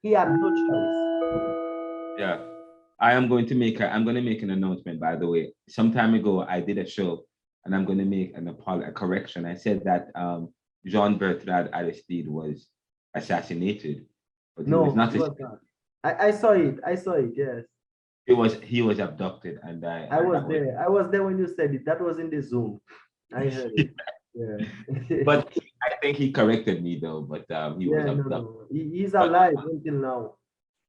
He had no choice. Yeah. I'm going to make an announcement, by the way. Some time ago, I did a show, and I'm going to make a correction. I said that Jean Bertrand Aristide was assassinated, but he was No, not. it was not. I saw it. I saw it. Yes. He was abducted, and I was there. I was there when you said it. That was in the Zoom. I heard it. Yeah. But I think he corrected me though. But he was abducted. No. He's alive until now.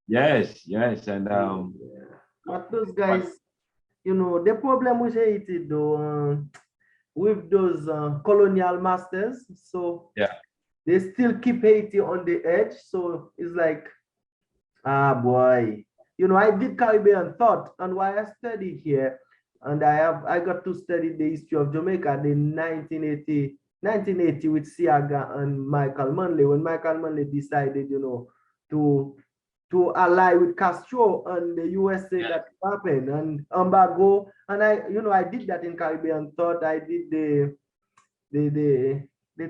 Yes, and But those guys, you know, the problem with Haiti though, with those colonial masters, so yeah, they still keep Haiti on the edge. So it's like, ah boy, you know, I did Caribbean thought, and while I studied here, and I got to study the history of Jamaica, the 1980 with Siaga and Michael Manley, when Michael Manley decided, you know, to ally with Castro and the USA, that happened, and embargo. And I did that in Caribbean thought. I did the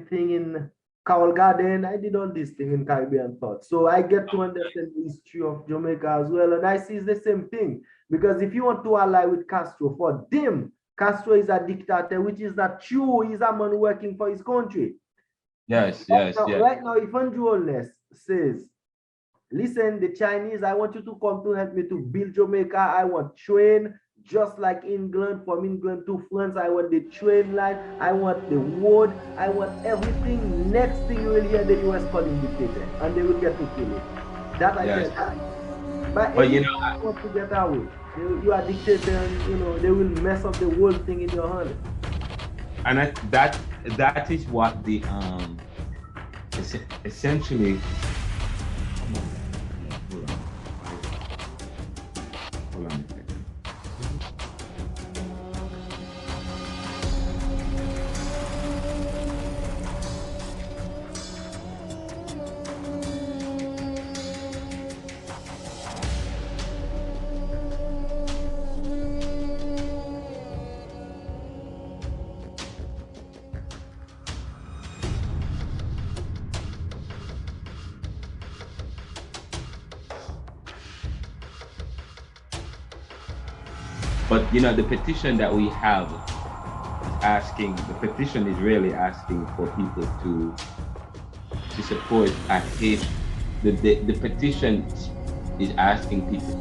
thing in Cowell Garden. I did all these things in Caribbean thought. So I get to understand the history of Jamaica as well. And I see it's the same thing. Because if you want to ally with Castro, for them, Castro is a dictator, which is not true. He's a man working for his country. Yes. Right now, if Andrew Holness says, listen, the Chinese, I want you to come to help me to build Jamaica. I want train, just like England, from England to France. I want the train line. I want the wood. I want everything. Next thing you will hear the US calling dictator, and they will get to kill it. That I get. But you know, I want to get away. You are dictator, and you know they will mess up the whole thing in your hand. And that is what the essentially. Hold on. But you know, the petition that we have is really asking for people to support a Haiti. The petition is asking people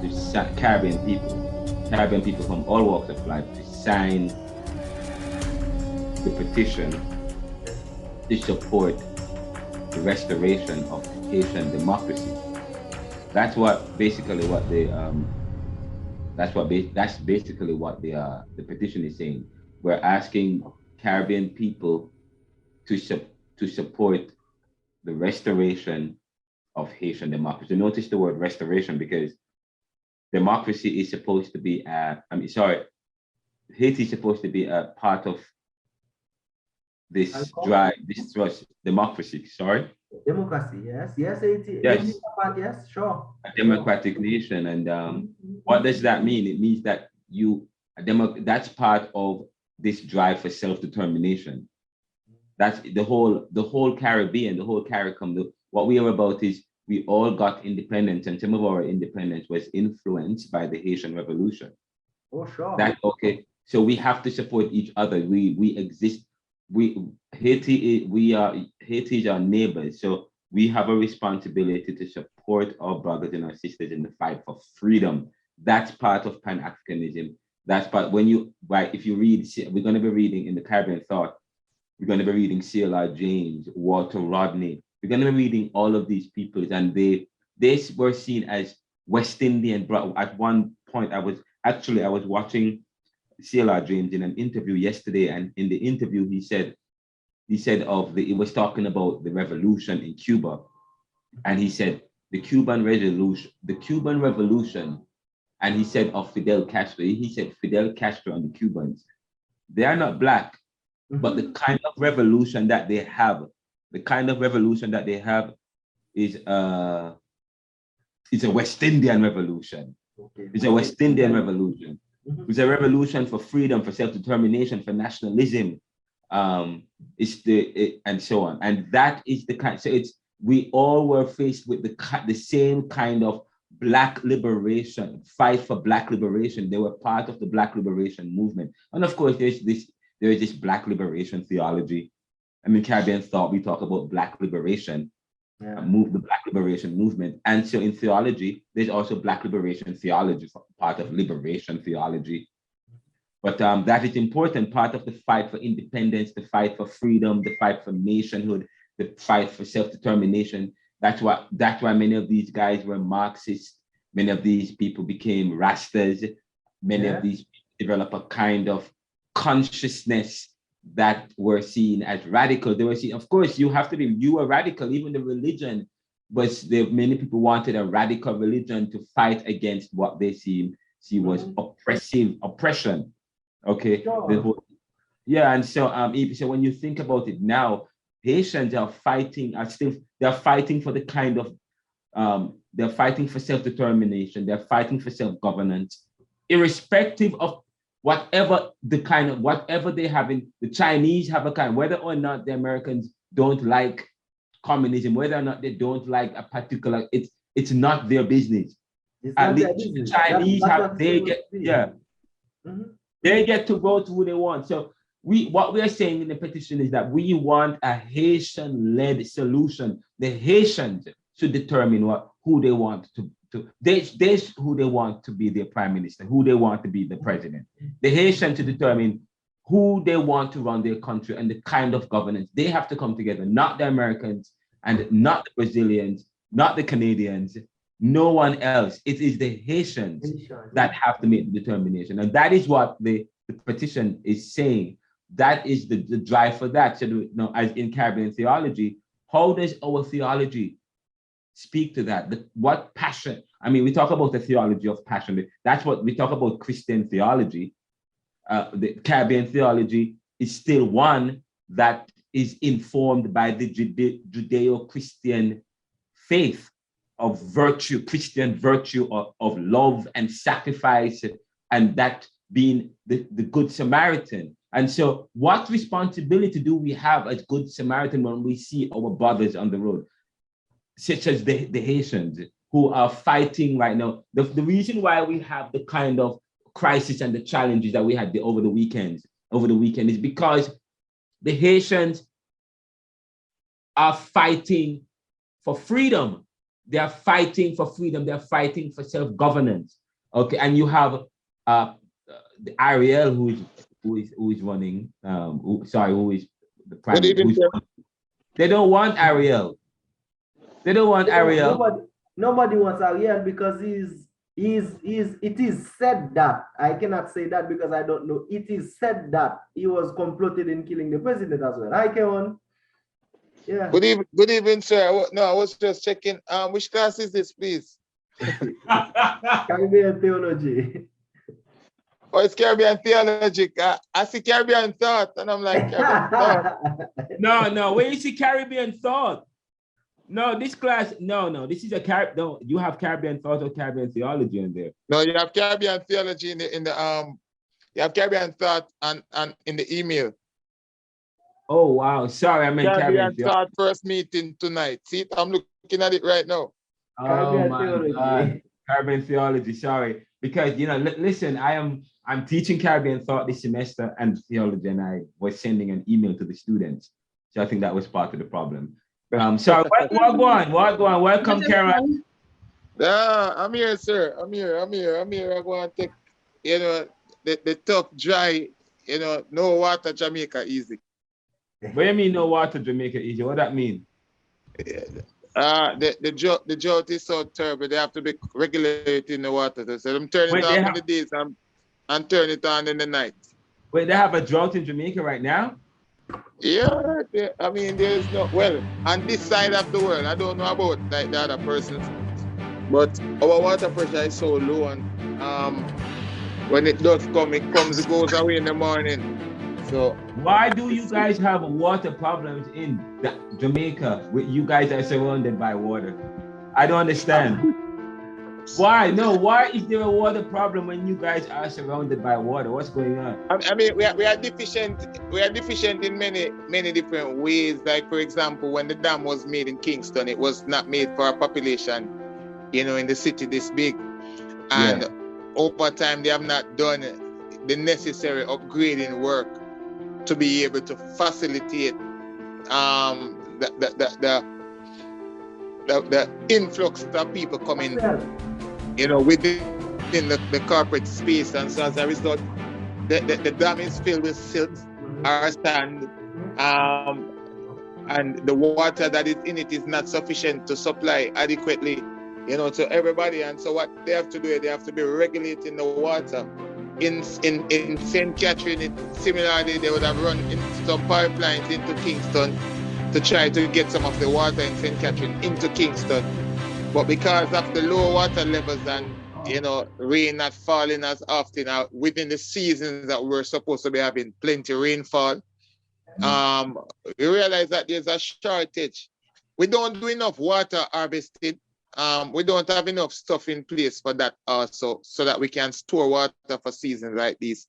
Caribbean people from all walks of life to sign the petition to support the restoration of Haitian democracy. That's basically what the petition is saying. We're asking Caribbean people to support the restoration of Haitian democracy. Notice the word restoration, because democracy is supposed to be Haiti is supposed to be a part of this democracy. Sorry. Democracy, yes, Haiti. Yes. Yes, sure. A democratic nation, and what does that mean? It means that that's part of this drive for self-determination. That's the whole Caribbean, the whole CARICOM. What we are about is we all got independence, and some of our independence was influenced by the Haitian Revolution. Oh, sure. So we have to support each other. We exist. Haiti is our neighbors, so we have a responsibility to support our brothers and our sisters in the fight for freedom. That's part of Pan-Africanism. That's part if you read, we're going to be reading in the Caribbean Thought. We're going to be reading C.L.R. James, Walter Rodney. We're going to be reading all of these people, and they were seen as West Indian. At one point, I was watching C.L.R. James in an interview yesterday, and in the interview he was talking about the revolution in Cuba, and he said the Cuban Revolution, and he said of Fidel Castro. He said Fidel Castro and the Cubans, they are not black, but the kind of revolution that they have, is a West Indian revolution. Okay. It's a West Indian revolution. It's a revolution for freedom, for self-determination, for nationalism, and so on. And that is the kind. So we all were faced with the same kind of Black liberation, fight for Black liberation. They were part of the Black liberation movement. And of course, there is this Black liberation theology. I mean, Caribbean thought, we talk about Black liberation, the Black liberation movement. And so in theology, there's also Black liberation theology, part of liberation theology. But that is important, part of the fight for independence, the fight for freedom, the fight for nationhood, the fight for self-determination. That's why many of these guys were Marxists. Many of these people became Rastas. Many of these people developed a kind of consciousness that were seen as radical. They were seen, of course, you were radical, even the religion, but many people wanted a radical religion to fight against what they see was oppression. Okay. Sure. And so when you think about it now, Haitians are fighting for the kind of they're fighting for self-determination, they're fighting for self-governance, irrespective of whatever they have the Chinese have a kind, whether or not the Americans don't like communism, whether or not they don't like a particular, it's not their business. At least the Chinese they get to vote who they want. So what we are saying in the petition is that we want a Haitian-led solution. The Haitians should determine who they want who they want to be their prime minister, who they want to be the president. The Haitians to determine who they want to run their country and the kind of governance. They have to come together, not the Americans and not the Brazilians, not the Canadians, no one else. It is the Haitians that have to make the determination. And that is what the petition is saying. That is the drive for that. So, as in Caribbean theology, how does our theology speak to that? What passion? I mean, we talk about the theology of passion. That's what we talk about Christian theology. The Caribbean theology is still one that is informed by the Judeo-Christian faith of virtue, Christian virtue of love and sacrifice, and that being the Good Samaritan. And so what responsibility do we have as Good Samaritan when we see our brothers on the road, such as the Haitians who are fighting right now? The reason why we have the kind of crisis and the challenges that we had over the weekend is because the Haitians are fighting for freedom. They are fighting for freedom. They're fighting for self-governance. Okay, and you have the Ariel who is running. Who is the prime minister? They don't want Ariel. They don't want Ariel. Nobody wants Ariel because it is said that, I cannot say that because I don't know. It is said that he was comploted in killing the president as well. Hi, Kevin. Yeah. Good evening, sir. I was just checking. Which class is this, please? Caribbean Theology. Oh, it's Caribbean Theology. I see Caribbean Thought, and I'm like, Caribbean Thought. No. Where you see Caribbean Thought? No, this class, no. This is you have Caribbean Thought or Caribbean Theology in there. No, you have Caribbean Theology in the you have Caribbean Thought and in the email. Oh wow, sorry, I meant Caribbean Thought first meeting tonight. See, I'm looking at it right now. Oh my God, Caribbean Theology. Sorry, because listen, I'm teaching Caribbean Thought this semester and theology, and I was sending an email to the students, so I think that was part of the problem. Sorry, what going? Welcome, Karen. Yeah, I'm here, sir. I'm here. I'm going to take, the tough, dry, no water Jamaica easy. What do you mean no water Jamaica easy? What that mean? The drought is so terrible. They have to be regulating the water. So I'm turning it off in the days and turn it on in the night. Wait, they have a drought in Jamaica right now? Yeah, I mean, there's on this side of the world, I don't know about like the other persons, but our water pressure is so low, and when it does come, it goes away in the morning. So why do you guys have water problems in Jamaica? You guys are surrounded by water. I don't understand. Why? No, why is there a water problem when you guys are surrounded by water? What's going on? I mean, we are deficient. We are deficient in many different ways. Like, for example, when the dam was made in Kingston, it was not made for a population, you know, in the city this big. And over time, they have not done the necessary upgrading work to be able to facilitate the influx of people coming, you know, within the corporate space. And so as a result, the dam is filled with silt or sand, and the water that is in it is not sufficient to supply adequately, you know, to everybody. And so what they have to do, they have to be regulating the water. In St. Catherine, similarly, they would have run some pipelines into Kingston to try to get some of the water in St. Catherine into Kingston. But because of the low water levels and, you know, rain not falling as often within the seasons that we're supposed to be having plenty rainfall, we realize that there's a shortage. We don't do enough water harvesting. We don't have enough stuff in place for that also, so that we can store water for seasons like this.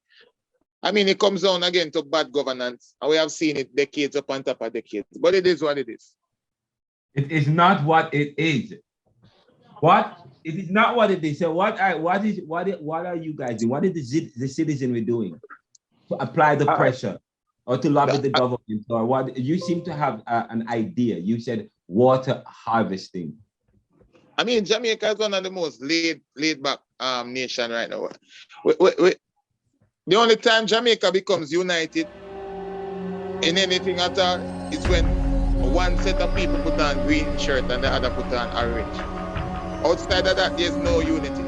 I mean, it comes down again to bad governance, and we have seen it decades upon top of decades, but it is what it is. It is not what it is. What? It is not what it is. So what are you guys doing? What is the citizenry doing to apply the pressure or to lobby the government? Or what? You seem to have an idea. You said water harvesting. I mean, Jamaica is one of the most laid back nation right now. The only time Jamaica becomes united in anything at all is when one set of people put on green shirt and the other put on orange. Outside of that, there's no unity.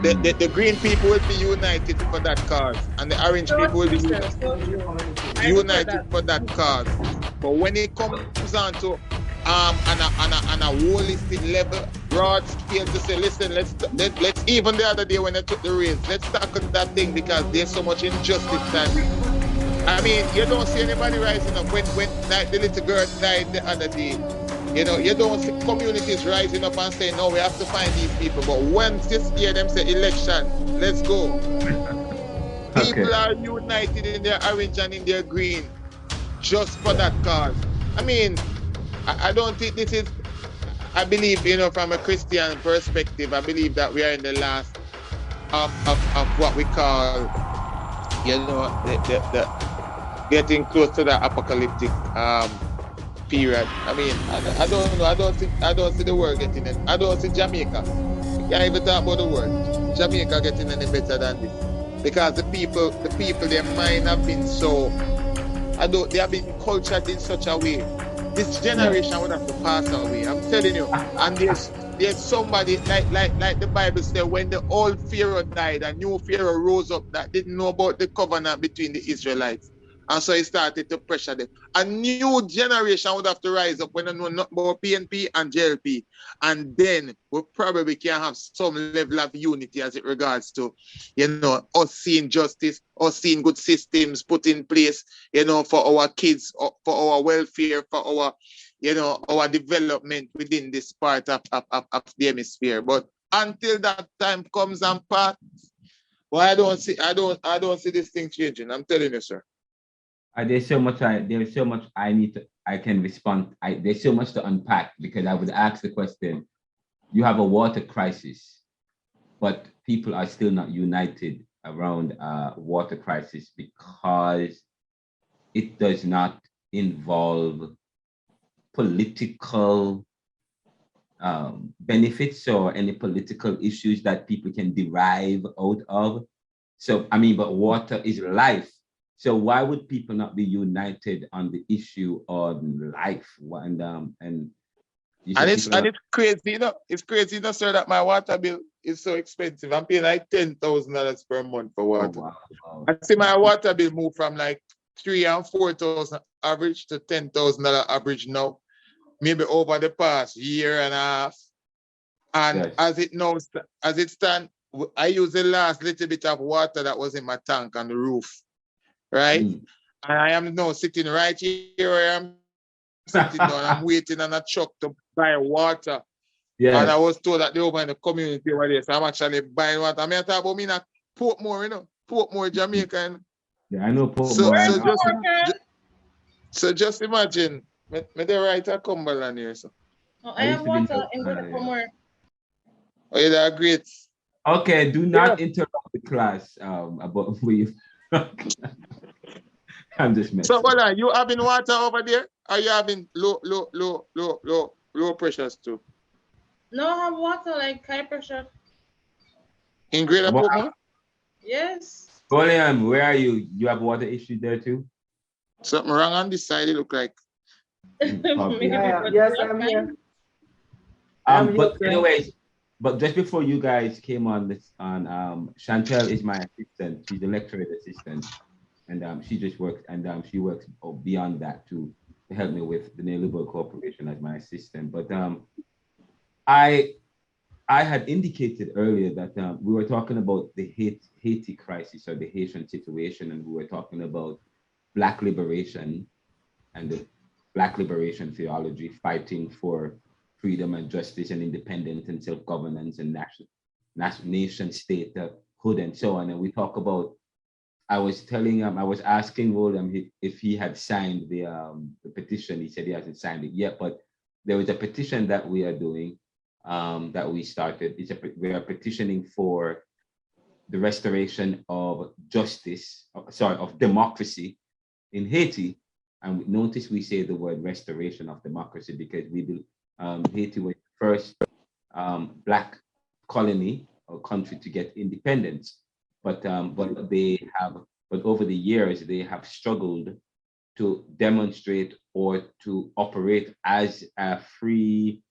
The green people will be united for that cause, and the orange people will be united for that cause. But when it comes on to on a holistic level, broad scale, to say, listen, let's even the other day when I took the race, let's tackle that thing because there's so much injustice. And I mean, you don't see anybody rising up when like the little girl died the other day. You know, you don't see communities rising up and saying, no, we have to find these people. But once this year them say election, let's go. People are united in their orange and in their green just for that cause. I mean, I don't think this is, I believe, you know, from a Christian perspective, I believe that we are in the last of what we call, you know, the getting close to the apocalyptic period. I mean, I don't know. I don't see the world getting it. I don't see Jamaica. You can't even talk about the world. Jamaica getting any better than this, because the people, their mind have been so. They have been cultured in such a way. This generation would have to pass away. I'm telling you. And there's somebody like the Bible said, when the old Pharaoh died, a new Pharaoh rose up that didn't know about the covenant between the Israelites. And so he started to pressure them. A new generation would have to rise up when they know not about PNP and JLP. And then we probably can have some level of unity as it regards to, you know, us seeing justice, us seeing good systems put in place, you know, for our kids, for our welfare, for our, you know, our development within this part of the hemisphere. But until that time comes and passes, well, I don't see this thing changing. I'm telling you, sir. There's so much I can respond. There's so much to unpack, because I would ask the question, you have a water crisis, but people are still not united around water crisis because it does not involve political benefits or any political issues that people can derive out of. So, I mean, but water is life. So why would people not be united on the issue on life? And it's crazy, you know. It's crazy, you know, sir, that my water bill is so expensive. I'm paying like $10,000 per month for water. Oh, wow. I see my water bill move from like $3,000 and $4,000 average to $10,000 average now, maybe over the past year and a half. And yes, as it stands, I use the last little bit of water that was in my tank on the roof. Right? And I am now sitting right here where I am sitting down. I'm waiting on a truck to buy water Yeah. And I was told that they open the community over there. So I'm actually buying what I mean. I talk about me in a Portmore, you know, Portmore, Jamaica. Yeah, I know Portmore. So just imagine, me the right at Cumberland here. So. Oh, I have water in the Portmore. Oh, yeah, that's great. Okay, do not interrupt the class about where you. I'm just messing. So, hold on, you having water over there? Or you having low pressures too? No, I have water like high pressure. In Greater Portmore? Yes. William, where are you? You have water issues there too? Something wrong on this side, it look like. Yes, I'm here. But anyways, but just before you guys came on this, Chantelle is my assistant. She's a lecturer assistant, and she just works, and she works beyond that to help me with the Neoliberal Corporation as my assistant. But I had indicated earlier that we were talking about the Haiti crisis or the Haitian situation, and we were talking about Black liberation and the Black liberation theology, fighting for freedom and justice and independence and self-governance and nation statehood and so on. And we talk about, I was asking William if he had signed the petition. He said he hasn't signed it yet, but there was a petition that we are doing that we started. We are petitioning for the restoration of of democracy in Haiti. And notice we say the word restoration of democracy because Haiti was the first Black colony or country to get independence, but over the years they have struggled to demonstrate or to operate as a free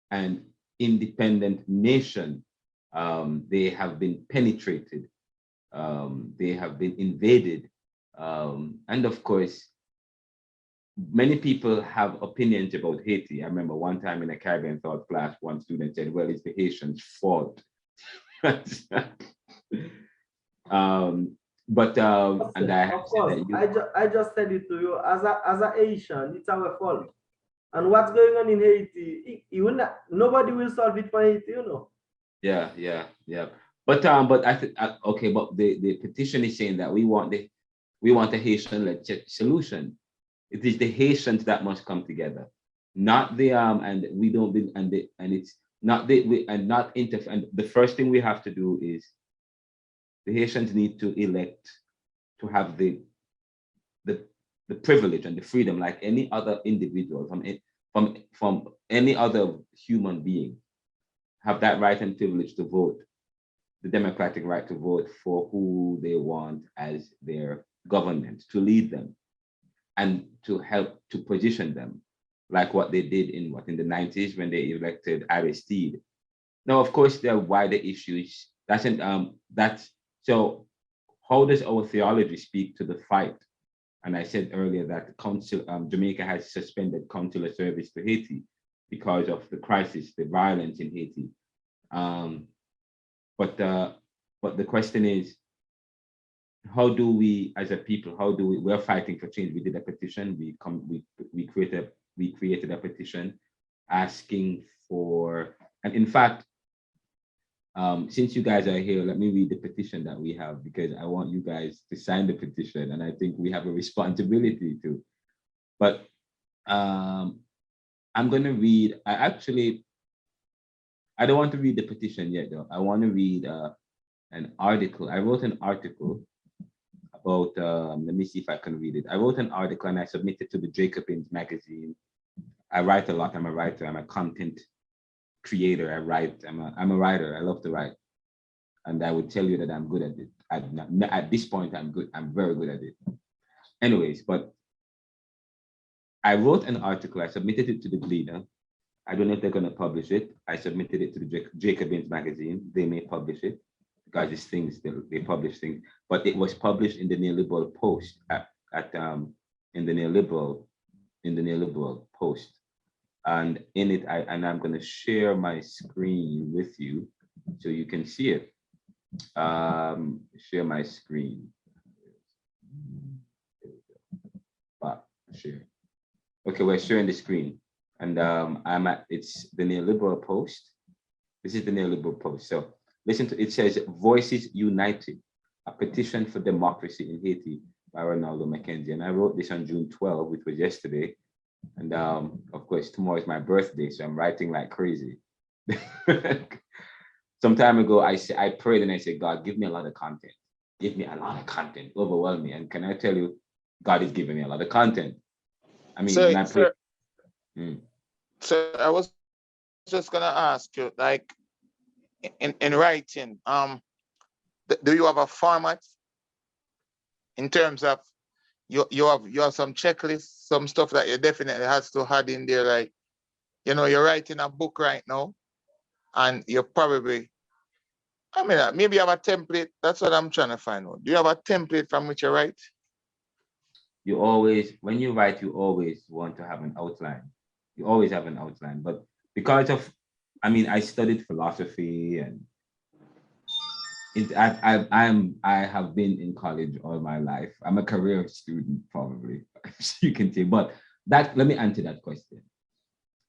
and independent nation. They have been penetrated, they have been invaded, and of course, many people have opinions about Haiti. I remember one time in a Caribbean Thought class, one student said, well, it's the Haitians' fault. And I just said it to you, as a Haitian, it's our fault. And what's going on in Haiti, nobody will solve it for Haiti, you know. Yeah. But I think okay, but the petition is saying that we want a Haitian-led solution. It is the Haitians that must come together, not the and we don't be and it's not the and not interfere. And the first thing we have to do is the Haitians need to elect to have the privilege and the freedom like any other individual from any other human being, have that right and privilege to vote, the democratic right to vote for who they want as their government, to lead them and to help to position them, like what they did in the 90s when they elected Aristide. Now, of course, there are wider issues. So how does our theology speak to the fight? And I said earlier that Jamaica has suspended consular service to Haiti because of the crisis, the violence in Haiti. But the question is, how do we, as a people, we're fighting for change. We did a petition. We created a petition asking for, and in fact, since you guys are here, let me read the petition that we have, because I want you guys to sign the petition, and I think we have a responsibility to. But I'm going to read, I don't want to read the petition yet, though. I want to read an article. I wrote an article about, let me see if I can read it. I wrote an article and I submitted to the Jacobins magazine. I write a lot. I'm a writer. I'm a content creator. I write. I'm a writer. I love to write. And I would tell you that I'm good at it. At this point, I'm good. I'm very good at it. Anyways, but I wrote an article. I submitted it to the Gleaner. I don't know if they're going to publish it. I submitted it to the Jacobins magazine. They may publish it because it's things, they publish things. But it was published in the Neoliberal Post in the Neoliberal Post. And in it, I'm going to share my screen with you so you can see it. Share my screen. Share. Okay, we're sharing the screen. And it's the Neoliberal Post. This is the Neoliberal Post. So listen to it. Says Voices United, a petition for democracy in Haiti by Renaldo McKenzie. And I wrote this on June 12, which was yesterday. And of course, tomorrow is my birthday, so I'm writing like crazy. Some time ago, I prayed and I said, God, give me a lot of content. Give me a lot of content, overwhelm me. And can I tell you, God is giving me a lot of content. I mean, so I was just gonna ask you, like, in writing, do you have a format in terms of you have some checklists, some stuff that you definitely has to add in there, like, you know, you're writing a book right now, and you're probably, I mean, maybe you have a template. That's what I'm trying to find out. Do you have a template from which you write? You always, when you write, you always want to have an outline. You always have an outline, but because of, I mean, I studied philosophy and I have been in college all my life. I'm a career student, probably, you can say. But that, let me answer that question.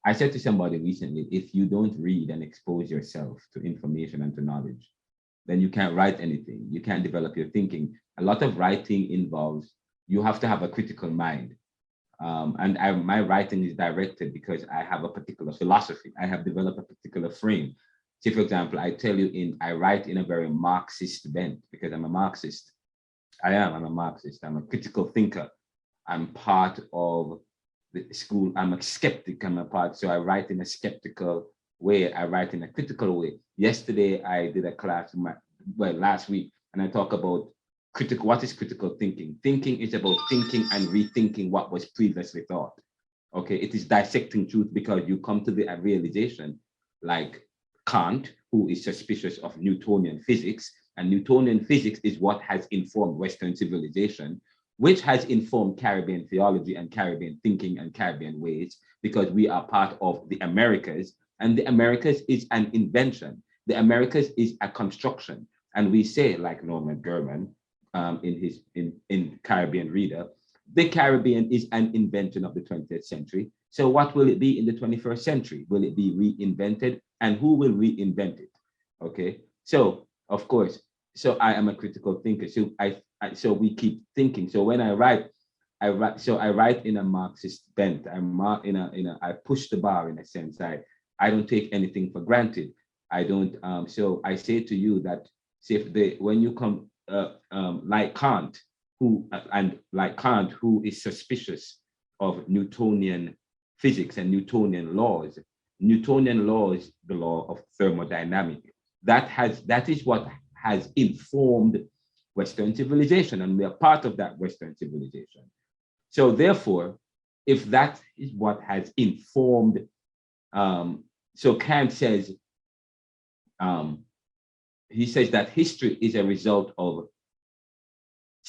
I said to somebody recently, if you don't read and expose yourself to information and to knowledge, then you can't write anything. You can't develop your thinking. A lot of writing involves, you have to have a critical mind. My writing is directed because I have a particular philosophy. I have developed a particular frame. Say, for example, I tell you, I write in a very Marxist bent because I'm a Marxist. I'm a Marxist. I'm a critical thinker. I'm part of the school. I'm a skeptic. So I write in a skeptical way. I write in a critical way. Yesterday, I did a class, last week, and I talk about what is critical thinking. Thinking is about thinking and rethinking what was previously thought. Okay, it is dissecting truth because you come to the realization, like Kant, who is suspicious of Newtonian physics, and Newtonian physics is what has informed Western civilization, which has informed Caribbean theology and Caribbean thinking and Caribbean ways, because we are part of the Americas, and the Americas is an invention. The Americas is a construction, and we say, like Norman Gurman, in Caribbean Reader, the Caribbean is an invention of the 20th century. So what will it be in the 21st century? Will it be reinvented? And who will reinvent it? Okay, so of course, so I am a critical thinker. So so we keep thinking. So when I write in a Marxist bent. I push the bar in a sense. I don't take anything for granted. I don't. So I say to you that, when you come like Kant, who is suspicious of Newtonian physics and Newtonian laws. Newtonian laws, the law of thermodynamics. That is what has informed Western civilization, and we are part of that Western civilization. So therefore, if that is what has informed, so Kant says, he says that history is a result of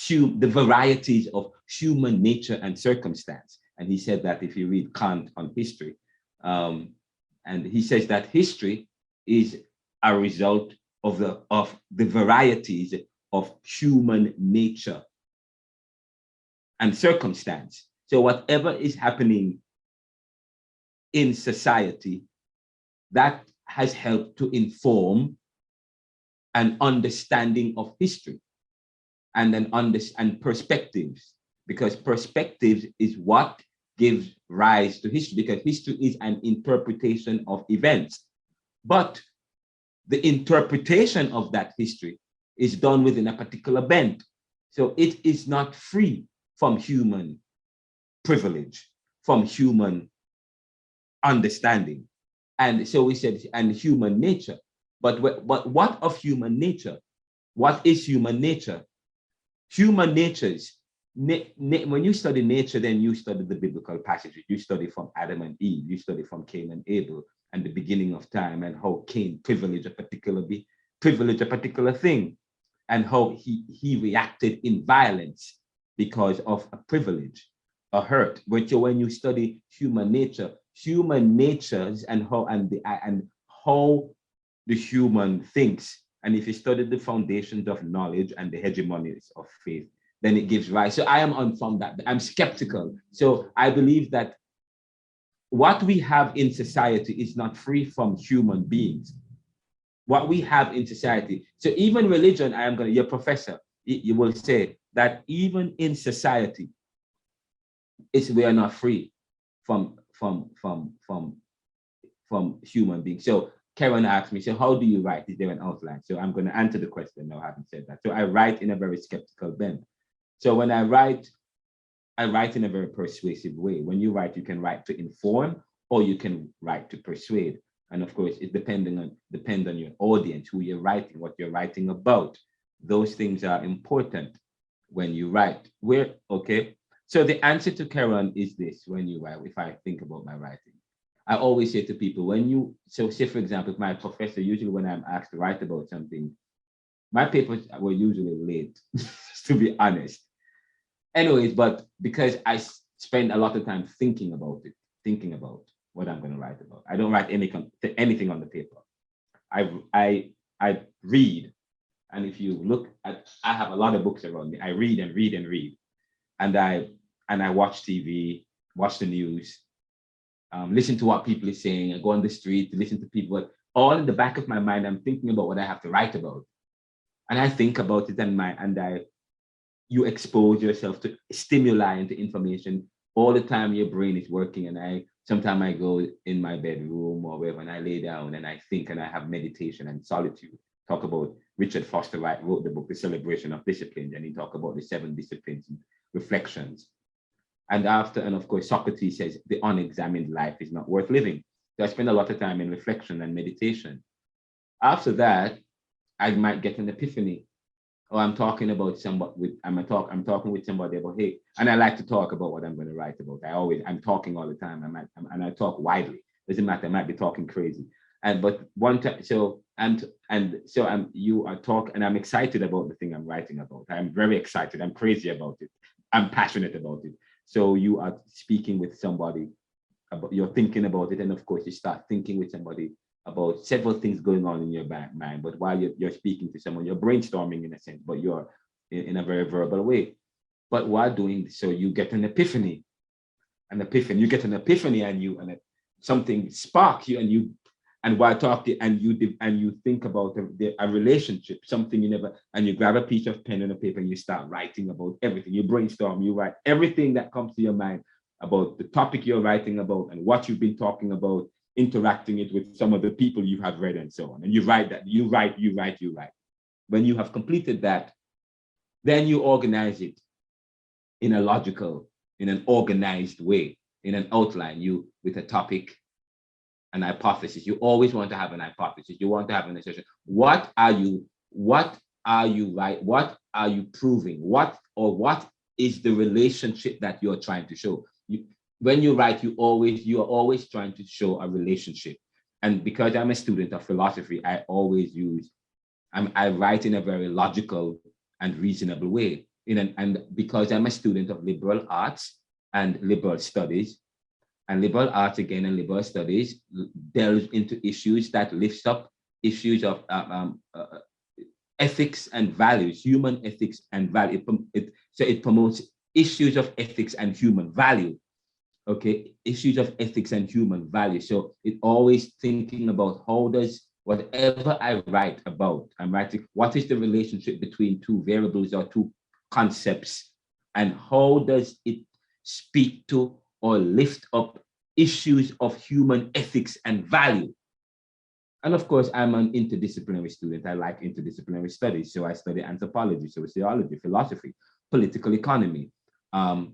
the varieties of human nature and circumstance. And he said that if you read Kant on history, and he says that history is a result of the varieties of human nature and circumstance. So whatever is happening in society, that has helped to inform an understanding of history and perspectives, because perspectives is what gives rise to history, because history is an interpretation of events. But the interpretation of that history is done within a particular bent. So it is not free from human privilege, from human understanding. And so we said, and human nature. But what of human nature? What is human nature? Human natures, when you study nature, then you study the biblical passages. You study from Adam and Eve, you study from Cain and Abel, and the beginning of time, and how Cain privileged a particular thing, and how he reacted in violence because of a privilege, a hurt. But when you study human natures and how the human thinks, and if you study the foundations of knowledge and the hegemonies of faith, then it gives rise. So I am from that. I'm skeptical. So I believe that what we have in society is not free from human beings. What we have in society, so even religion, your professor, you will say that even in society, we are not free from human beings. So Karen asked me, so how do you write? Is there an outline? So I'm going to answer the question now, having said that. So I write in a very skeptical bent. So when I write in a very persuasive way. When you write, you can write to inform, or you can write to persuade. And of course, it depends on your audience, who you're writing, what you're writing about. Those things are important when you write. Okay. So the answer to Karen is this: when you write, if I think about my writing, I always say to people, say for example, my professor, usually when I'm asked to write about something, my papers were usually late, to be honest. Anyways, but because I spend a lot of time thinking about what I'm going to write about. I don't write anything on the paper. I read, and if you look at, I have a lot of books around me. I read and read and read, and I watch TV, watch the news, listen to what people are saying. I go on the street to listen to people. But all in the back of my mind, I'm thinking about what I have to write about, and I think about it, you expose yourself to stimuli and to information all the time. Your brain is working, and sometimes I go in my bedroom or wherever, and I lay down and I think, and I have meditation and solitude. Talk about Richard Foster Wright wrote the book, The Celebration of Disciplines, and he talked about the 7 disciplines and reflections. And of course, Socrates says the unexamined life is not worth living. So I spend a lot of time in reflection and meditation. After that, I might get an epiphany. Or I'm talking about somebody I'm talking with somebody about, hey, and I like to talk about what I'm going to write about. I'm talking all the time. I talk widely. Doesn't matter. I might be talking crazy. But one time, you are talking, and I'm excited about the thing I'm writing about. I'm very excited. I'm crazy about it. I'm passionate about it. So you are speaking with somebody you're thinking about it, and of course you start thinking with somebody about several things going on in your mind. But while you're speaking to someone, you're brainstorming in a sense, but you're in a very verbal way. But while doing so, you get an epiphany. You get an epiphany, and something sparks you, and while talking, and you think about a relationship, something you never, and you grab a piece of pen and a paper and you start writing about everything. You brainstorm, you write everything that comes to your mind about the topic you're writing about and what you've been talking about, interacting it with some of the people you have read and so on. And you write that, you write. When you have completed that, then you organize it in an organized way, in an outline, with a topic, an hypothesis. You always want to have an hypothesis. You want to have an assertion. What are you proving? What is the relationship that you're trying to show? When you write, you are always trying to show a relationship. And because I'm a student of philosophy, I write in a very logical and reasonable way. And because I'm a student of liberal arts and liberal studies, and liberal arts again and liberal studies delves into issues that lifts up issues of ethics and values, human ethics and value. So it promotes issues of ethics and human value. Okay, issues of ethics and human value. So it's always thinking about how does whatever I write about, I'm writing, what is the relationship between two variables or two concepts, and how does it speak to or lift up issues of human ethics and value? And of course, I'm an interdisciplinary student. I like interdisciplinary studies. So I study anthropology, sociology, philosophy, political economy,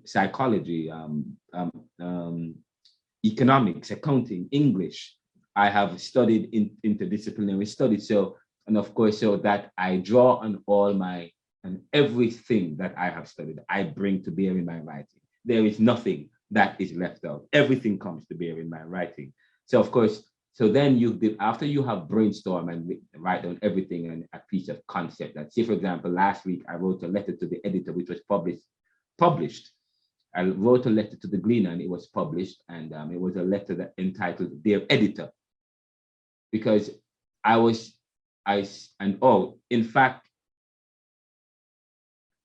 psychology, economics, accounting, English. I have studied interdisciplinary studies. So, and of course, so that I draw on and everything that I have studied, I bring to bear in my writing. There is nothing that is left out. Everything comes to bear in my writing. So of course, so then after you have brainstormed and write down everything and a piece of concept, that say, for example, last week I wrote a letter to the editor, which was published. I wrote a letter to the Gleaner and it was published, and it was a letter that entitled Dear Editor, because in fact,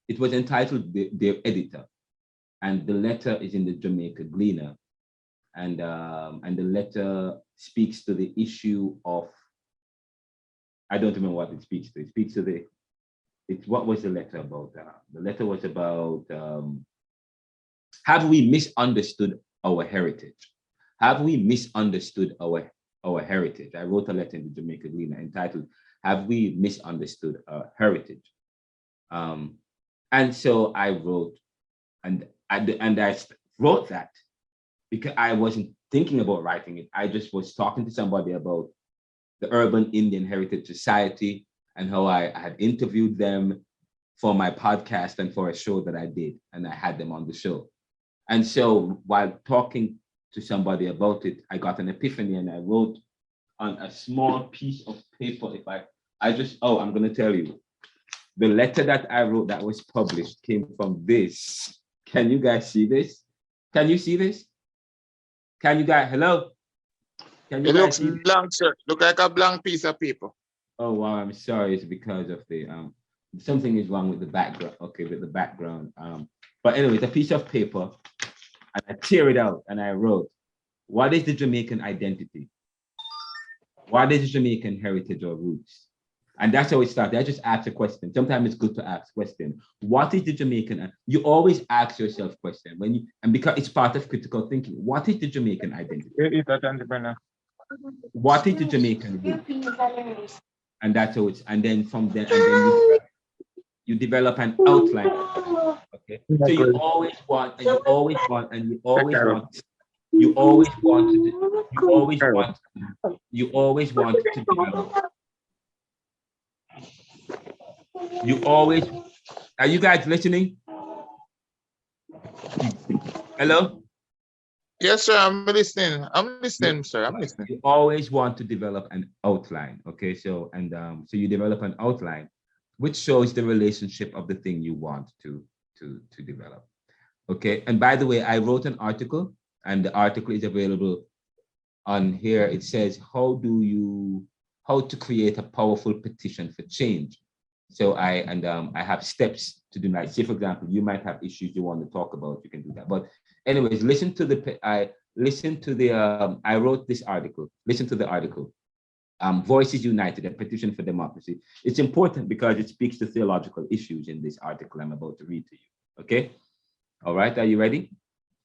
it was entitled Dear Editor, and the letter is in the Jamaica Gleaner. and the letter speaks to the issue of, I don't remember what it speaks to. It speaks to the, what was the letter about? The letter was about, have we misunderstood our heritage? Have we misunderstood our heritage? I wrote a letter in the Jamaica Gleaner entitled, have we misunderstood our heritage? And so I wrote, and I wrote that because I wasn't thinking about writing it. I just was talking to somebody about the Urban Indian Heritage Society and how I had interviewed them for my podcast and for a show that I did, and I had them on the show. And so while talking to somebody about it, I got an epiphany, and I wrote on a small piece of paper, I'm going to tell you, the letter that I wrote that was published came from this. Can you guys see this? Can you see this? Can you guys, hello? Can you It looks see blank, sir. Look like a blank piece of paper. Oh, wow, I'm sorry. It's because of the, something is wrong with the background. Okay, with the background. But anyway, it's a piece of paper, and I tear it out and I wrote, what is the Jamaican identity? What is the Jamaican heritage or roots? And that's how it started. I just asked a question. Sometimes it's good to ask questions. What is the Jamaican? You always ask yourself questions and because it's part of critical thinking. What is the Jamaican identity? What is the Jamaican root? And that's how it's, and then from there, you develop an outline. Okay. So you always want to develop. Are you guys listening? Hello? Yes, sir, I'm listening. Sir. I'm listening. You always want to develop an outline. Okay, so so you develop an outline which shows the relationship of the thing you want to develop. Okay, and by the way, I wrote an article, and the article is available on here. It says how to create a powerful petition for change. So I have steps to do that. Say, for example, you might have issues you want to talk about, you can do that. But anyways, I wrote this article. Listen to the article. Voices United, a petition for democracy. It's important because it speaks to theological issues in this article I'm about to read to you. Okay. All right. Are you ready?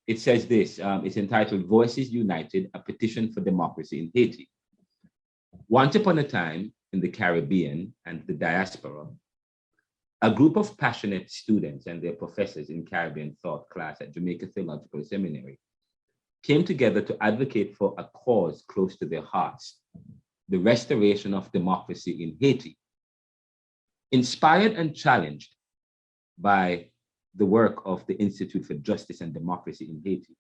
It says this. It's entitled Voices United, a petition for democracy in Haiti. Once upon a time, in the Caribbean and the diaspora, a group of passionate students and their professors in Caribbean thought class at Jamaica Theological Seminary came together to advocate for a cause close to their hearts, the restoration of democracy in Haiti. Inspired and challenged by the work of the Institute for Justice and Democracy in Haiti,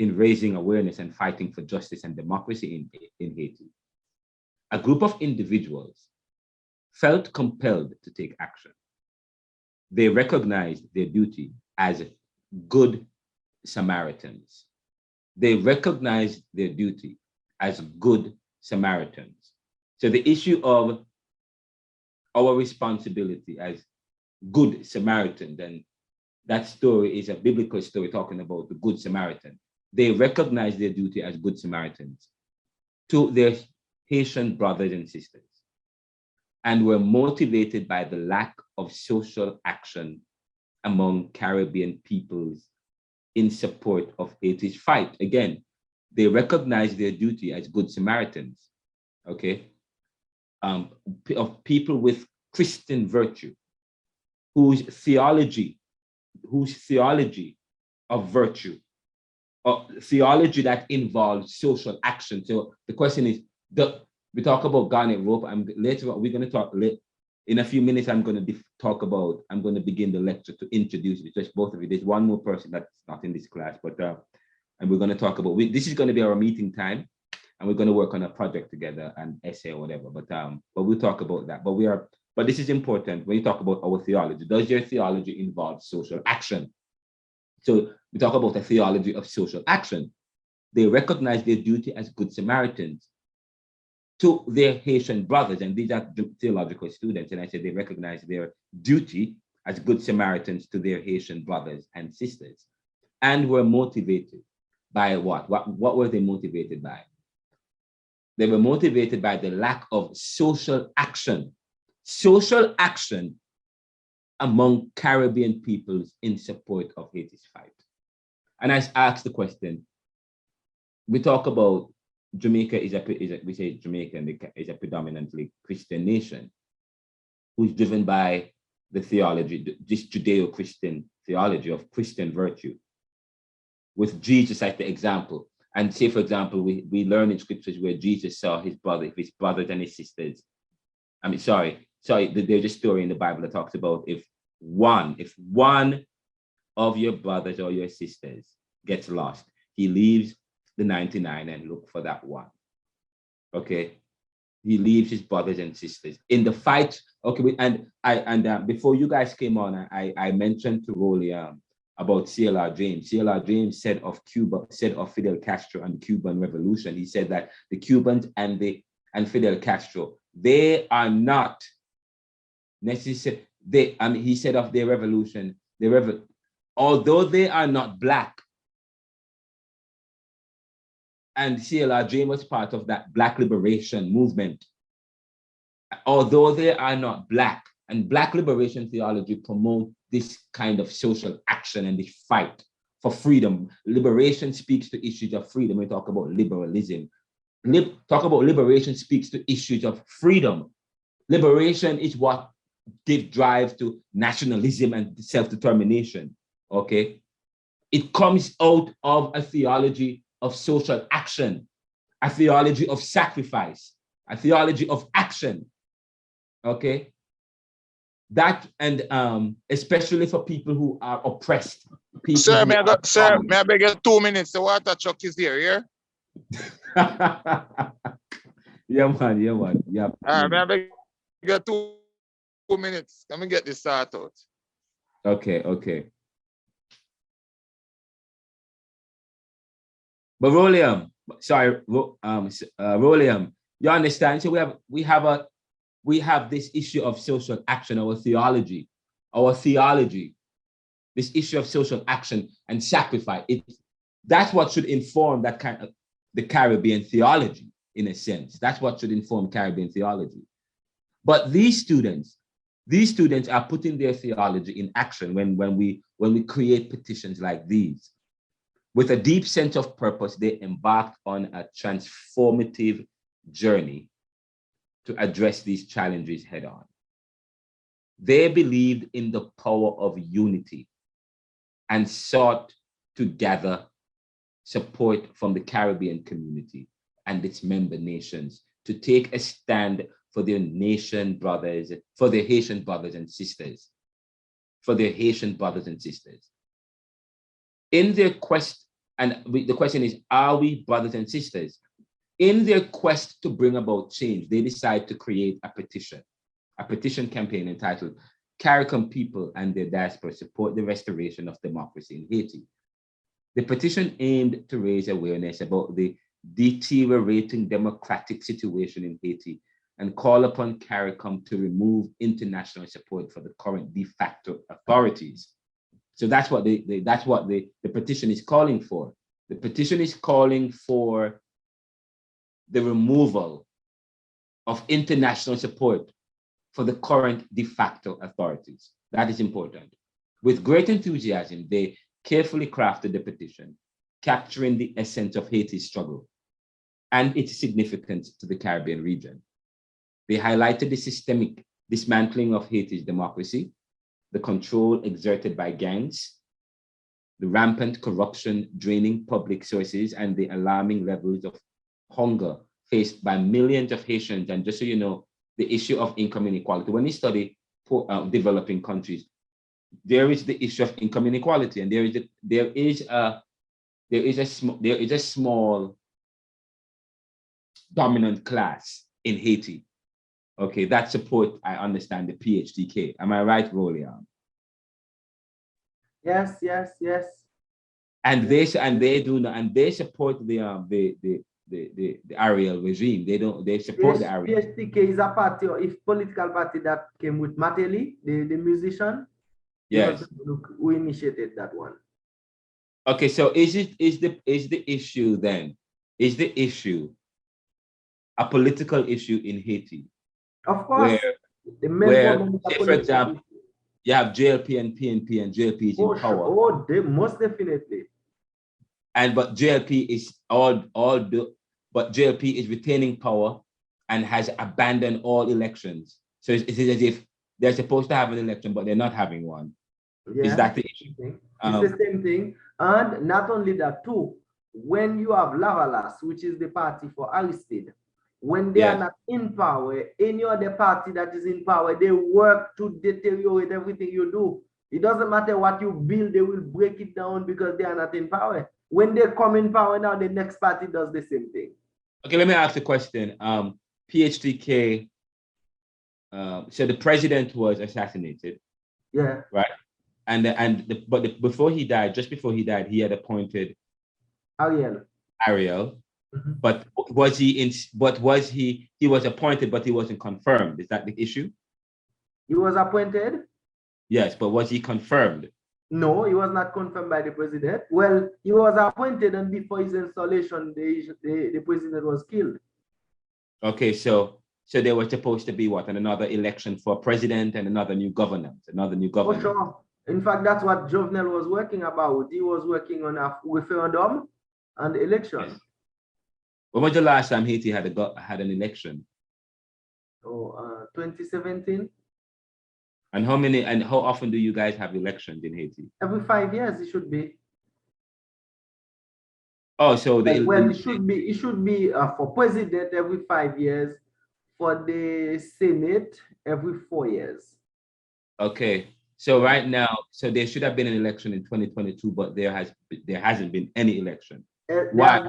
in raising awareness and fighting for justice and democracy in Haiti, a group of individuals felt compelled to take action. They recognized their duty as good Samaritans. They recognized their duty as good Samaritans. So the issue of our responsibility as good Samaritans, and that story is a biblical story talking about the Good Samaritan. They recognized their duty as good Samaritans to their Haitian brothers and sisters, and were motivated by the lack of social action among Caribbean peoples in support of Haiti's fight. Again, they recognize their duty as good Samaritans, okay, of people with Christian virtue, whose theology of virtue, or theology that involves social action. So the question is, we talk about Garnet Rope, and later on, we're going to talk, in a few minutes, I'm going to begin the lecture to introduce you, just both of you. There's one more person that's not in this class, but, and we're going to talk about, this is going to be our meeting time, and we're going to work on a project together, an essay or whatever, but we'll talk about that. But this is important when you talk about our theology. Does your theology involve social action? So we talk about a theology of social action. They recognize their duty as good Samaritans to their Haitian brothers, and these are theological students, and I said they recognize their duty as good Samaritans to their Haitian brothers and sisters, and were motivated By what? What were they motivated by? They were motivated by the lack of social action among Caribbean peoples in support of Haiti's fight. And I asked the question, we talk about Jamaica we say Jamaica is a predominantly Christian nation who's driven by the theology, this Judeo-Christian theology of Christian virtue, with Jesus as the example. And say, for example, we learn in scriptures where Jesus saw his brothers and his sisters. I mean, sorry, there's a story in the Bible that talks about if one of your brothers or your sisters gets lost, he leaves the 99 and look for that one. Okay, he leaves his brothers and sisters in the fight. Okay, and before you guys came on, I mentioned to Rolly about C.L.R. James. C.L.R. James said of Fidel Castro and the Cuban Revolution. He said that the Cubans and Fidel Castro, they are not necessarily. He said of their revolution, although they are not Black, and C.L.R. James was part of that Black liberation movement. Although they are not Black, and Black liberation theology promote this kind of social action and this fight for freedom. Liberation speaks to issues of freedom. We talk about liberalism. Talk about liberation speaks to issues of freedom. Liberation is what gives drive to nationalism and self-determination, okay? It comes out of a theology of social action, a theology of sacrifice, a theology of action, okay? That, and especially for people who are oppressed. Sir, may I beg you 2 minutes? The water truck is here, yeah? Yeah, man, yeah. May I beg you 2 minutes? Let me get this start out. Okay. But Roliam, Roliam, you understand? So we have this issue of social action, our theology, this issue of social action and sacrifice. That's what should inform that kind of the Caribbean theology, in a sense. That's what should inform Caribbean theology. But these students are putting their theology in action when we create petitions like these. With a deep sense of purpose, they embarked on a transformative journey to address these challenges head on. They believed in the power of unity and sought to gather support from the Caribbean community and its member nations to take a stand for their Haitian brothers and sisters. In their quest, and the question is, are we brothers and sisters? In their quest to bring about change, they decide to create a petition campaign entitled CARICOM People and Their Diaspora Support the Restoration of Democracy in Haiti. The petition aimed to raise awareness about the deteriorating democratic situation in Haiti and call upon CARICOM to remove international support for the current de facto authorities. So that's what the petition is calling for. The petition is calling for the removal of international support for the current de facto authorities. That is important. With great enthusiasm, they carefully crafted the petition, capturing the essence of Haiti's struggle and its significance to the Caribbean region. They highlighted the systemic dismantling of Haiti's democracy, the control exerted by gangs, the rampant corruption draining public sources, and the alarming levels of hunger faced by millions of Haitians. And just so you know, the issue of income inequality. When you study developing countries, there is the issue of income inequality, and there is a small dominant class in Haiti. Okay, that support, I understand, the PHDK. Am I right, Roliam? Yes. And they support the Ariel regime. They support the Ariel. PHDK is a party, or if political party that came with Mateli, the musician. Yes. Who initiated that one. Okay, so is the issue a political issue in Haiti? Of course, where say, for example, you have JLP and PNP, and JLP is in power. Oh, they most definitely. But JLP is but JLP is retaining power and has abandoned all elections. So it's as if they're supposed to have an election, but they're not having one. Yeah, is that the issue? It's the same thing. And not only that too, when you have Lavalas, which is the party for Aristide, when they are not in power, any other party that is in power, they work to deteriorate everything you do. It doesn't matter what you build, they will break it down because they are not in power. When they come in power now, the next party does the same thing. Okay, let me ask a question. PHTK, so the president was assassinated. Yeah. Right. But before he died, just before he died, he had appointed Ariel. Mm-hmm. But he was appointed, but he wasn't confirmed. Is that the issue? He was appointed? Yes, but was he confirmed? No, he was not confirmed by the president. Well, he was appointed, and before his installation, the president was killed. Okay, so there was supposed to be what? Another election for president and another new government. For sure. In fact, that's what Jovenel was working about. He was working on a referendum and election. Yes. When was the last time Haiti had an election? 2017. And how often do you guys have elections in Haiti? Every 5 years, it should be. Oh, so it should be for president every 5 years, for the Senate every 4 years. Okay. So right now, so there should have been an election in 2022, but there hasn't been any election. Why?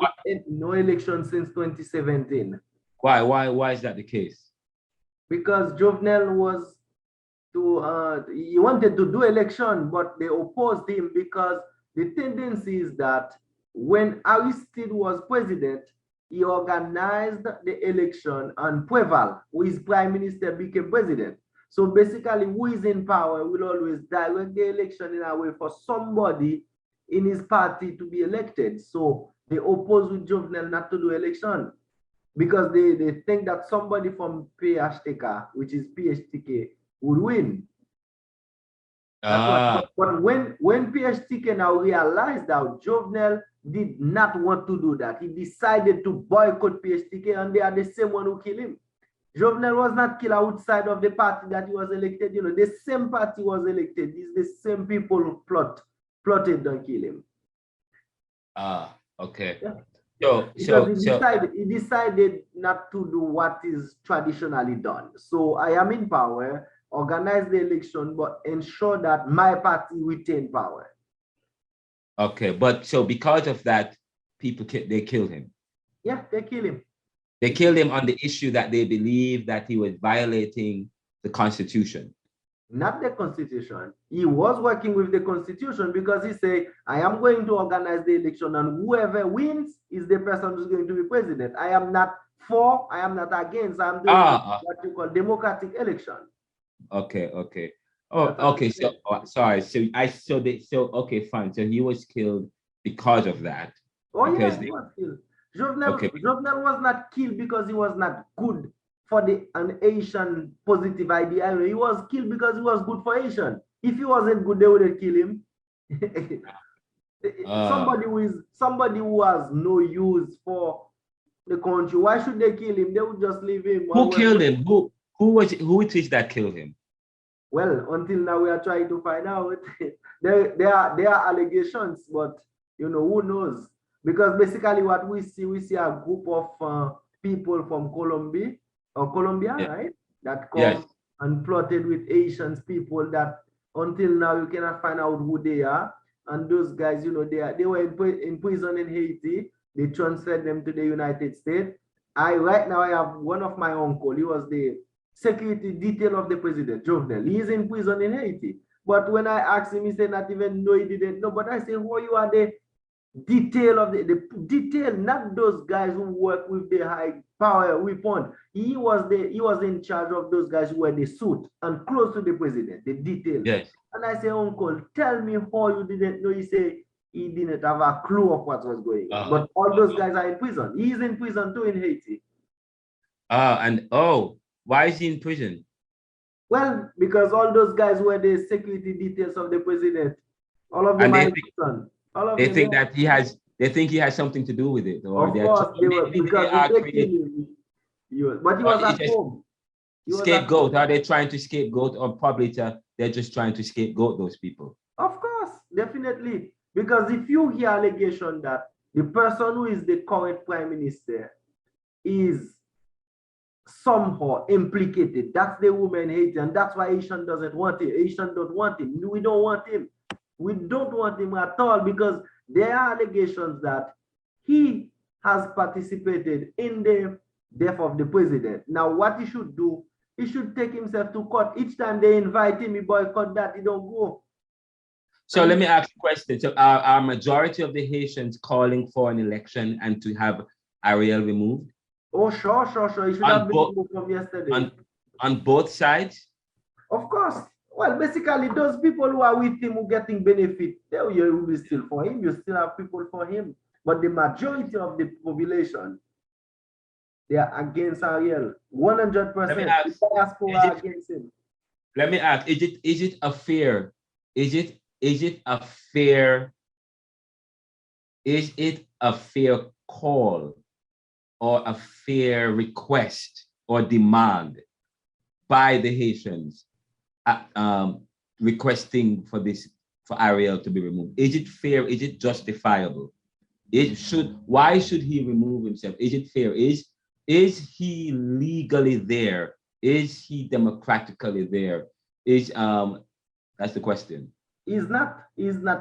No election since 2017. Why is that the case? Because Jovenel was he wanted to do election, but they opposed him because the tendency is that when Aristide was president, he organized the election and Preval, who is prime minister, became president. So basically, who is in power will always direct the election in a way for somebody in his party to be elected. So they oppose with Jovenel not to do election because they think that somebody from PHTK, which is PHTK, would win. But when PHTK now realized that Jovenel did not want to do that, he decided to boycott PHTK, and they are the same one who killed him. Jovenel was not killed outside of the party that he was elected. You know, the same party was elected. It's the same people who plotted to kill him. Okay. Yeah. He decided not to do what is traditionally done. So I am in power, organize the election, but ensure that my party retain power. Okay, but so because of that, they killed him. Yeah, they killed him. They killed him on the issue that they believe that he was violating the Constitution. Not the Constitution. He was working with the Constitution because he said, I am going to organize the election, and whoever wins is the person who's going to be president. I am not for, I am not against. I'm doing what you call democratic election. Okay. Oh, okay. So sorry. Okay, fine. So he was killed because of that. Oh, yeah, he was killed. Jovenel was not killed because he was not good for an Haitian positive idea. He was killed because he was good for Haitian. If he wasn't good, they wouldn't kill him. Somebody who has no use for the country. Why should they kill him? They would just leave him. Who killed him? Who it is that killed him? Well, until now we are trying to find out. There are allegations, but you know, who knows? Because basically what we see a group of people from Colombia, right? That come and plotted with Haitian people that until now you cannot find out who they are. And those guys, you know, they were in prison in Haiti. They transferred them to the United States. Right now I have one of my uncle. He was the security detail of the president, Jovenel. He is in prison in Haiti. But when I asked him, he said not even know, he didn't know. But I said, who you are the detail of the detail, not those guys who work with the high power weapon. He was in charge of those guys who wear the suit and close to the president, the detail. Yes. And I say, uncle, tell me how you didn't know. He say, he didn't have a clue of what was going on. But all those guys are in prison. He's in prison too in Haiti. Why is he in prison? Well, because all those guys were the security details of the president. All of them are in prison. All of they them think that he has. They think he has something to do with it, or of course they were, because but he was at home. Scapegoat? Are they trying to scapegoat, or probably they're just trying to scapegoat those people? Of course, definitely. Because if you hear allegation that the person who is the current prime minister is somehow implicated, that's the woman Haiti, and that's why Haitian doesn't want him. Haitian don't want him. We don't want him. We don't want him at all, because there are allegations that he has participated in the death of the president. Now, what he should do, he should take himself to court. Each time they invite him, he boycott that, he don't go. So let me ask you a question. So are majority of the Haitians calling for an election and to have Ariel removed? Oh, sure. He should have been removed from yesterday. On both sides? Of course. Well, basically, those people who are with him who getting benefit, they will be still for him. You still have people for him. But the majority of the population, they are against Ariel. 100%. Diaspora against him. Let me ask, is it a fair? Is it a fair call or a fair request or demand by the Haitians requesting for Ariel to be removed? Is it fair? Is it justifiable? Why should he remove himself? Is it fair? Is he legally there? Is he democratically there? That's the question. He's not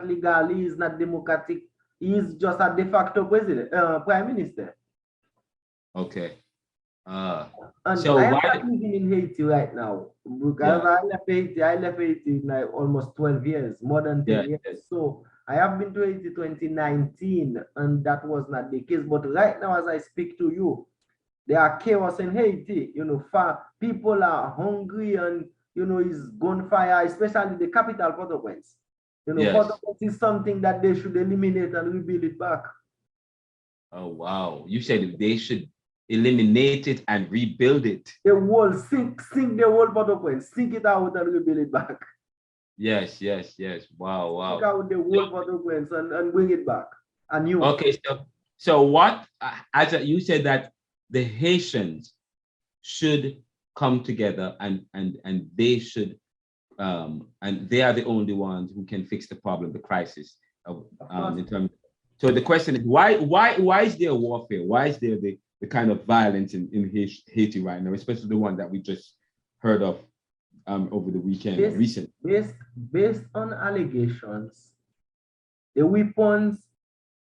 legally, he's not democratic. He's just a de facto prime minister. Okay. And so I am not living in Haiti right now. Because I left Haiti like almost 12 years, more than 10 years. So I have been to Haiti 2019, and that was not the case. But right now, as I speak to you, there are chaos in Haiti. People are hungry, and it's gunfire, especially the capital, Port-au-Prince. Port-au-Prince is something that they should eliminate and rebuild it back. Oh wow! You said they should eliminate it and rebuild it. The wall, sink the whole Port-au-Prince, sink it out and rebuild it back. Yes. Wow. Sink out the whole Port-au-Prince and bring it back. Okay, so what? You said that the Haitians should come together and they should and they are the only ones who can fix the problem, the crisis in terms. So the question is, why is there warfare? Why is there the kind of violence in Haiti right now, especially the one that we just heard of over the weekend recently? Based on allegations, the weapons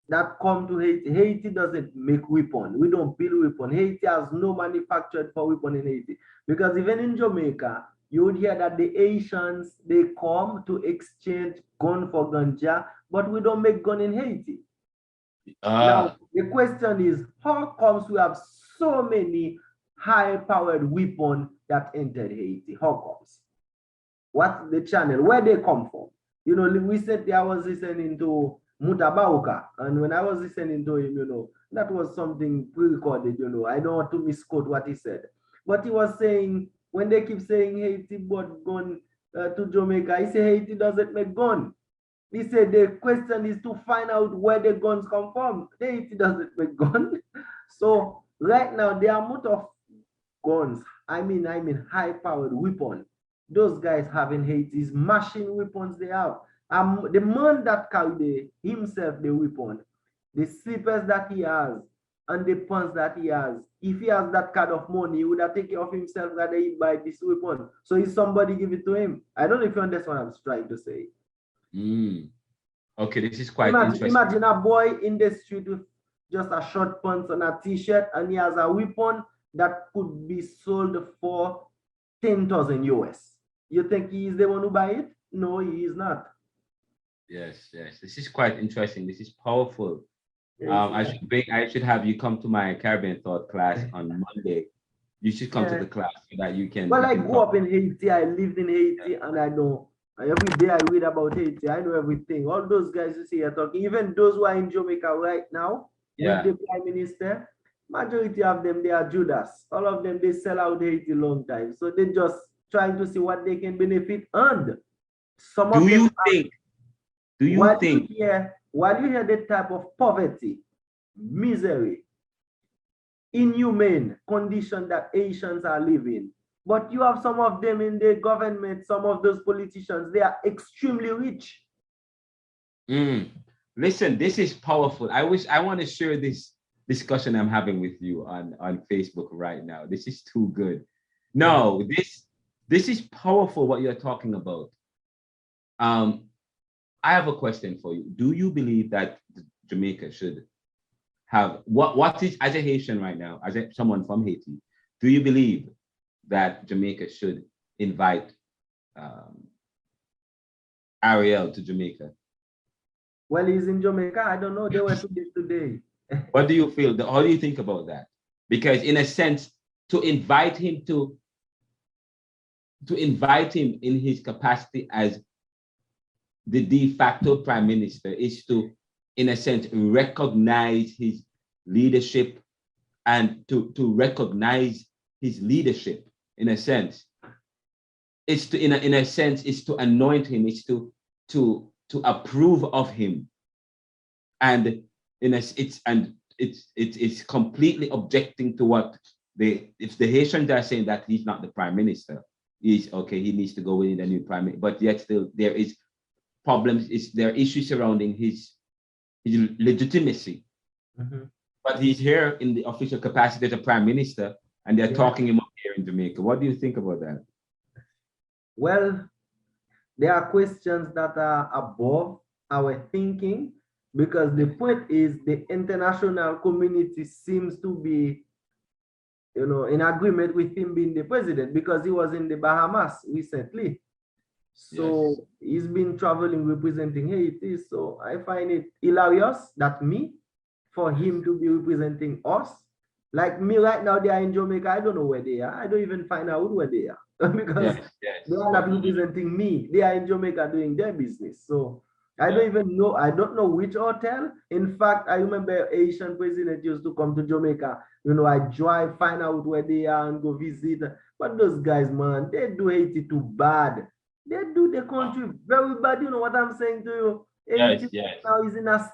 that come to Haiti doesn't make weapons. We don't build weapons. Haiti has no manufactured for weapon in Haiti. Because even in Jamaica, you would hear that the Haitians, they come to exchange gun for ganja, but we don't make gun in Haiti. Now, the question is, how comes we have so many high-powered weapons that entered Haiti? How comes? What's the channel? Where they come from? Recently I was listening to Mutabauka, and when I was listening to him, that was something pre-recorded, I don't want to misquote what he said. But he was saying, when they keep saying Haiti bought gun to Jamaica, he said Haiti doesn't make gun. He said the question is to find out where the guns come from. Haiti doesn't make gun. So right now, the amount of guns, I mean high-powered weapons, those guys have in Haiti is machine weapons they have. The man that carried himself the weapon, the slippers that he has, and the pants that he has, if he has that kind of money, he would have taken care of himself that he buy this weapon. So if somebody give it to him, I don't know if you understand what I'm trying to say. Okay, this is quite interesting. Imagine a boy in the street with just a short pants and a t-shirt, and he has a weapon that could be sold for 10,000 US. You think he is the one who buy it? No, he is not. Yes. This is quite interesting. This is powerful. I should have you come to my Caribbean Thought class on Monday. You should come to the class so that you can. Well, I grew up in Haiti. I lived in Haiti, and I know Every day I read about Haiti. I know everything. All those guys you see are talking, even those who are in Jamaica right now with the prime minister, majority of them, they are Judas. All of them, they sell out Haiti long time. So they just trying to see what they can benefit. And some of them while you hear the type of poverty, misery, inhumane condition that Haitians are living, but you have some of them in the government, some of those politicians, they are extremely rich. Listen, this is powerful. I want to share this discussion I'm having with you on Facebook right now. This is too good. No, this is powerful what you're talking about. I have a question for you. Do you believe that Jamaica should have what is, as a Haitian right now, as someone from Haiti, do you believe that Jamaica should invite Ariel to Jamaica? Well, he's in Jamaica. I don't know. They were today. What do you feel? How do you think about that? Because in a sense, to invite him in his capacity as the de facto prime minister is to, in a sense, recognize his leadership and to recognize his leadership. In a sense, it's to in a sense it's to anoint him. It's to approve of him, and it's completely objecting to what if the Haitians are saying that he's not the prime minister, he's okay. He needs to go in a new prime minister, but yet still there is problems. There are issues surrounding his legitimacy. But he's here in the official capacity as a prime minister, and they're talking him up here in Jamaica. What do you think about that? Well, there are questions that are above our thinking, because the point is the international community seems to be, in agreement with him being the president, because he was in the Bahamas recently. So he's been traveling representing Haiti. So I find it hilarious that for him to be representing us. Like me right now, they are in Jamaica. I don't know where they are. I don't even find out where they are because they are not representing me. They are in Jamaica doing their business. So I don't even know. I don't know which hotel. In fact, I remember Haitian president used to come to Jamaica. I drive, find out where they are and go visit. But those guys, man, they do Haiti too bad. They do the country very bad. You know what I'm saying to you? Haiti now is in a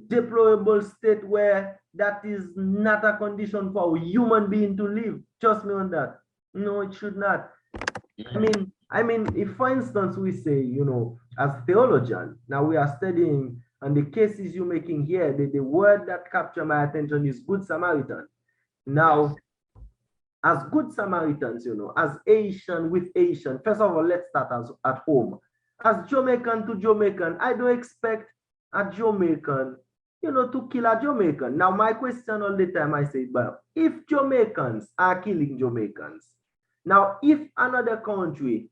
deplorable state where that is not a condition for a human being to live. Trust me on that. No, it should not. I mean, if for instance we say, as theologian, now we are studying, and the cases you're making here, the word that captured my attention is Good Samaritan. Now, as Good Samaritans, as Haitian with Haitian, first of all, let's start at home. As Jamaican to Jamaican, I don't expect a Jamaican, to kill a Jamaican. Now, my question all the time, I say, but if Jamaicans are killing Jamaicans, now, if another country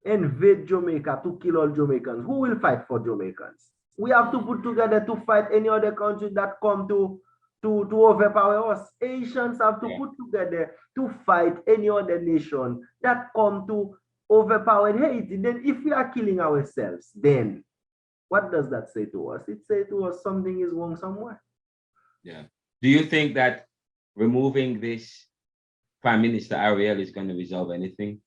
invade Jamaica to kill all Jamaicans, who will fight for Jamaicans? We have to put together to fight any other country that come to overpower us. Haitians have to put together to fight any other nation that come to overpower Haiti. Then if we are killing ourselves, then what does that say to us? It says to us something is wrong somewhere. Yeah. Do you think that removing this Prime Minister Ariel is going to resolve anything?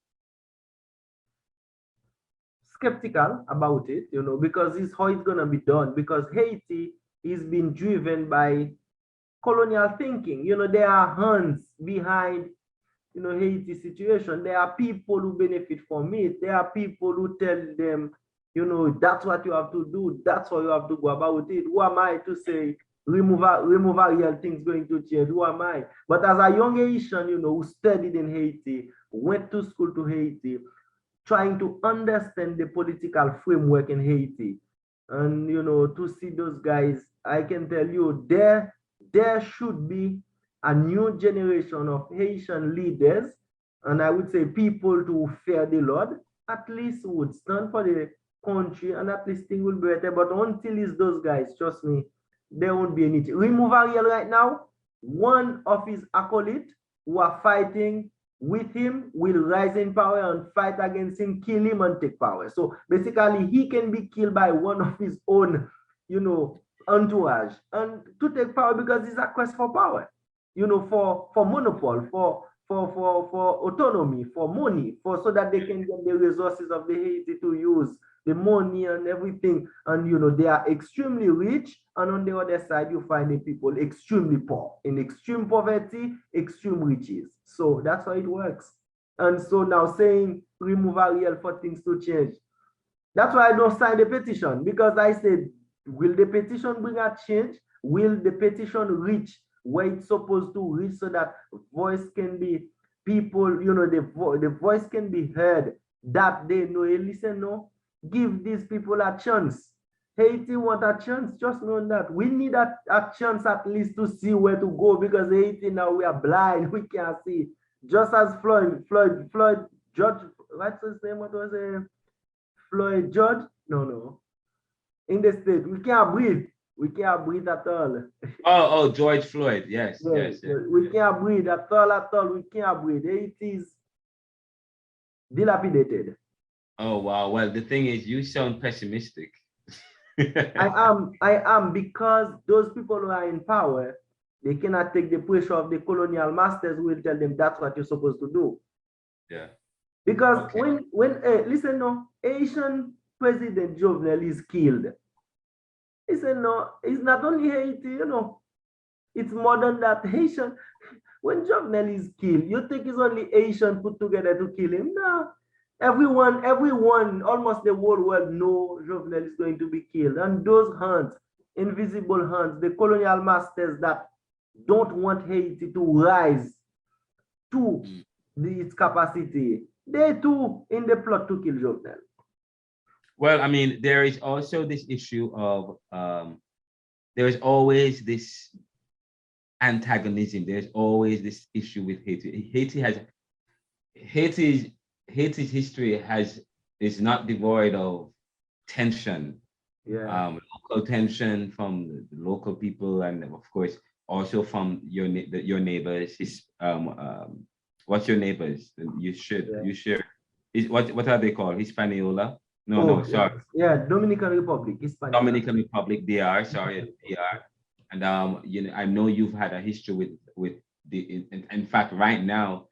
Skeptical about it, because it's how it's going to be done. Because Haiti is being driven by colonial thinking. There are hands behind, Haiti situation. There are people who benefit from it. There are people who tell them, that's what you have to do. That's how you have to go about it. Who am I to say remove Ariel, things going to change? Who am I? But as a young Haitian, who studied in Haiti, went to school to Haiti, trying to understand the political framework in Haiti, and to see those guys, I can tell you there should be a new generation of Haitian leaders, and I would say people to fear the Lord, at least would stand for the country, and at least things will be better. But until it's those guys, trust me, there won't be anything. Remove Ariel right now, one of his acolytes who are fighting with him will rise in power and fight against him, kill him and take power. So basically he can be killed by one of his own, you know, entourage and to take power because it's a quest for power, you know, for monopoly, for autonomy, for money, for so that they can get the resources of the Haiti to use the money and everything. And you know, they are extremely rich, and on the other side you find the people extremely poor, in extreme poverty, extreme riches. So that's how it works. And so now saying remove Ariel for things to change, that's why I don't sign the petition, because I said, will the petition bring a change? Will the petition reach where it's supposed to reach so that voice can be, people, you know, the voice can be heard, that they know, hey, listen, no, give these people a chance. Haiti want a chance, just know that. We need a chance at least to see where to go, because Haiti now we are blind, we can't see. Just as Floyd Judge, what's his name, what was it? Floyd Judge? No. In the state, we can't breathe. We can't breathe at all. Oh, George Floyd. Yes. We can't breathe at all. We can't breathe. It is dilapidated. Oh, wow. Well, the thing is, you sound pessimistic. I am, because those people who are in power, they cannot take the pressure of the colonial masters who will tell them that's what you're supposed to do. Yeah. Because when listen, no, Haitian President Jovenel is killed. He said, no, it's not only Haiti, you know, it's more than that. Haitian, when Jovenel is killed, you think it's only Haitian put together to kill him? No. Everyone, almost the whole world know Jovenel is going to be killed. And those hands, invisible hands, the colonial masters that don't want Haiti to rise to its capacity, they too in the plot to kill Jovenel. Well, I mean, there is also this issue of there is always this antagonism. There's always this issue with Haiti. Haiti's history is not devoid of tension. Yeah. Local tension from the local people, and of course also from your neighbors. What's your neighbors? You share. What are they called? Hispaniola? No, sorry. Yeah, Dominican Republic, Hispaniola. Dominican Republic, DR. Sorry, DR. And you know, I know you've had a history with the. In fact, right now,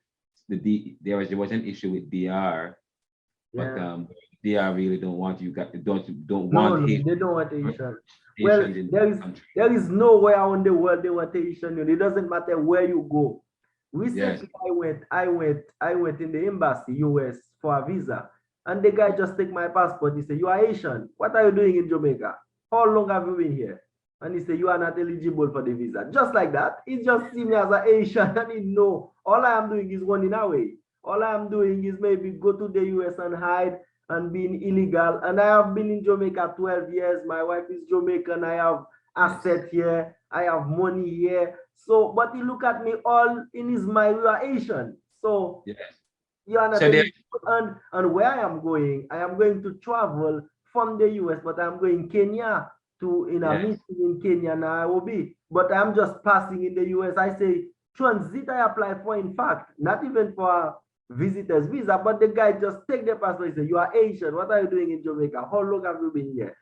there was an issue with DR, but DR really don't want you guys. Don't want. No, they don't want Haitian. Well, there is nowhere on the world they want Haitian. It doesn't matter where you go. Recently, I went in the embassy, US, for a visa, and the guy just take my passport. He said, "You are Haitian. What are you doing in Jamaica? How long have you been here?" And he said, "You are not eligible for the visa." Just like that. He just see me as an Asian, and he know all I am doing is running away. All I am doing is maybe go to the US and hide and being illegal. And I have been in Jamaica 12 years. My wife is Jamaican. I have asset here. I have money here. So, but he look at me all in his mind, you are Asian. So you are not eligible. And where I am going to travel from the US, but I'm going Kenya in a meeting in Kenya, Nairobi. But I'm just passing in the US. I say transit I apply for, in fact, not even for a visitor's visa, but the guy just take the passport and say, "You are Asian. What are you doing in Jamaica? How long have you been here?"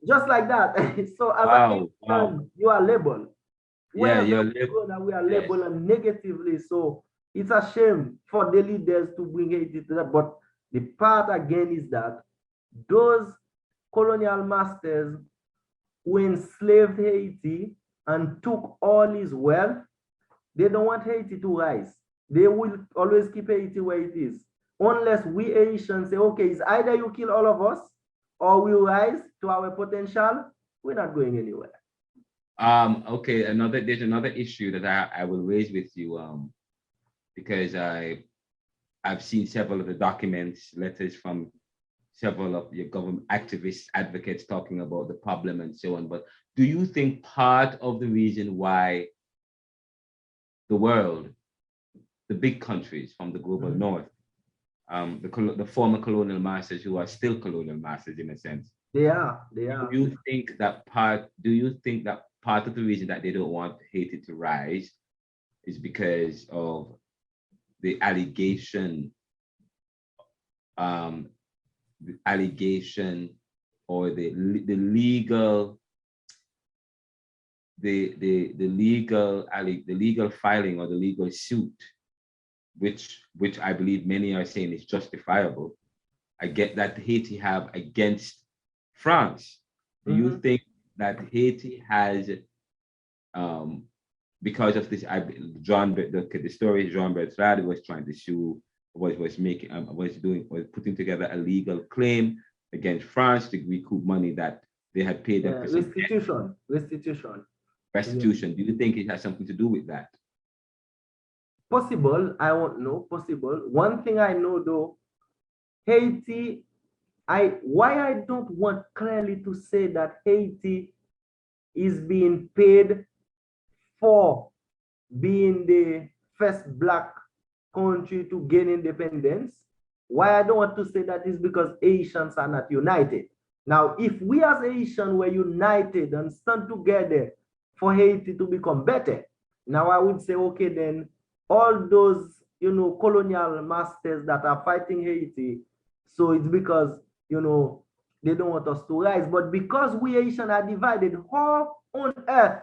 Just like that. So as a Asian, you are labeled. You're labeled. We are labeled negatively. So it's a shame for the leaders to bring Haiti to that. But the part again is that those colonial masters who enslaved Haiti and took all his wealth, they don't want Haiti to rise. They will always keep Haiti where it is. Unless we Haitians say, okay, it's either you kill all of us or we rise to our potential, we're not going anywhere. Okay, there's another issue that I will raise with you, because I've seen several of the documents, letters from several of your government activists, advocates talking about the problem and so on. But do you think part of the reason why the world, the big countries from the global north, the former colonial masters who are still colonial masters in a sense, they are. Do you think that part of the reason that they don't want Haiti to rise is because of the allegation or the legal filing or the legal suit, which I believe many are saying is justifiable, I get that Haiti have against France. Do you think that Haiti has, because of this, the story Jean Bertrand was trying to sue, was putting together a legal claim against France to recoup money that they had paid them for restitution. Restitution. Do you think it has something to do with that? Possible. I won't know. Possible. One thing I know though, Haiti, why I don't want clearly to say that Haiti is being paid for being the first Black country to gain independence. Why I don't want to say that is because Haitians are not united. Now, if we as Haitians were united and stand together for Haiti to become better, now I would say, okay, then all those, colonial masters that are fighting Haiti, so it's because, they don't want us to rise. But because we Haitians are divided, how on earth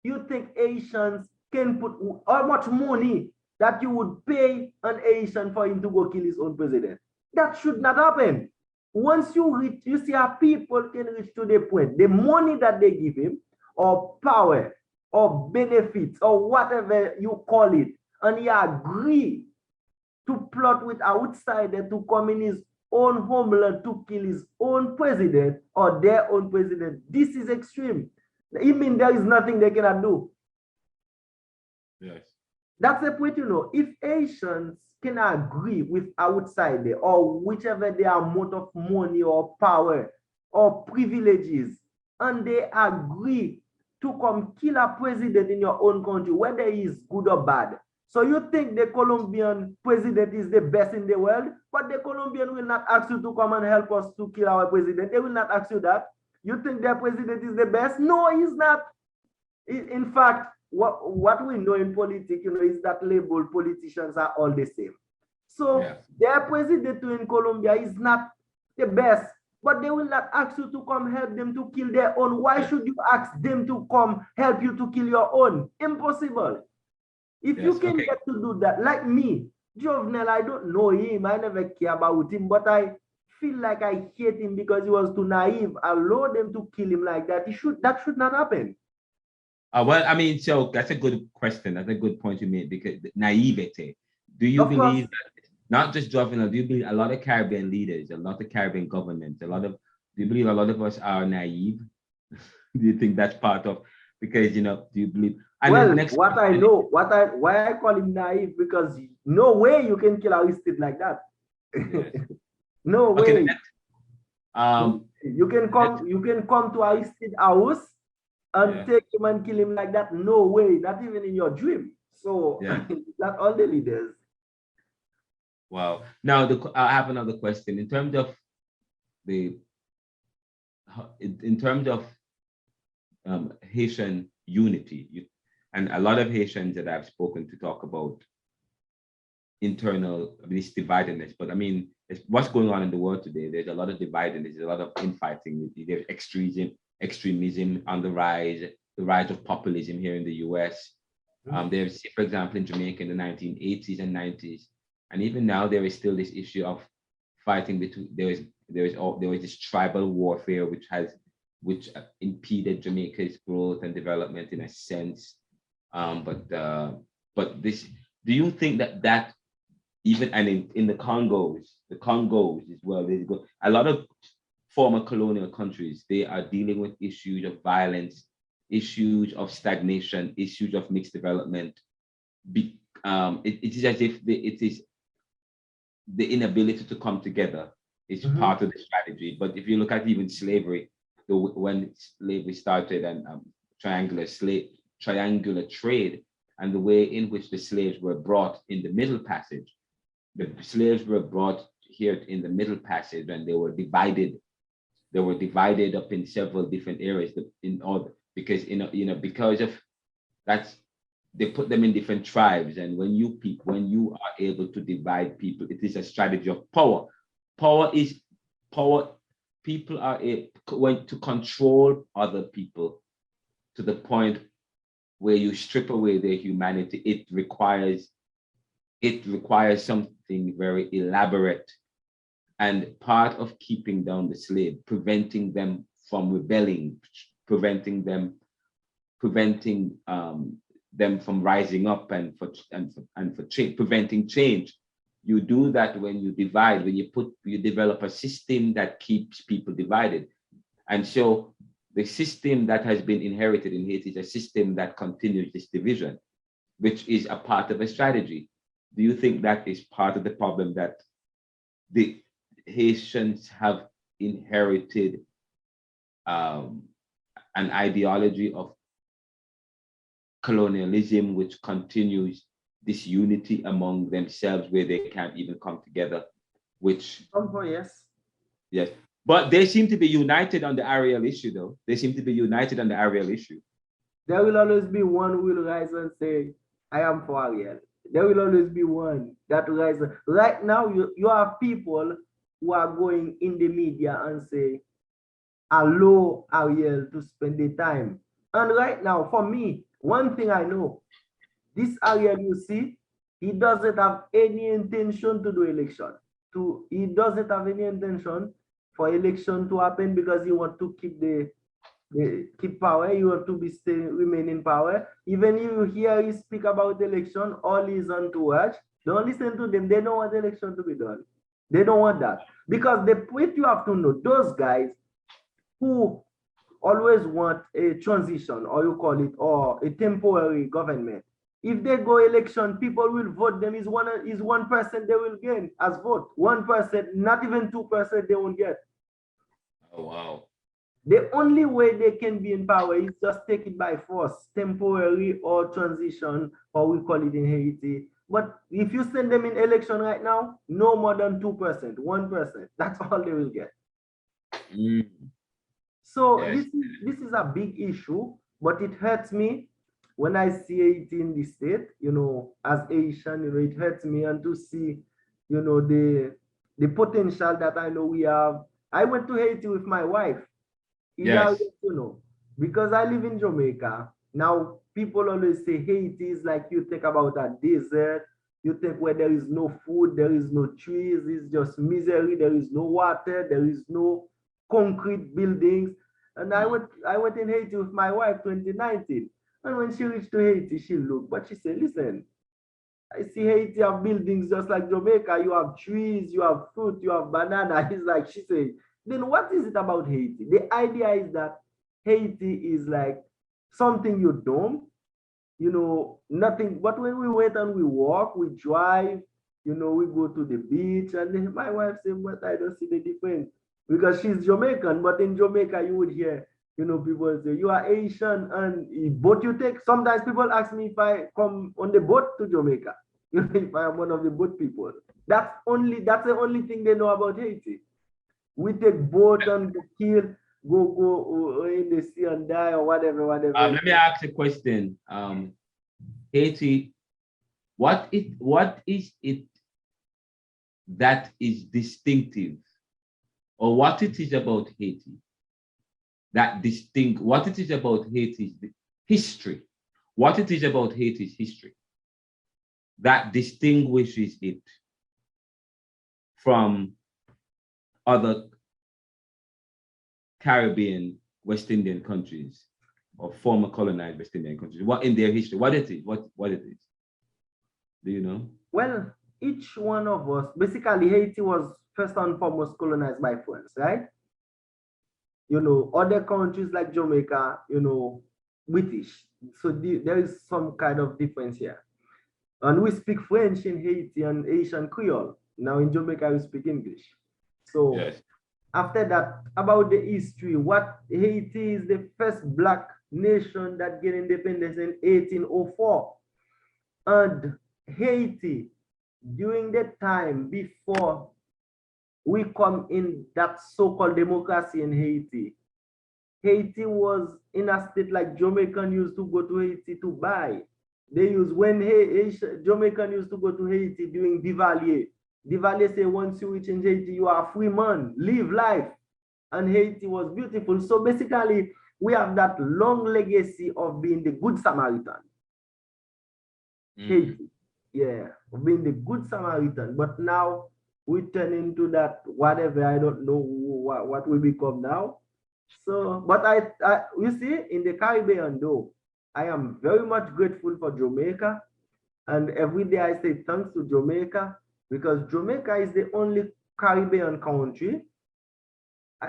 you think Haitians can put how much money that you would pay an Haitian for him to go kill his own president? That should not happen. Once you reach, you see how people can reach to the point, the money that they give him, or power, or benefits, or whatever you call it, and he agree to plot with outsider to come in his own homeland to kill his own president or their own president. This is extreme. It means there is nothing they cannot do. Yes. That's the point, if Haitians can agree with outsider or whichever their amount of money or power or privileges, and they agree to come kill a president in your own country, whether he is good or bad. So you think the Colombian president is the best in the world, but the Colombian will not ask you to come and help us to kill our president. They will not ask you that. You think their president is the best? No, he's not. In fact, what we know in politics, is that label politicians are all the same. So their president in Colombia is not the best, but they will not ask you to come help them to kill their own. Why should you ask them to come help you to kill your own? Impossible. If you can get to do that, like me, Jovenel, I don't know him, I never care about him, but I feel like I hate him because he was too naive. Allow them to kill him like that. That should not happen. Well, I mean, so that's a good question. That's a good point you made, because naivete. Do you believe that, not just Jovenel, do you believe a lot of Caribbean leaders, a lot of Caribbean governments, do you believe a lot of us are naive? Do you think that's part of, because, do you believe? And well, why I call him naive, because no way you can kill Aristide like that. Yes. No way. You can come to Aristide house and take him and kill him like that. No way, not even in your dream. So not all the leaders. Wow. Now I have another question. In terms of Haitian unity, and a lot of Haitians that I've spoken to talk about internal, this dividedness, but I mean, what's going on in the world today? There's a lot of dividedness, there's a lot of infighting, there's extremism on the rise of populism here in the US. There's, for example, in Jamaica in the 1980s and 90s, and even now there is still this issue of fighting between, there was this tribal warfare which impeded Jamaica's growth and development in a sense. But this, do you think that even, and in the Congos as well, there's a lot of former colonial countries, they are dealing with issues of violence, issues of stagnation, issues of mixed development. It is as if it is the inability to come together is part of the strategy. But if you look at even slavery, when slavery started and triangular trade, and the way in which the slaves were brought in the Middle Passage, the slaves were brought here in the Middle Passage, and they were divided. They were divided up in several different areas because of that's they put them in different tribes, and when you are able to divide people, it is a strategy of power. Power. People are going to control other people to the point where you strip away their humanity. It requires something very elaborate, and part of keeping down the slave, preventing them from rebelling, preventing them from rising up, and preventing change. You do that when you divide, when you develop a system that keeps people divided. And so the system that has been inherited in Haiti is a system that continues this division, which is a part of a strategy. Do you think that is part of the problem, that the Haitians have inherited an ideology of colonialism which continues this unity among themselves, where they can't even come together, which yes, but they seem to be united on the Ariel issue, though. They seem to be united on the Ariel issue. There will always be one who will rise and say, I am for Ariel. There will always be one that rises. Right now, you have people who are going in the media and say, allow Ariel to spend the time. And right now, for me, one thing I know, this Ariel you see, he doesn't have any intention to do election. He doesn't have any intention for election to happen, because he wants to keep power. He wants to remain in power. Even if you hear he speak about election, all his entourage, don't listen to them. They don't want election to be done. They don't want that, because what you have to know, those guys who always want a transition, or you call it, or a temporary government, if they go election, people will vote them. Is 1% they will gain as vote. 1%, not even 2% they won't get. Oh wow. The only way they can be in power is just take it by force, temporary or transition, or we call it in Haiti. But if you send them in election right now, no more than 2%, 1%. That's all they will get. Mm. So yes. this is a big issue, but it hurts me when I see Haiti in the state, as Haitian, it hurts me, and to see, the potential that I know we have. I went to Haiti with my wife. Yes. Because I live in Jamaica. Now, people always say Haiti is like, you think about a desert, you think where there is no food, there is no trees, it's just misery, there is no water, there is no concrete buildings. And I went in Haiti with my wife 2019. And when she reached to Haiti, she looked, but she said, listen, I see Haiti have buildings just like Jamaica. You have trees, you have fruit, you have banana. It's like, she said, then what is it about Haiti? The idea is that Haiti is like something you don't, nothing. But when we went and we walk, we drive, we go to the beach, and then my wife said, but I don't see the difference, because she's Jamaican. But in Jamaica, you would hear, people say, you are Asian, and boat you take. Sometimes people ask me if I come on the boat to Jamaica, if I am one of the boat people. That's the only thing they know about Haiti. We take boat and go in the sea and die, or whatever. Let me ask a question. Haiti, what is it that is distinctive, or what it is about Haiti what it is about Haiti's history, what it is about Haiti's history that distinguishes it from other Caribbean West Indian countries, or former colonized West Indian countries? What in their history, what it is? Do you know? Well, each one of us, basically Haiti was first and foremost colonized by France, right? Other countries like Jamaica, British. So there is some kind of difference here. And we speak French in Haiti and Haitian Creole. Now in Jamaica, we speak English. So yes. After that, about the history, what Haiti is the first Black nation that gained independence in 1804. And Haiti, during the time before we come in that so-called democracy in Haiti, Haiti was in a state like Jamaican used to go to Haiti to buy. They use when Jamaican used to go to Haiti doing Duvalier. Duvalier say once you reach in Haiti, you are a free man, live life. And Haiti was beautiful. So basically, we have that long legacy of being the good Samaritan. Haiti, yeah, of being the good Samaritan. But now we turn into that whatever, I don't know what we become now. So, but you see, in the Caribbean though, I am very much grateful for Jamaica. And every day I say thanks to Jamaica, because Jamaica is the only Caribbean country.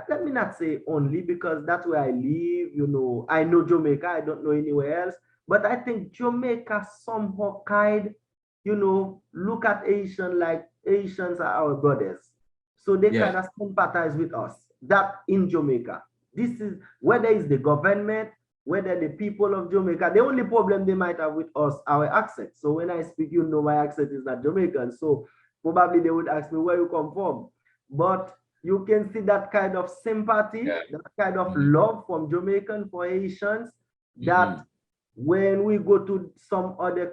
Let me not say only, because that's where I live, you know. I know Jamaica, I don't know anywhere else. But I think Jamaica somehow kind, you know, look at Asian like Asians are our brothers. So they kind of sympathize with us. That in Jamaica. This is, whether it's the government, whether the people of Jamaica, the only problem they might have with us, our accent. So when I speak, you know, my accent is not Jamaican. So probably they would ask me where you come from. But you can see that kind of sympathy, that kind of love from Jamaican for Haitians, that when we go to some other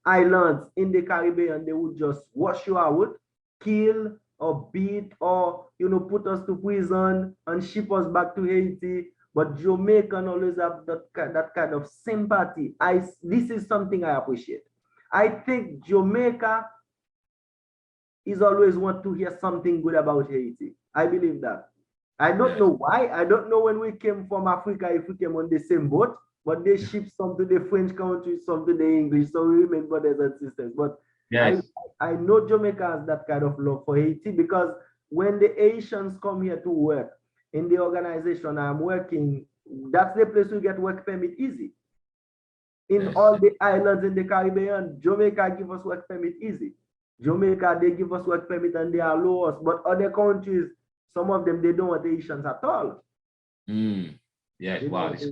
islands in the Caribbean, they would just wash you out, kill or beat or, you know, put us to prison and ship us back to Haiti. But Jamaican always have that kind of sympathy. This is something I appreciate. I think Jamaica is always want to hear something good about Haiti. I believe that. I don't know why. I don't know when we came from Africa, if we came on the same boat, but they ship some to the French country, some to the English, so we remain brothers and sisters. But I know Jamaica has that kind of love for Haiti, because when the Haitians come here to work in the organization I'm working, that's the place we get work permit easy. In all the islands in the Caribbean, Jamaica give us work permit easy. Jamaica, they give us work permit and they allow us, but other countries, some of them, they don't want Haitians at all. Yes, wow, this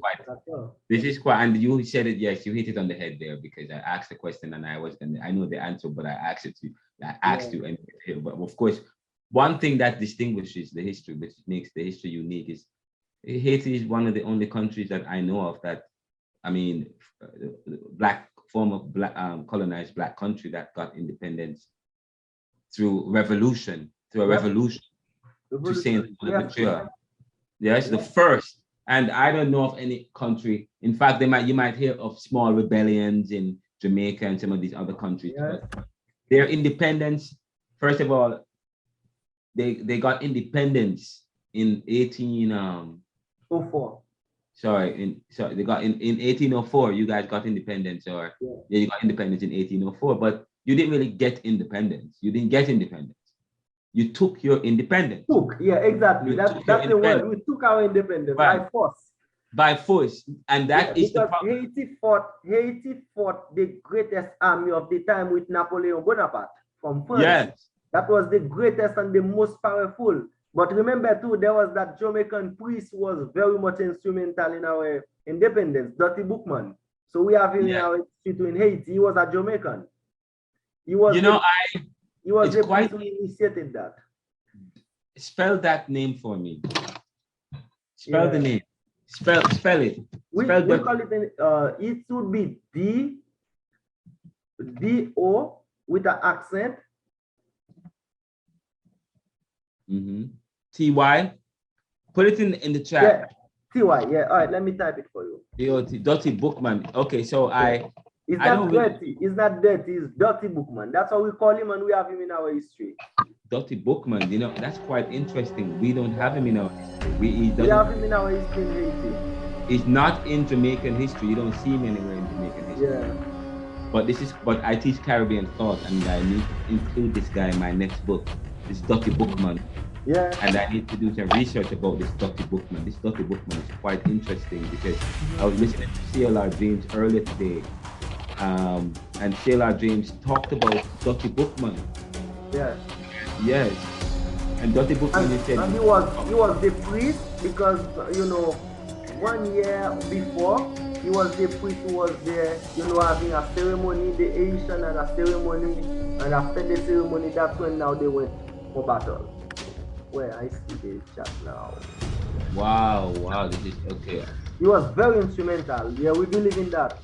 is quite, and you said it, yes, you hit it on the head there, because I asked the question and I know the answer, but I asked you, and but of course, one thing that distinguishes the history, which makes the history unique, is Haiti is one of the only countries that I know of that, I mean, colonized black country that got independence through a revolution to Saint Yes, the first. And I don't know of any country. In fact, you might hear of small rebellions in Jamaica and some of these other countries. But their independence, first of all, they got independence in 1804. Sorry, they got in 1804. You guys got independence, or you got independence in 1804. But you didn't really get independence. You didn't get independence. You took your independence. Exactly. That's the word. We took our independence by force. By force, and that is the problem. Haiti fought the greatest army of the time with Napoleon Bonaparte from France. Yes, that was the greatest and the most powerful. But remember too, there was that Jamaican priest who was very much instrumental in our independence, Dirty Bookman. So we have him in our institute in Haiti. He was a Jamaican. He was. He was the priest who initiated that. Spell that name for me. Spell the name. Spell it. We call it. It should be D-O with an accent. T-Y. Put it in the chat. T-Y. Yeah. All right. Let me type it for you. Dirty Bookman. Okay. So It's not dirty. It's not dirty. It's Dirty Bookman. That's how we call him, and we have him in our history. Dirty Bookman. You know, that's quite interesting. We don't have him in our history. We have him in our history in Haiti. He's not in Jamaican history. You don't see him anywhere in Jamaican history. But I teach Caribbean thought, and I need to include this guy in my next book. This Dirty Bookman. Yeah. And I need to do some research about this Dirty Bookman. This Dirty Bookman is quite interesting, because I was listening to CLR James earlier today. And Sailor James talked about Dirty Bookman. Yes. And Dirty Bookman, he said, and he was the priest, because 1 year before, he was the priest who was there, having a ceremony. The Haitian had a ceremony, and after the ceremony, that's when now they went for battle. Where I see the chat now. Wow, this is okay. He was very instrumental. Yeah, we believe in that.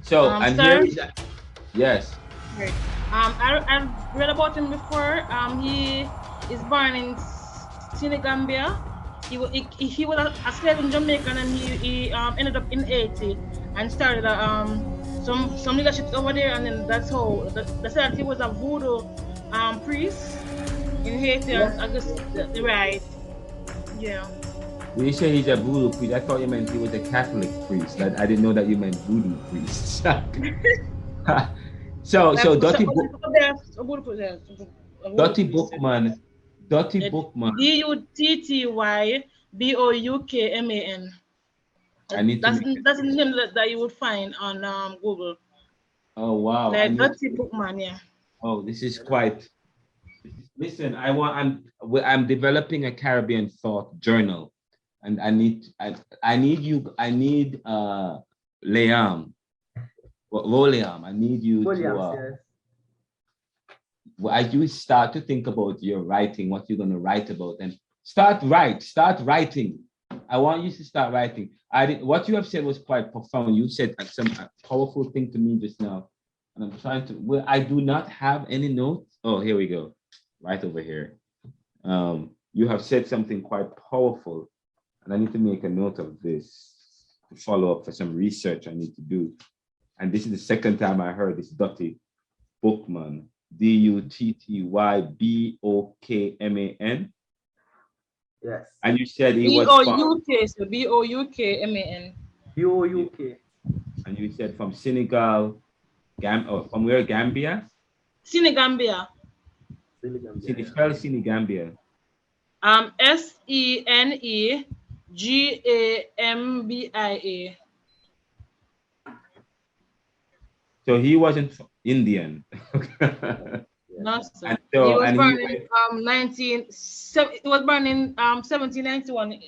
So, and sir? here is that. Yes. Right. I've read about him before. He is born in Senegambia. He was a slave in Jamaica, and he ended up in Haiti and started some leaderships over there, and then that's how they said he was a voodoo priest in Haiti. Yes. And I guess right. Yeah. When you say he's a voodoo priest, I thought you meant he was a Catholic priest. I didn't know that you meant voodoo priest. So Dottie Bookman. DUTTYBOUKMAN. That's the name that you would find on Google. Oh wow! Like Dottie Bookman, yeah. Oh, this is quite. Listen, I'm developing a Caribbean thought journal, and I need Liam. William, I need you to as you start to think about your writing, what you're going to write about, and start writing. I want you to start writing. What you have said was quite profound. You said some powerful thing to me just now, and I'm trying to. I do not have any notes. Oh, here we go, right over here. You have said something quite powerful, and I need to make a note of this to follow up for some research I need to do. And this is the second time I heard this Dottie Bookman, DUTTYBOKMAN. Yes. And you said he was B-O-U-K, so B-O-U-K-M-A-N. B-O-U-K. And you said from Senegal, from where, Gambia? Senegambia. Spell Senegambia. S-E-N-E-G-A-M-B-I-A. So he wasn't Indian. No, sir. And so, he was born in 1791,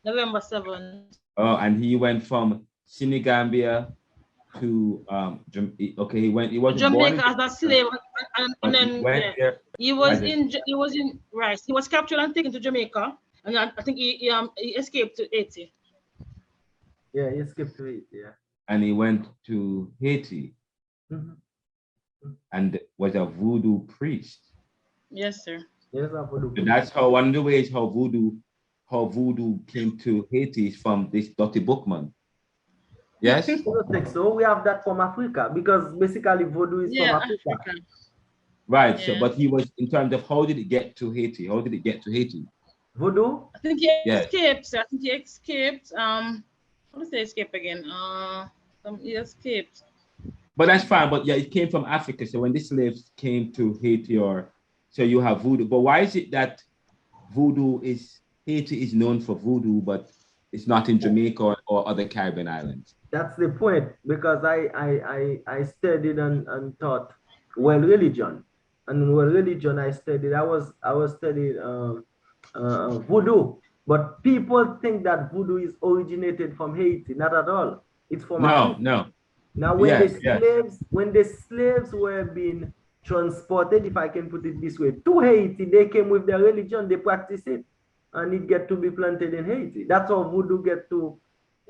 November 7th. Oh, and he went from Senegambia to he wasn't Jamaica born as a slave, and then he was captured and taken to Jamaica, and I think he escaped to Haiti. Yeah, he escaped to Haiti. Yeah. And he went to Haiti. Mm-hmm. And was a voodoo priest. Yes, sir. Yes, a voodoo priest. That's how one of the ways how voodoo came to Haiti is from this Dottie Bookman. Yes? I don't think so. We have that from Africa because basically voodoo is from Africa. Right. Yeah. So, but he was in terms of how did it get to Haiti? How did it get to Haiti? Voodoo? I think he escaped. Sir. I think he escaped. What is the escape again? He escaped. But that's fine. But yeah, it came from Africa. So when the slaves came to Haiti, so you have voodoo. But why is it that Haiti is known for voodoo, but it's not in Jamaica or other Caribbean islands? That's the point, because I studied and taught religion. And religion I studied, I was studying voodoo. But people think that voodoo is originated from Haiti. Not at all. It's from Africa. No. Now, when the slaves were being transported, if I can put it this way, to Haiti, they came with their religion, they practice it, and it get to be planted in Haiti. That's how voodoo get to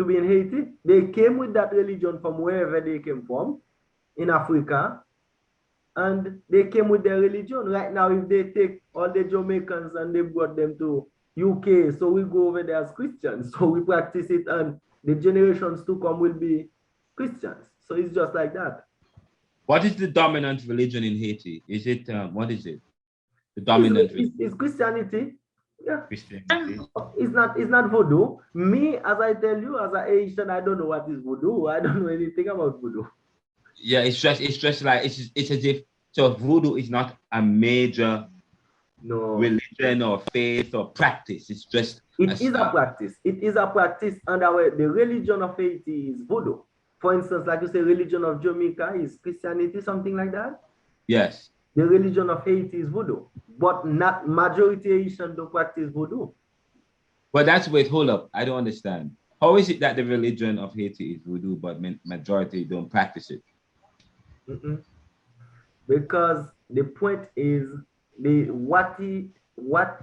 be in Haiti. They came with that religion from wherever they came from, in Africa, and they came with their religion. Right now, if they take all the Jamaicans and they brought them to UK, so we go over there as Christians, so we practice it, and the generations to come will be Christians. So it's just like that. What is the dominant religion in Haiti? Is it what is it? The dominant religion? It's Christianity. Yeah. Christianity. It's not voodoo. Me, as I tell you, as a Haitian, I don't know what is voodoo. I don't know anything about voodoo. Yeah, it's just like it's as if voodoo is not a major religion or faith or practice. It's just it is a practice. It is a practice, and the religion of Haiti is voodoo. For instance, like you say, religion of Jamaica is Christianity, something like that. Yes. The religion of Haiti is voodoo, but not majority Haitians don't practice voodoo. But hold up. I don't understand. How is it that the religion of Haiti is voodoo, but majority don't practice it? Because the point is, what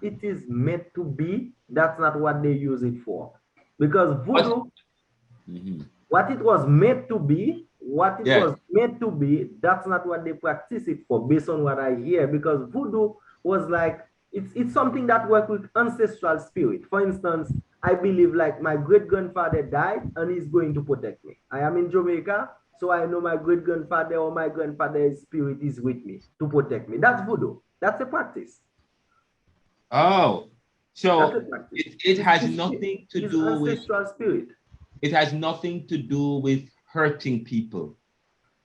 it is meant to be, that's not what they use it for. Because voodoo, what it was meant to be what it was meant to be, that's not what they practice it for, based on what I hear, because voodoo was like, it's something that works with ancestral spirit. For instance, I believe like my great-grandfather died and he's going to protect me. I am in Jamaica, so I know my great-grandfather or my grandfather's spirit is with me to protect me. That's voodoo. That's a practice. Oh, so it has nothing to do with ancestral spirit. It has nothing to do with hurting people.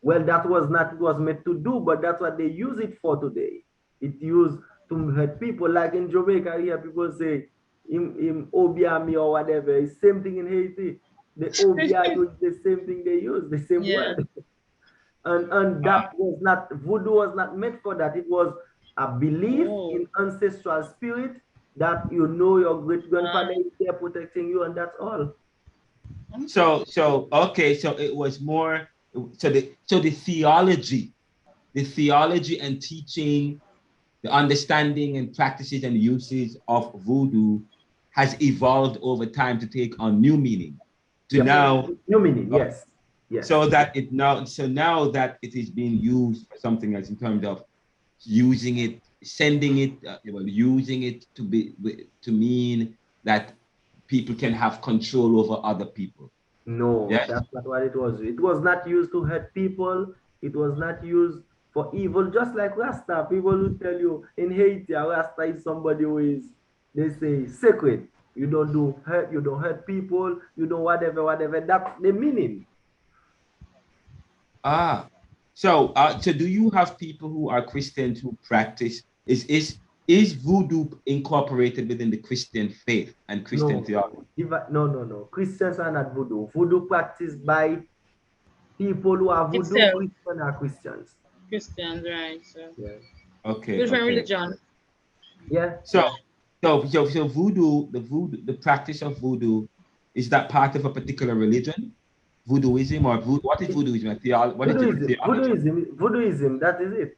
Well, that was not what it was meant to do, but that's what they use it for today. It used to hurt people. Like in Jamaica, here people say, "Im obia me" or whatever. It's same thing in Haiti. The obia use the same thing they use, the same word. And that was not, voodoo was not meant for that. It was a belief in ancestral spirit that you know your great-grandfather is there protecting you, and that's all. So okay, so it was more, so the theology and teaching, the understanding and practices and uses of voodoo has evolved over time to take on new meaning. Now new meaning, yes. So now that it is being used for something else, in terms of using it, sending it, using it to mean that people can have control over other people. No, that's not what it was. It was not used to hurt people. It was not used for evil. Just like Rasta, people will tell you in Haiti, a Rasta is somebody who is, they say, sacred. You don't do hurt. You don't hurt people. You don't whatever. That's the meaning. So do you have people who are Christians who practice? Is voodoo incorporated within the Christian faith and Christian theology? No. Christians are not voodoo. Voodoo practiced by people who are voodoo. Christians are Christians. Christians, right? So. Okay. Different religion. Yeah. So voodoo, the practice of voodoo, is that part of a particular religion? Voodooism or what is voodooism? Voodooism, that is it.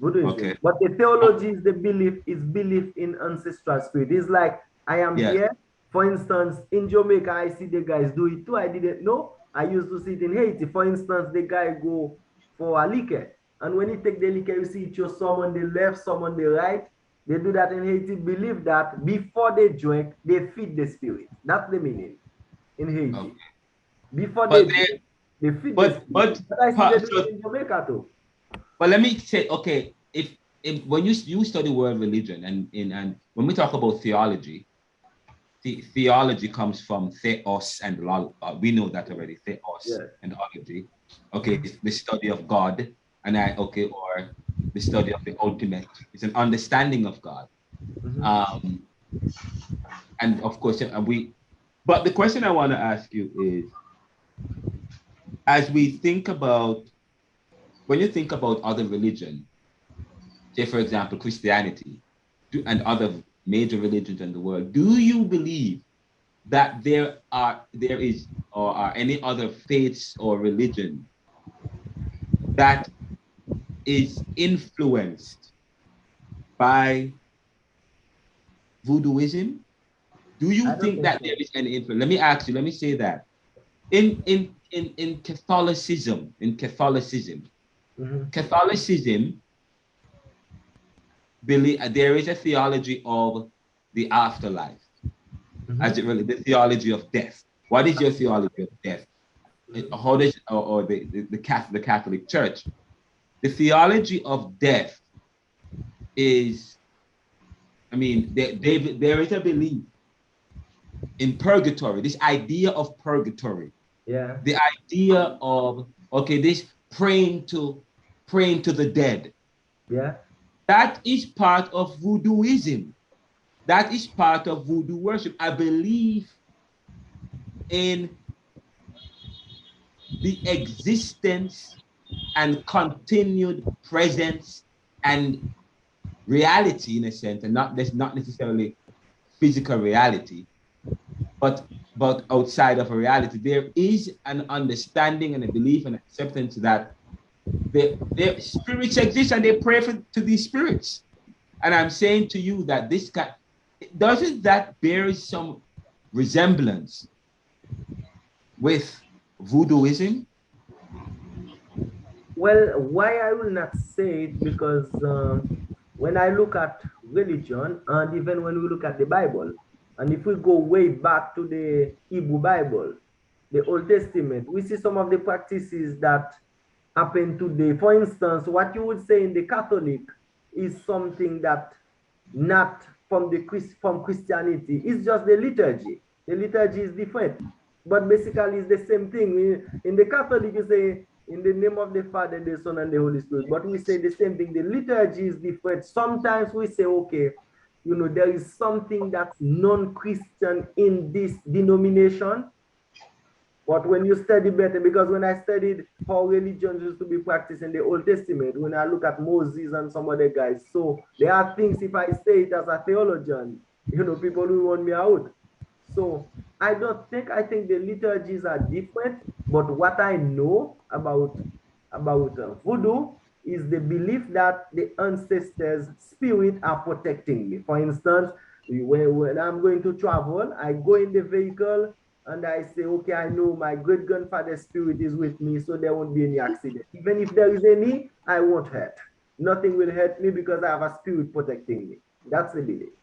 Voodooism. Okay. But the theology is belief in ancestral spirit. It's like I am here. For instance, in Jamaica, I see the guys do it too. I didn't know. I used to see it in Haiti. For instance, the guy go for a liquor. And when he take the liquor, you see it shows some on the left, some on the right. They do that in Haiti. Believe that before they drink, they feed the spirit. That's the meaning in Haiti. Okay. Before they feed the spirit. But I see they do it in Jamaica too. But let me say, okay, if when you study word religion and when we talk about theology, theology comes from theos and we know that already, theos and ology. Okay, it's the study of God, or the study of the ultimate. It's an understanding of God. And of course, but the question I want to ask you is, as we think about, when you think about other religion, say for example, Christianity and other major religions in the world, do you believe that there is or are any other faiths or religion that is influenced by voodooism? Do you think that there is any influence? Let me ask you, let me say that. In Catholicism, Catholicism there is a theology of the afterlife, as it really, the theology of death. What is your theology of death? How does the Catholic Church? The theology of death is, I mean, there is a belief in purgatory. This idea of purgatory. Yeah. The idea of this praying to the dead. Yeah. That is part of voodooism. That is part of voodoo worship. I believe in the existence and continued presence and reality, in a sense, and not necessarily physical reality, but outside of a reality. There is an understanding and a belief and acceptance that their spirits exist and they pray to these spirits. And I'm saying to you that doesn't that bear some resemblance with voodooism? Well, why I will not say it, because when I look at religion, and even when we look at the Bible, and if we go way back to the Hebrew Bible, the Old Testament, we see some of the practices that happen today. For instance, what you would say in the Catholic is something that not from from Christianity. It's just the liturgy. The liturgy is different, but basically it's the same thing. In the Catholic, you say in the name of the Father, the Son, and the Holy Spirit, but we say the same thing. The liturgy is different. Sometimes we say, okay, you know, there is something that's non-Christian in this denomination. But when you study better, because when I studied how religions used to be practiced in the Old Testament, when I look at Moses and some other guys, so there are things, if I say it as a theologian, you know, people will want me out. So I think the liturgies are different, but what I know about voodoo is the belief that the ancestors' spirit are protecting me. For instance, when I'm going to travel, I go in the vehicle, and I say, okay, I know my great grandfather's spirit is with me, so there won't be any accident. Even if there is any, I won't hurt. Nothing will hurt me because I have a spirit protecting me. That's the belief.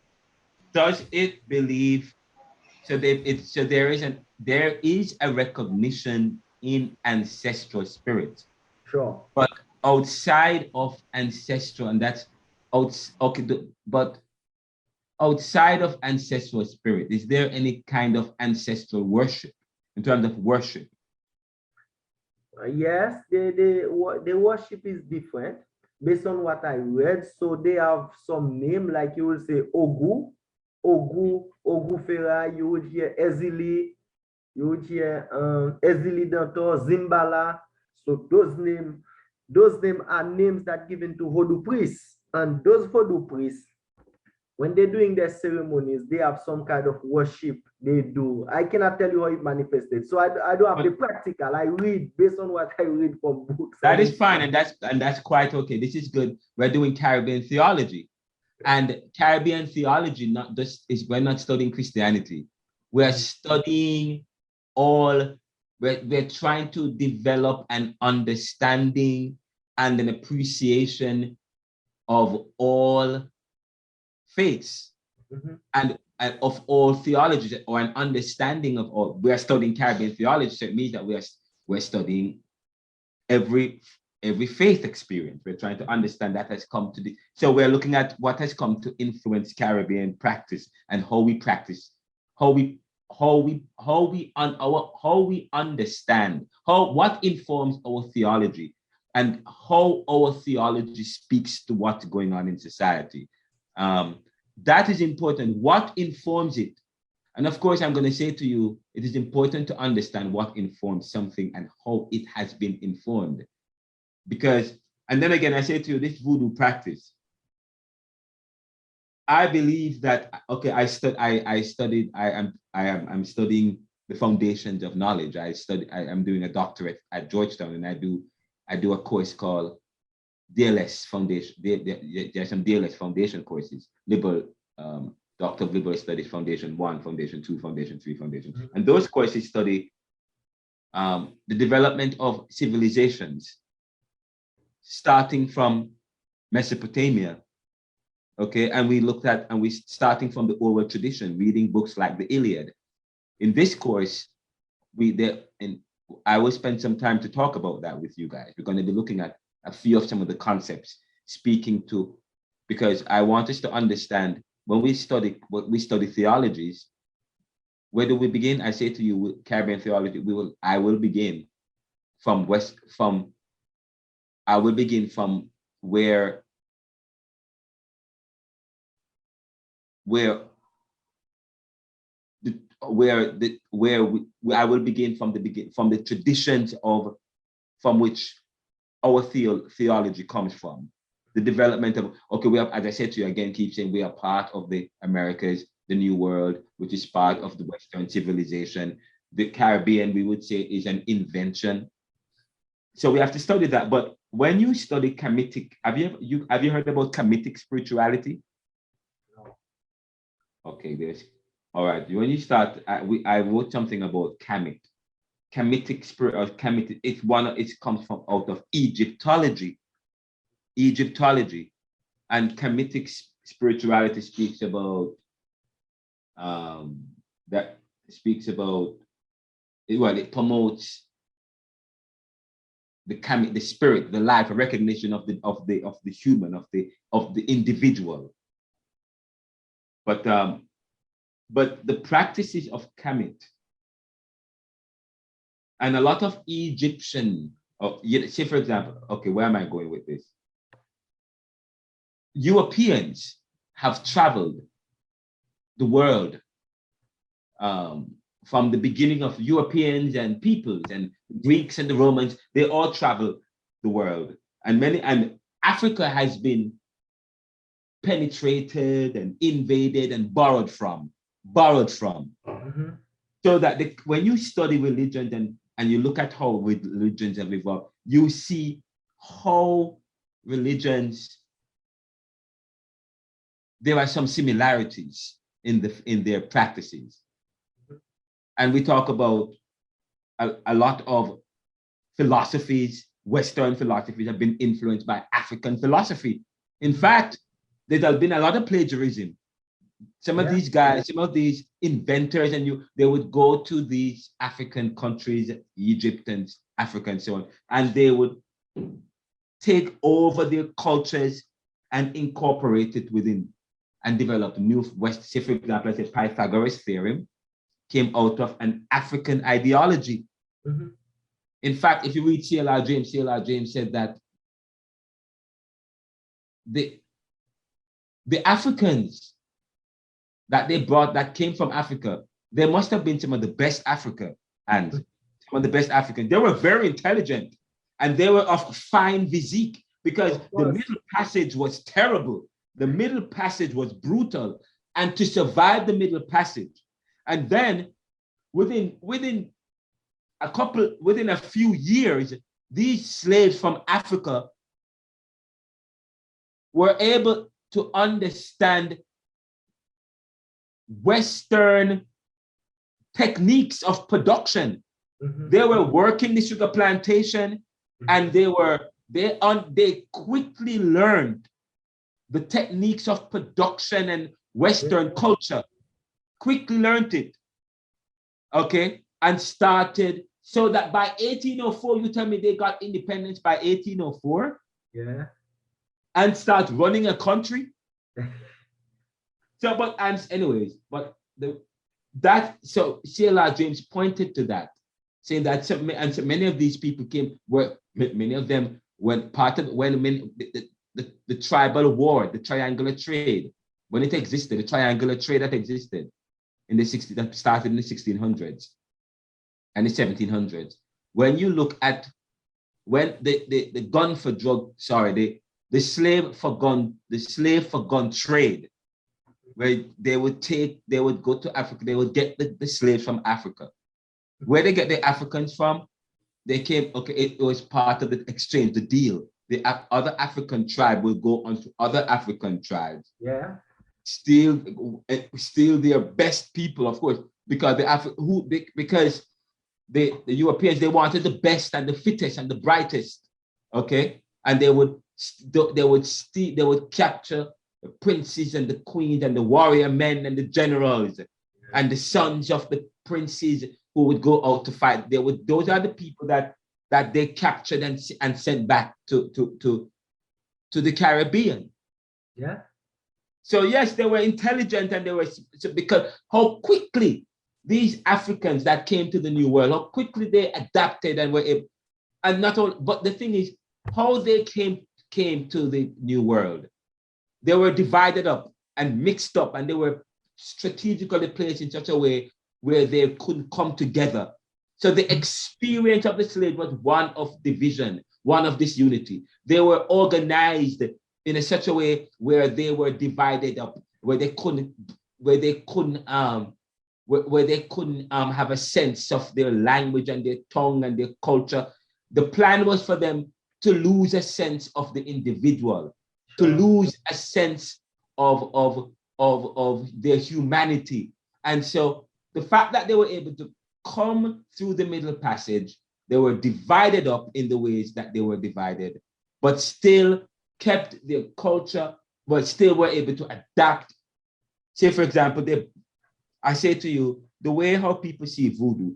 Does it believe? So there is a recognition in ancestral spirit. Sure. But outside of ancestral, and that's but outside of ancestral spirit, is there any kind of ancestral worship in terms of worship? Yes, the worship is different based on what I read. So they have some name, like you will say Ogu, Ogufera, you would hear Ezili, you would hear Ezili Danto, Zimbala. So those names are names that given to Hodu priests. And those Hodu priests, when they're doing their ceremonies, they have some kind of worship they do. I cannot tell you how it manifested. So I don't have the practical. I read based on what I read from books. That is fine, and that's quite okay. This is good. We're doing Caribbean theology. And Caribbean theology, we're not studying Christianity. We're studying we're trying to develop an understanding and an appreciation of all faiths and of all theologies, or an understanding of all. We are studying Caribbean theology, so it means that we're studying every faith experience. We're trying to understand that has come to so we're looking at what has come to influence Caribbean practice and how we practice, understand, what informs our theology, and how our theology speaks to what's going on in society. That is important. What informs it? And of course, I'm going to say to you, it is important to understand what informs something and how it has been informed. Because, and then again, I say to you, this voodoo practice, I believe that, okay, I'm studying the foundations of knowledge. I'm doing a doctorate at Georgetown, and I do a course called DLS Foundation. There's some DLS Foundation courses, Doctor of Liberal Studies Foundation 1, Foundation 2, Foundation 3, Foundation. And those courses study the development of civilizations, starting from Mesopotamia, okay? And we starting from the oral tradition, reading books like the Iliad. In this course, I will spend some time to talk about that with you guys. We're going to be looking at a few of some of the concepts, because I want us to understand when we study theologies, where do we begin? I say to you, with Caribbean theology, I will begin from where I will begin from the traditions from which our theology comes from. The development of, okay, we have, as I said to you again, keep saying we are part of the Americas, the New World, which is part of the Western civilization. The Caribbean, we would say, is an invention. So we have to study that. But when you study Kemetic, have you heard about Kemetic spirituality? No. Okay, all right. When you start, I wrote something about Kemet. Kemetic spirit or Kemetic, it comes from out of Egyptology, and Kemetic spirituality speaks about it promotes the spirit, the life, a recognition of the human, of the individual. But the practices of Kemet and a lot of Egyptian, say for example, okay, where am I going with this? Europeans have traveled the world from the beginning of Europeans and peoples and Greeks and the Romans. They all traveled the world, and Africa has been penetrated and invaded and borrowed from. Mm-hmm. So that when you study religion and you look at how religions have evolved, you see how religions, there are some similarities in their practices. And we talk about a lot of philosophies, Western philosophies have been influenced by African philosophy. In fact, there's been a lot of plagiarism. Some of these guys, some of these inventors, they would go to these African countries, Egypt and Africa and so on, and they would take over their cultures and incorporate it within and develop new West. Say, for example, I said Pythagoras' theorem came out of an African ideology. Mm-hmm. In fact, if you read C.L.R. James, C.L.R. James said that the Africans that they brought, that came from Africa, they must have been some of the best Africans. They were very intelligent and they were of fine physique, because the Middle Passage was terrible. The Middle Passage was brutal. And to survive the Middle Passage, and then within a few years, these slaves from Africa were able to understand Western techniques of production. Mm-hmm. They were working the sugar plantation, and they quickly learned the techniques of production and Western culture. Quickly learned it, okay, and started, so that by 1804, you tell me they got independence by 1804? Yeah. And start running a country? So C.L.R. James pointed to that, saying that so many of these people many of them were part of the tribal war, the triangular trade, when it existed, the triangular trade that existed that started in the 1600s and the 1700s. When you look at when the gun for drug, the slave for gun trade, where they would go to Africa, they would get the slaves from Africa. Where they get the Africans from, they came, okay, it was part of the exchange, the deal. The other African tribe will go on to other African tribes. Yeah. Steal their best people, of course, because the Europeans, they wanted the best and the fittest and the brightest, okay, and they would capture the princes and the queens and the warrior men and the generals and the sons of the princes who would go out to fight. Those are the people that they captured and sent back to the Caribbean. Yeah. So yes, they were intelligent, and because how quickly these Africans that came to the New World, how quickly they adapted and were able, and not all, but the thing is, how they came to the New World. They were divided up and mixed up, and they were strategically placed in such a way where they couldn't come together. So the experience of the slave was one of division, one of disunity. They were organized in such a way where they were divided up, where they couldn't have a sense of their language and their tongue and their culture. The plan was for them to lose a sense of the individual, to lose a sense of their humanity. And so the fact that they were able to come through the Middle Passage, they were divided up in the ways that they were divided, but still kept their culture, but still were able to adapt. Say, for example, I say to you, the way how people see voodoo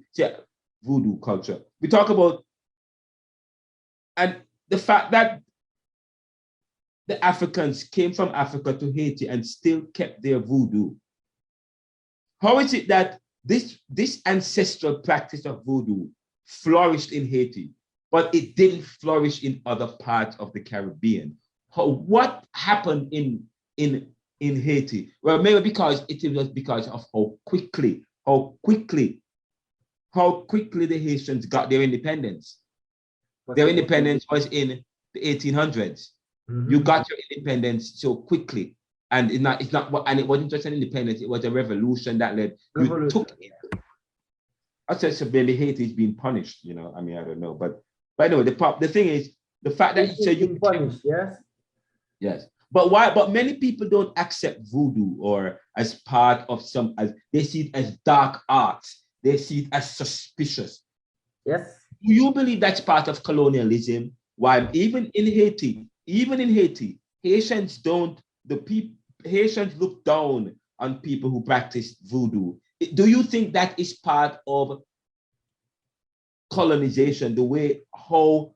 culture. We talk about, and the fact that the Africans came from Africa to Haiti and still kept their voodoo. How is it that this ancestral practice of voodoo flourished in Haiti, but it didn't flourish in other parts of the Caribbean? What happened in Haiti? Well, maybe because it was because of how quickly the Haitians got their independence. Their independence was in the 1800s. Mm-hmm. You got your independence so quickly, and it wasn't just an independence; it was a revolution that led. You took it. I said, so maybe Haiti is being punished. You know, I mean, I don't know, but anyway, the thing is the fact that you punished, yes, yes. But why? But many people don't accept voodoo or as part of as they see it as dark arts. They see it as suspicious. Yes. Do you believe that's part of colonialism? Why even in Haiti, Haitians Haitians look down on people who practice voodoo. Do you think that is part of colonization, the way how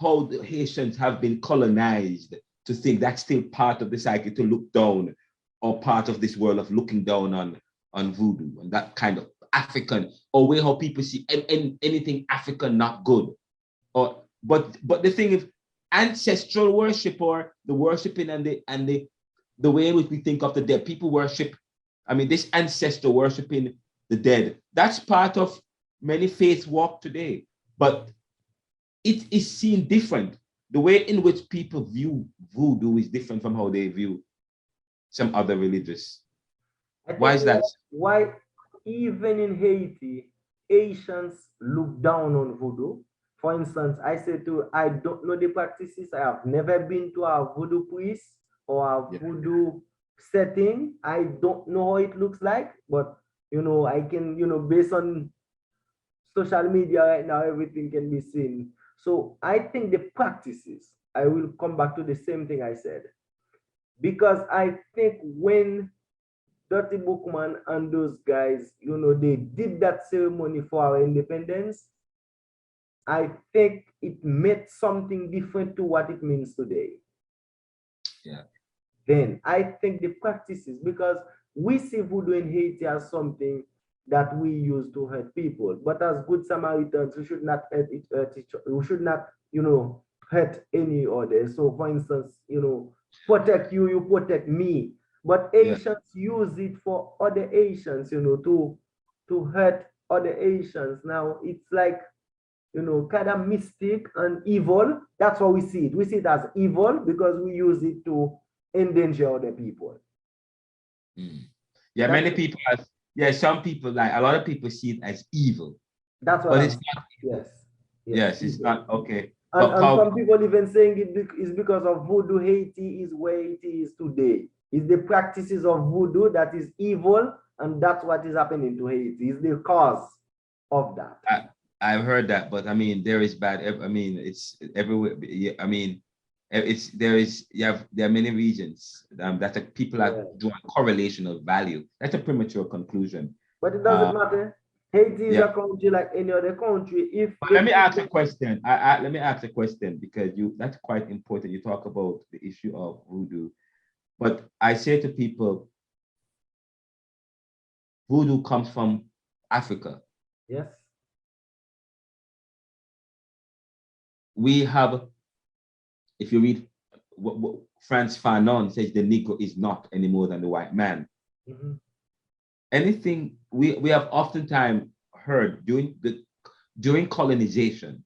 the Haitians have been colonized, to think that's still part of the psyche, to look down, or part of this world of looking down on voodoo and that kind of African, or way how people see anything African not good? Or but the thing is, ancestral worship, or the worshiping and the way in which we think of the dead, people worship. I mean, this ancestor worshiping the dead, that's part of many faiths walk today, but it is seen different. The way in which people view voodoo is different from how they view some other religious. Why is that? Why even in Haiti, Haitians look down on voodoo? For instance, I say I don't know the practices. I have never been to a voodoo priest or a voodoo setting. I don't know how it looks like, but I can, based on social media right now, everything can be seen. So I think the practices, I will come back to the same thing I said, because I think when Dirty Bookman and those guys, they did that ceremony for our independence, I think it meant something different to what it means today. Yeah. Then I think the practices, because we see voodoo in Haiti as something that we use to hurt people, but as good Samaritans, we should not hurt each other. We should not, hurt any other. So, for instance, protect you, you protect me. But Haitians use it for other Haitians, to hurt other Haitians. Now it's like, kind of mystic and evil. That's how we see it. We see it as evil because we use it to endanger other people. Mm. Yeah, many people have. Yeah, some people, like a lot of people see it as evil. That's what. But it's not. Yes, it's not okay. And some people even saying it is because of voodoo. Haiti is where it is today. It's the practices of voodoo that is evil, and that's what is happening to Haiti. It's the cause of that. I've heard that, but I mean, there is bad. I mean, it's everywhere. I mean, there are many regions that people are doing correlation of value. That's a premature conclusion. But it doesn't matter. Haiti is a country like any other country. Let me ask a question. Let me ask a question, because that's quite important. You talk about the issue of voodoo, but I say to people, voodoo comes from Africa. Yes. We have, if you read what Frantz Fanon says, the Negro is not any more than the white man. Mm-hmm. Anything we have oftentimes heard during colonization,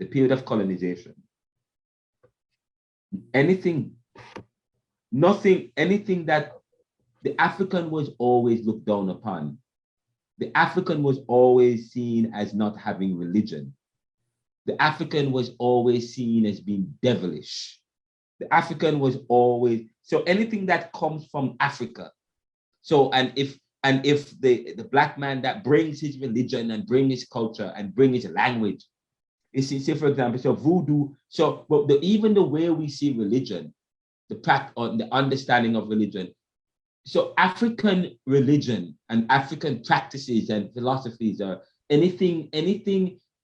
the period of colonization, anything that the African was always looked down upon. The African was always seen as not having religion. The African was always seen as being devilish. The African was always, so anything that comes from Africa. So, and if And if the black man that brings his religion and bring his culture and bring his language, you see, say for example, so voodoo, so but even the way we see religion, the understanding of religion, so African religion and African practices and philosophies or any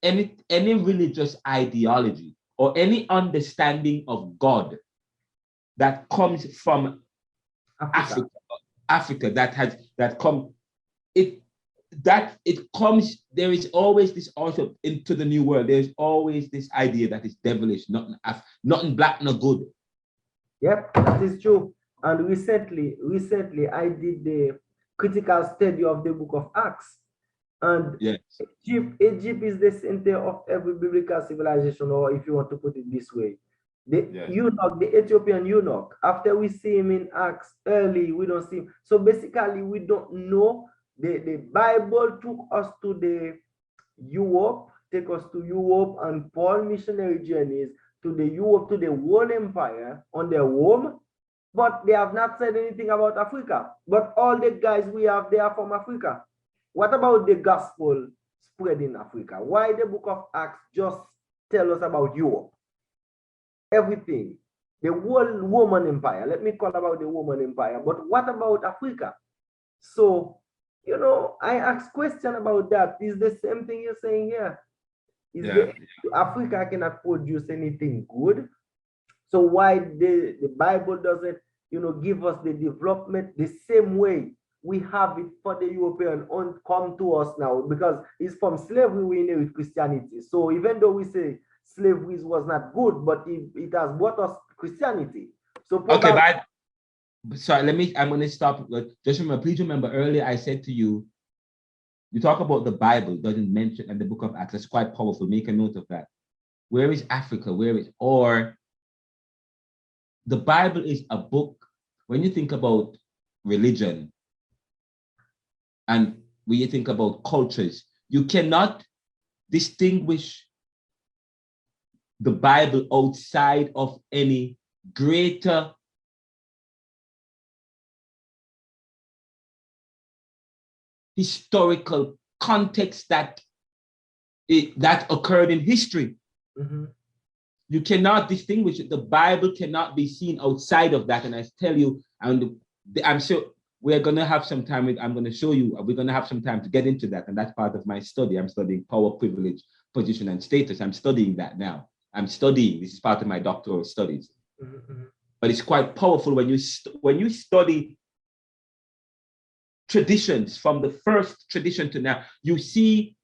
religious ideology or any understanding of God that comes from Africa comes, there is always this also into the new world. There's always this idea that is devilish, nothing black, no good. Yep, that is true. And recently I did the critical study of the book of Acts. And yes, Egypt is the center of every biblical civilization, or if you want to put it this way. The eunuch, the Ethiopian eunuch, after we see him in Acts early, we don't see him. So basically, we don't know. The Bible took us to take us to Europe, and Paul missionary journeys to the Europe, to the world empire on their home, but they have not said anything about Africa. But all the guys we have, they are from Africa. What about the gospel spread in Africa? Why the book of Acts just tell us about Europe? Everything, the whole Roman Empire. Let me call about the Roman Empire. But what about Africa? So, you know, I ask question about that. Is the same thing you're saying here? Africa cannot produce anything good. So why the Bible doesn't, you know, give us the development the same way we have it for the European come to us now? Because it's from slavery we inherit Christianity. So even though we say slavery was not good, but it has brought us Christianity. So okay, but sorry, I'm going to stop. Just remember, please remember earlier I said to you, you talk about the Bible doesn't mention, and the book of Acts, that's quite powerful. Make a note of that. Where is Africa? Or the Bible is a book, when you think about religion and when you think about cultures, you cannot distinguish the Bible outside of any greater historical context that occurred in history. Mm-hmm. You cannot distinguish it. The Bible cannot be seen outside of that. And I tell you, and I'm sure we're going to have some time. I'm going to show you, we're going to have some time to get into that. And that's part of my study. I'm studying power, privilege, position, and status. I'm studying that now. This is part of my doctoral studies. Mm-hmm. But it's quite powerful when you study traditions from the first tradition to now. You see,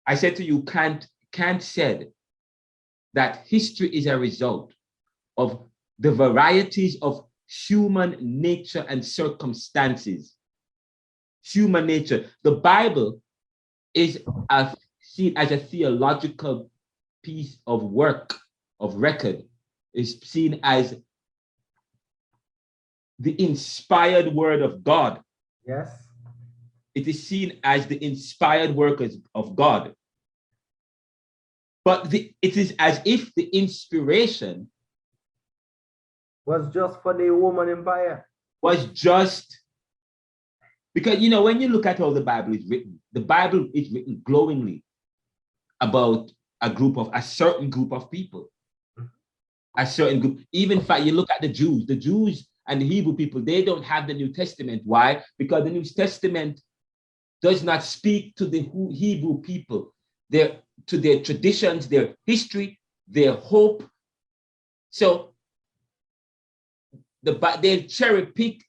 I said to you, Kant said that history is a result of the varieties of human nature and circumstances. Human nature. The Bible is seen as a theological piece of work, of record, is seen as the inspired word of God. Yes. It is seen as the inspired work of God. But it is as if the inspiration was just for the Roman Empire. Was just because, you know, when you look at how the Bible is written glowingly about a certain group of people, a certain group. Even in fact, you look at the Jews and the Hebrew people, they don't have the New Testament. Why? Because the New Testament does not speak to the Hebrew people, to their traditions, their history, their hope. So they cherry pick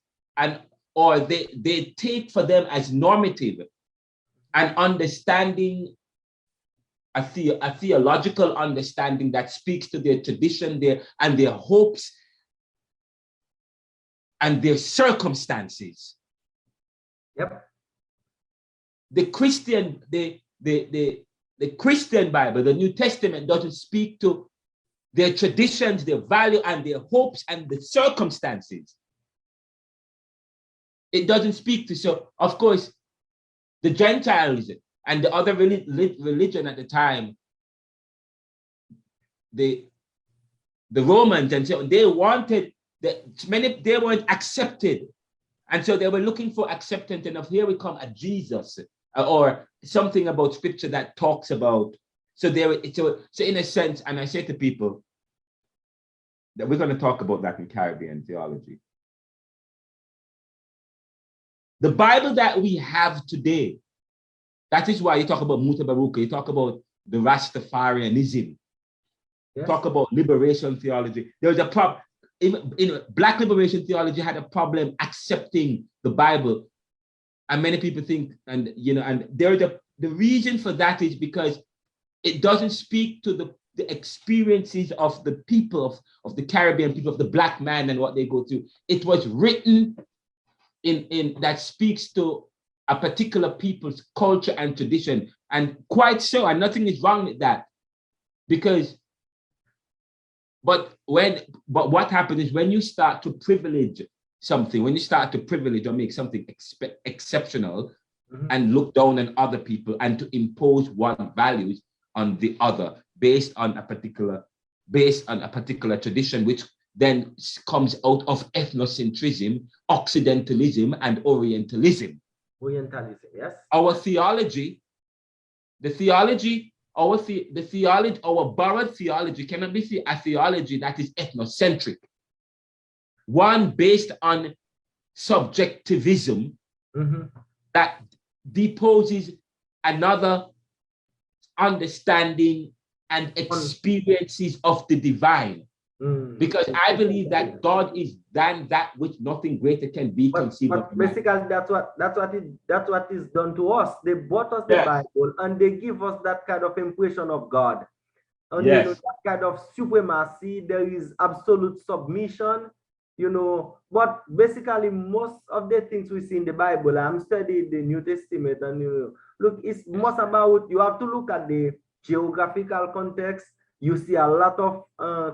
or they take for them as normative and understanding a theological understanding that speaks to their tradition, their hopes and their circumstances. Yep. The Christian Bible, the New Testament, doesn't speak to their traditions, their value, and their hopes and the circumstances. It doesn't speak to. So, of course, the Gentiles and the other religion at the time, the Romans and so on, they weren't accepted And so they were looking for acceptance, and of here we come at Jesus, or something about scripture that talks about. So in a sense, and I say to people that we're going to talk about that in Caribbean theology. The Bible that we have today, that is why you talk about Mutabaruka, you talk about the Rastafarianism, Yes. talk about liberation theology. There was a problem. In Black liberation theology had a problem accepting the Bible, and many people think, and the reason for that is because it doesn't speak to the experiences of the people of the Caribbean people, of the Black man and what they go through. It was written in that speaks to a particular people's culture and tradition, and quite so, and nothing is wrong with that, because. But what happens is when you start to privilege something, when you start to privilege or make something exceptional, and look down on other people and to impose one values on the other based on a particular tradition, which then comes out of ethnocentrism, Occidentalism, and Orientalism. Orientalism, yes. Our theology, our borrowed theology cannot be a theology that is ethnocentric. One based on subjectivism that deposes another understanding and experiences of the divine. Because I believe that God is than that which nothing greater can be conceived of. Basically, that's what is done to us. They bought us the Bible and they give us that kind of impression of God. And that kind of supremacy, there is absolute submission, but basically most of the things we see in the Bible, I'm studying the New Testament, and look, it's most about, you have to look at the geographical context. You see a lot of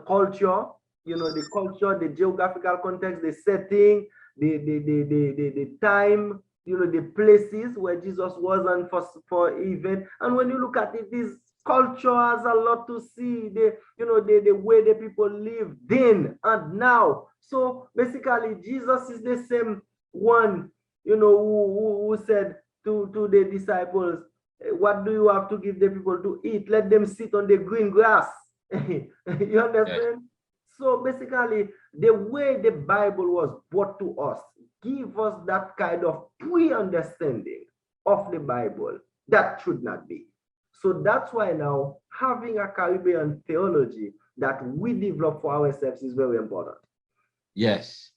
culture, the culture, the geographical context, the setting, the time, the places where Jesus was and for event. And when you look at it, this culture has a lot to see, the way the people live then and now. So basically, Jesus is the same one, who said to the disciples, what do you have to give the people to eat? Let them sit on the green grass. You understand? So basically, the way the Bible was brought to us give us that kind of pre-understanding of the Bible that should not be. So that's why now having a Caribbean theology that we develop for ourselves is very important. Yes.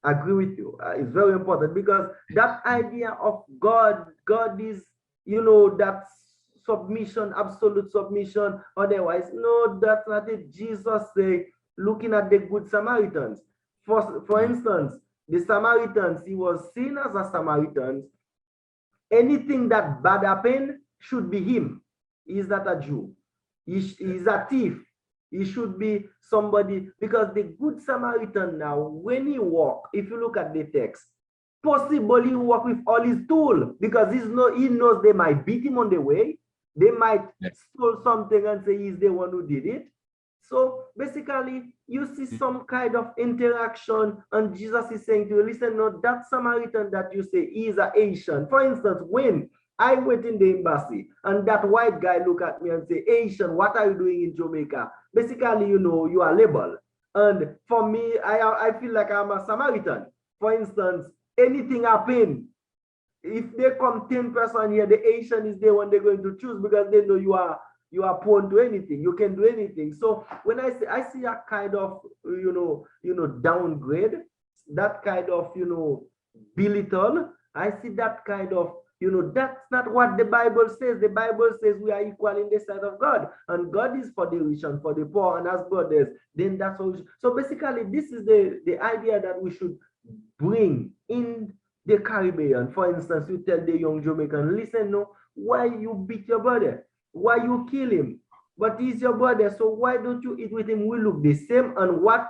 I agree with you. It's very important, because that idea of God is, that submission, absolute submission. Otherwise, no, that's not it. Jesus said, looking at the Good Samaritans. For instance, the Samaritans, he was seen as a Samaritan. Anything that bad happened should be him. He's not a Jew. He's a thief. He should be somebody, because the Good Samaritan now, when he walk, if you look at the text, possibly he walk with all his tool, because he knows they might beat him on the way. They might steal something and say he's the one who did it. So basically, you see some kind of interaction, and Jesus is saying to you, listen, no, that Samaritan that you say is a Haitian. For instance, when I went in the embassy and that white guy look at me and say, Haitian, what are you doing in Jamaica? Basically, you are labeled. And for me, I feel like I'm a Samaritan. For instance, anything happen, if they come 10% here, the Haitian is the one they're going to choose, because they know you are prone to anything. You can do anything. So when I see a kind of, downgrade, that kind of, belittle, I see that kind of, that's not what the Bible says. The Bible says we are equal in the sight of God, and God is for the rich and for the poor, and as brothers, then that's all. So basically, this is the idea that we should bring in the Caribbean. For instance, you tell the young Jamaican, listen, no, why you beat your brother? Why you kill him? But he's your brother, so why don't you eat with him? We look the same. And what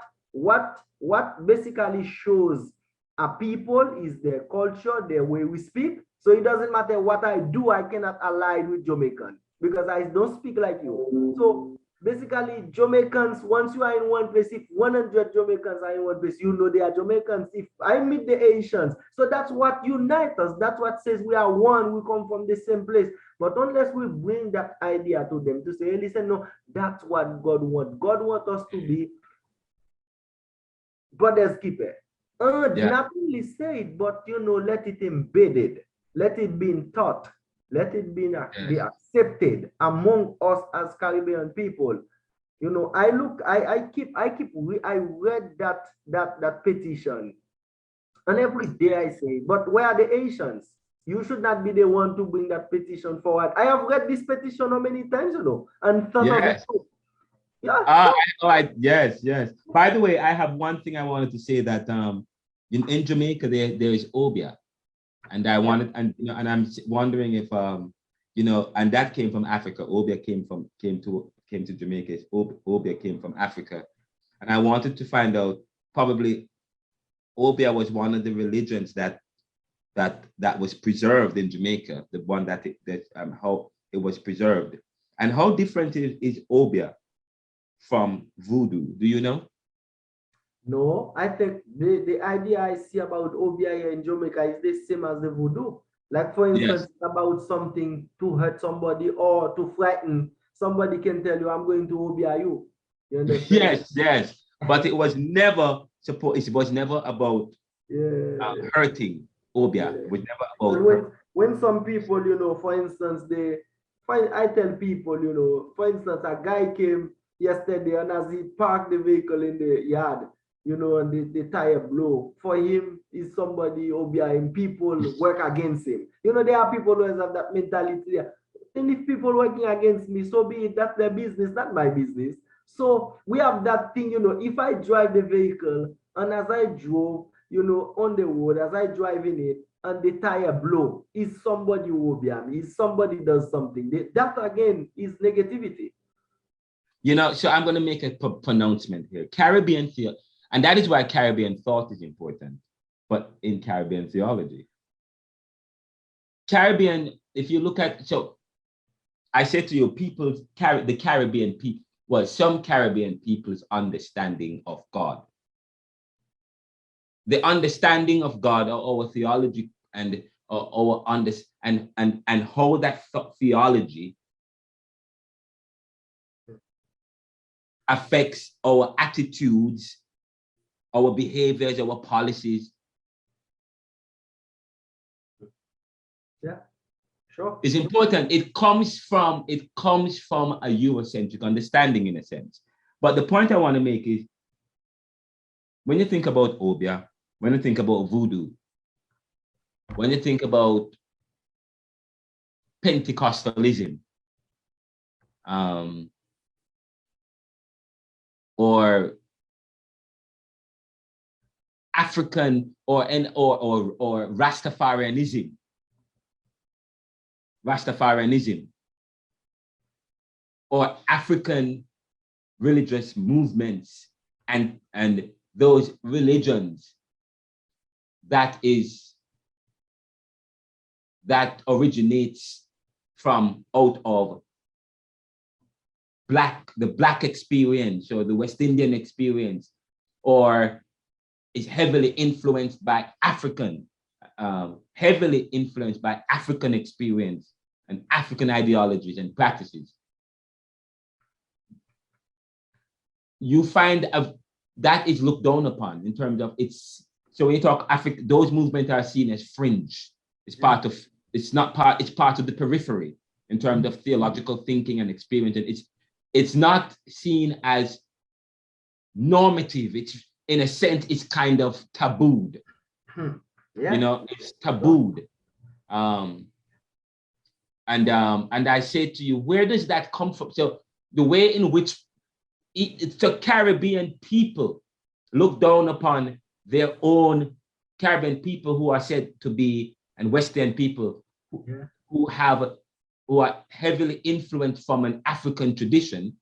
basically shows a people is their culture, their way we speak. So it doesn't matter what I do, I cannot align with Jamaican, because I don't speak like you. So basically Jamaicans, once you are in one place, if 100 Jamaicans are in one place, you know they are Jamaicans. If I meet the Haitians, so that's what unites us. That's what says we are one, we come from the same place. But unless we bring that idea to them to say, hey, listen, no, that's what God wants. God wants us to be brother's keeper. Not only say it, but let it embedded, let it be taught, let it be accepted among us as Caribbean people. I read that petition, and every day I say, but where are the Haitians? You should not be the one to bring that petition forward. I have read this petition how many times, and some of it. Yes. By the way, I have one thing I wanted to say that in Jamaica there is obia, and I wanted and I'm wondering if and that came from Africa. Obia came to Jamaica. Obia came from Africa, and I wanted to find out, probably obia was one of the religions that was preserved in Jamaica, the one that how it was preserved, and how different is obia from voodoo. Do you know? No, I think the idea I see about obia here in Jamaica is the same as the voodoo. Like, for instance, about something to hurt somebody or to frighten somebody, can tell you, I'm going to obia you. You understand? Yes. But it was never it was never about hurting obia. It was never about when some people, for instance, I tell people, for instance, a guy came yesterday, and as he parked the vehicle in the yard, and the tire blow, for him is somebody obia him, people work against him. There are people who have that mentality. And if people working against me, so be it, that's their business, not my business. So we have that thing, if I drive the vehicle, and as I drove, on the road, as I drive in it, and the tire blow, is somebody who obia me, is somebody does something. That again is negativity. So I'm going to make a pronouncement here. Caribbean theology, and that is why Caribbean thought is important, but in Caribbean theology. Caribbean, if you look at, so I said to you, the Caribbean people, some Caribbean people's understanding of God. The understanding of God, or our theology, and how that theology affects our attitudes, our behaviors, our policies. Yeah, sure. It's important. It comes from a Eurocentric understanding, in a sense. But the point I want to make is, when you think about obia, when you think about voodoo, when you think about Pentecostalism, or African or Rastafarianism, or African religious movements, and those religions that originates from out of the Black experience, or the West Indian experience, or is heavily influenced by African experience and African ideologies and practices. You find that is looked down upon in terms of so when you talk Africa, those movements are seen as fringe. It's part of the periphery in terms of theological thinking and experience. And it's not seen as normative. It's, in a sense, it's kind of tabooed. It's tabooed. And I say to you, where does that come from? So the way in which the Caribbean people look down upon their own Caribbean people who are said to be, and Western people who are heavily influenced from an African tradition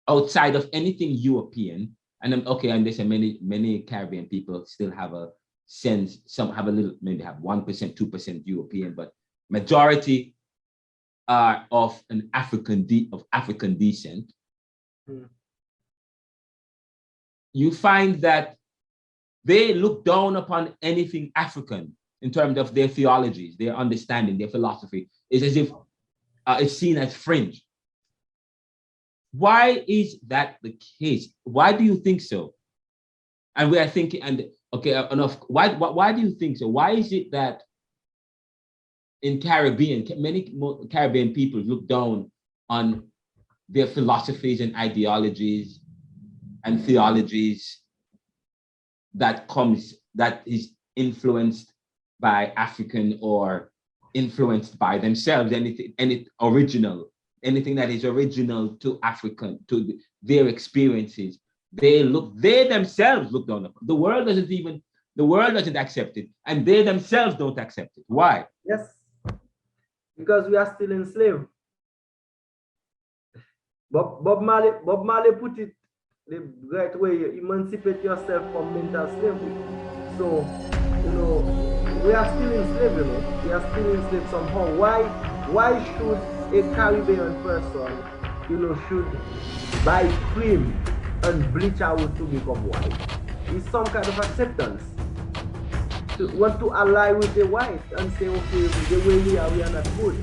outside of anything European. And there's many Caribbean people still have a sense, some have a little, maybe have 1%, 2% European, but majority are of an African descent, you find that they look down upon anything African in terms of their theologies, their understanding, their philosophy. It's as if it's seen as fringe. Why is that the case? Why do you think so? And we are thinking, and okay, enough. Why do you think so? Why is it that in Caribbean, many Caribbean people look down on their philosophies and ideologies and theologies that is influenced by African or influenced by themselves, anything that is original to African, to their experiences, they themselves look down upon. The world doesn't accept it, and they themselves don't accept it. Why? Yes, because we are still enslaved. Bob Marley put it the right way: you emancipate yourself from mental slavery. So, we are still enslaved. We are still enslaved somehow. Why should a Caribbean person, should buy cream and bleach out to become white? It's some kind of acceptance. To want to ally with the white and say, okay, the way we are not good.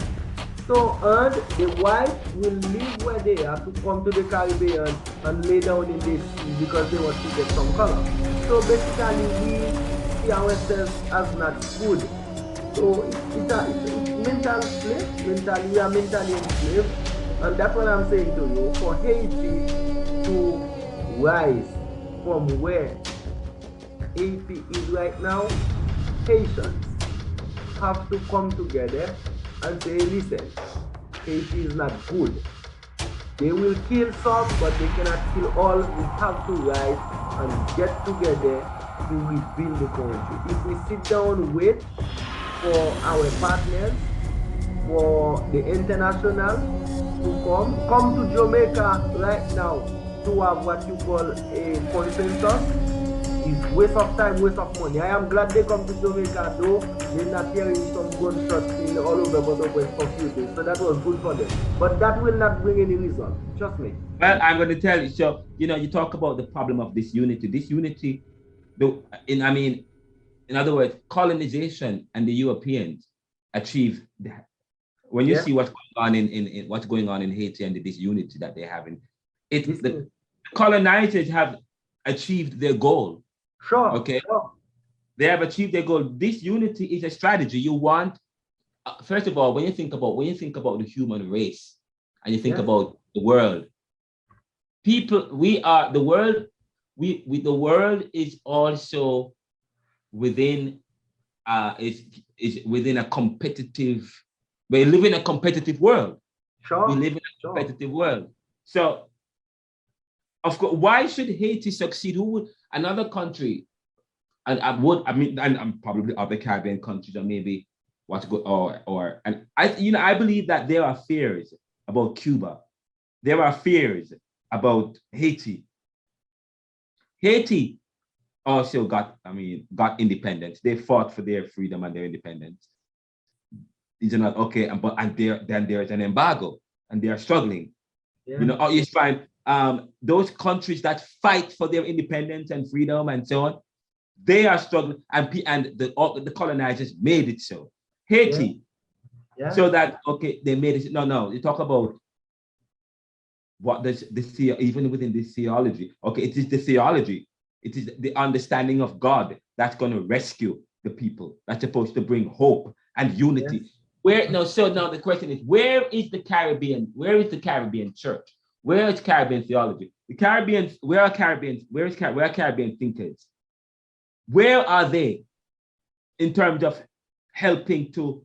So, and the white will leave where they are to come to the Caribbean and lay down in the sea because they want to get some color. So basically, we see ourselves as not good. So it's mental slave. We are mentally enslaved, and that's what I'm saying to you. For Haiti to rise from where Haiti is right now, Haitians have to come together and say, listen, Haiti is not good. They will kill some, but they cannot kill all. We have to rise and get together to rebuild the country. If we sit down and wait for our partners, for the international to come to Jamaica right now to have what you call a consensus, is waste of time, waste of money. I am glad they come to Jamaica, though they're not hearing some gunshots all over West for a few days. So that was good for them. But that will not bring any result. Trust me. Well, I'm going to tell you. So, you talk about the problem of this unity. This unity, in other words, colonization and the Europeans achieved that. When you see what's going on in Haiti and the disunity that they're having, the colonizers have achieved their goal. Sure. Okay. Sure. They have achieved their goal. This unity is a strategy. You want, first of all, when you think about the human race and you think about the world, the world is also within is within a competitive. We live in a competitive world. Sure. We live in a competitive world. So, of course, why should Haiti succeed? Who would another country? And probably other Caribbean countries, or maybe I believe that there are fears about Cuba. There are fears about Haiti. Haiti also got independence. They fought for their freedom and their independence. These are not okay, then there's an embargo, and they are struggling. Yeah. You find those countries that fight for their independence and freedom and so on, they are struggling, and the colonizers made it so. Haiti, so that they made it. No, you talk about what does even within this theology. Okay, it is the theology. It is the understanding of God that's going to rescue the people. That's supposed to bring hope and unity. Yes. Now the question is, where is the Caribbean? Where is the Caribbean church? Where is Caribbean theology? The Caribbeans, where are Caribbean thinkers? Where are they in terms of helping to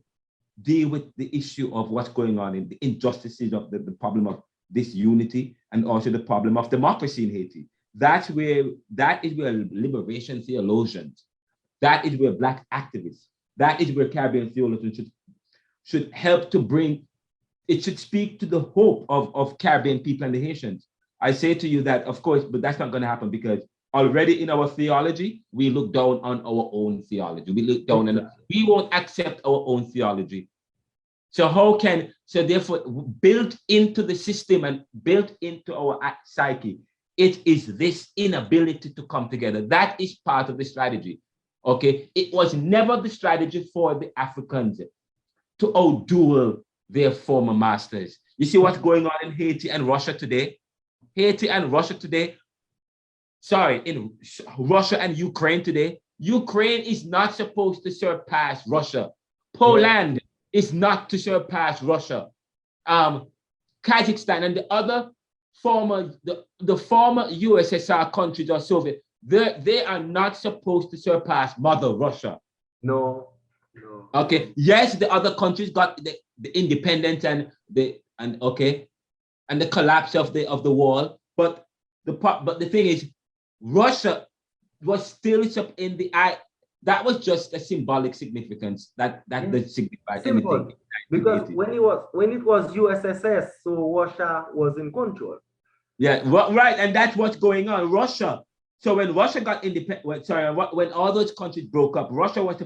deal with the issue of what's going on in the injustices of the problem of this unity, and also the problem of democracy in Haiti? That is where liberation theologians, that is where Black activists, that is where Caribbean theologians should help to bring. It should speak to the hope of Caribbean people and the Haitians. I say to you that, of course, but that's not going to happen, because already in our theology, we look down on our own theology. We look down and we won't accept our own theology So therefore, built into the system and built into our psyche, it is this inability to come together. That is part of the strategy. Okay, it was never the strategy for the Africans to outduel their former masters. You see what's going on in Haiti and Russia today? In Russia and Ukraine today. Ukraine is not supposed to surpass Russia. Poland is not to surpass Russia. Kazakhstan and the other former USSR countries or Soviet, they are not supposed to surpass Mother Russia. No. Okay. Yes, the other countries got the independence and the collapse of the wall, but the thing is, Russia was still in the eye. That was just a symbolic significance that doesn't signify anything. Because when it was USSR, so Russia was in control. Yeah, right, and that's what's going on. Russia. So when Russia got independent, when all those countries broke up, Russia was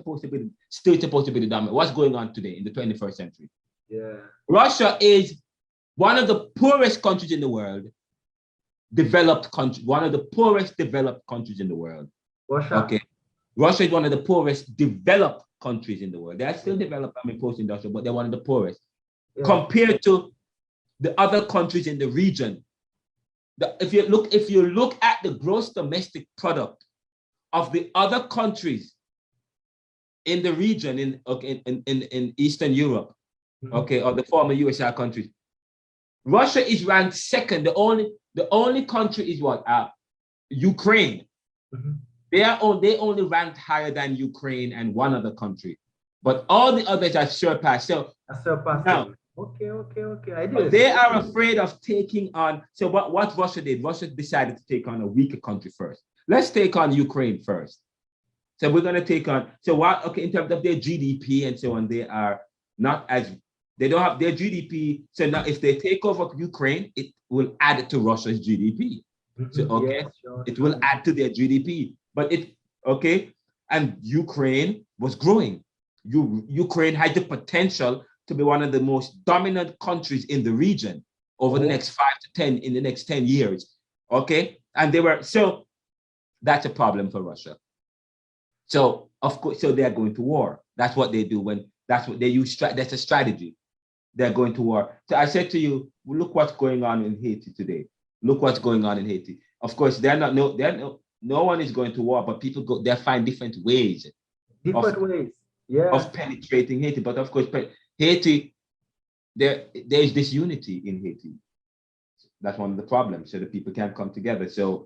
still supposed to be the dominant. What's going on today in the 21st century? Yeah. Russia is one of the poorest countries in the world, one of the poorest developed countries in the world. Russia. Okay. Russia is one of the poorest developed countries in the world. They are still developed, post-industrial, but they're one of the poorest. Yeah. Compared to the other countries in the region. If you look at the gross domestic product of the other countries in the region in Eastern Europe, or the former USSR countries, Russia is ranked second. The only country is what? Ukraine. They only ranked higher than Ukraine and one other country, but all the others are surpassed. Now, okay. But they are afraid of taking on. So what Russia did? Russia decided to take on a weaker country first. Let's take on Ukraine first. So we're going to take on. So what? Okay, in terms of their GDP and so on, they are not as. They don't have their GDP. So now, if they take over Ukraine, it will add to Russia's GDP. So it will add to their GDP. But and Ukraine was growing. Ukraine had the potential to be one of the most dominant countries in the region over the next 10 years. Okay, and so that's a problem for Russia. So of course, so they are going to war. That's what they do that's what they use. That's a strategy. They're going to war. So I said to you, look what's going on in Haiti today. Look what's going on in Haiti. Of course, no one is going to war, but people they find different ways. Of penetrating Haiti. But of course, Haiti, there is disunity in Haiti. That's one of the problems. So the people can't come together. So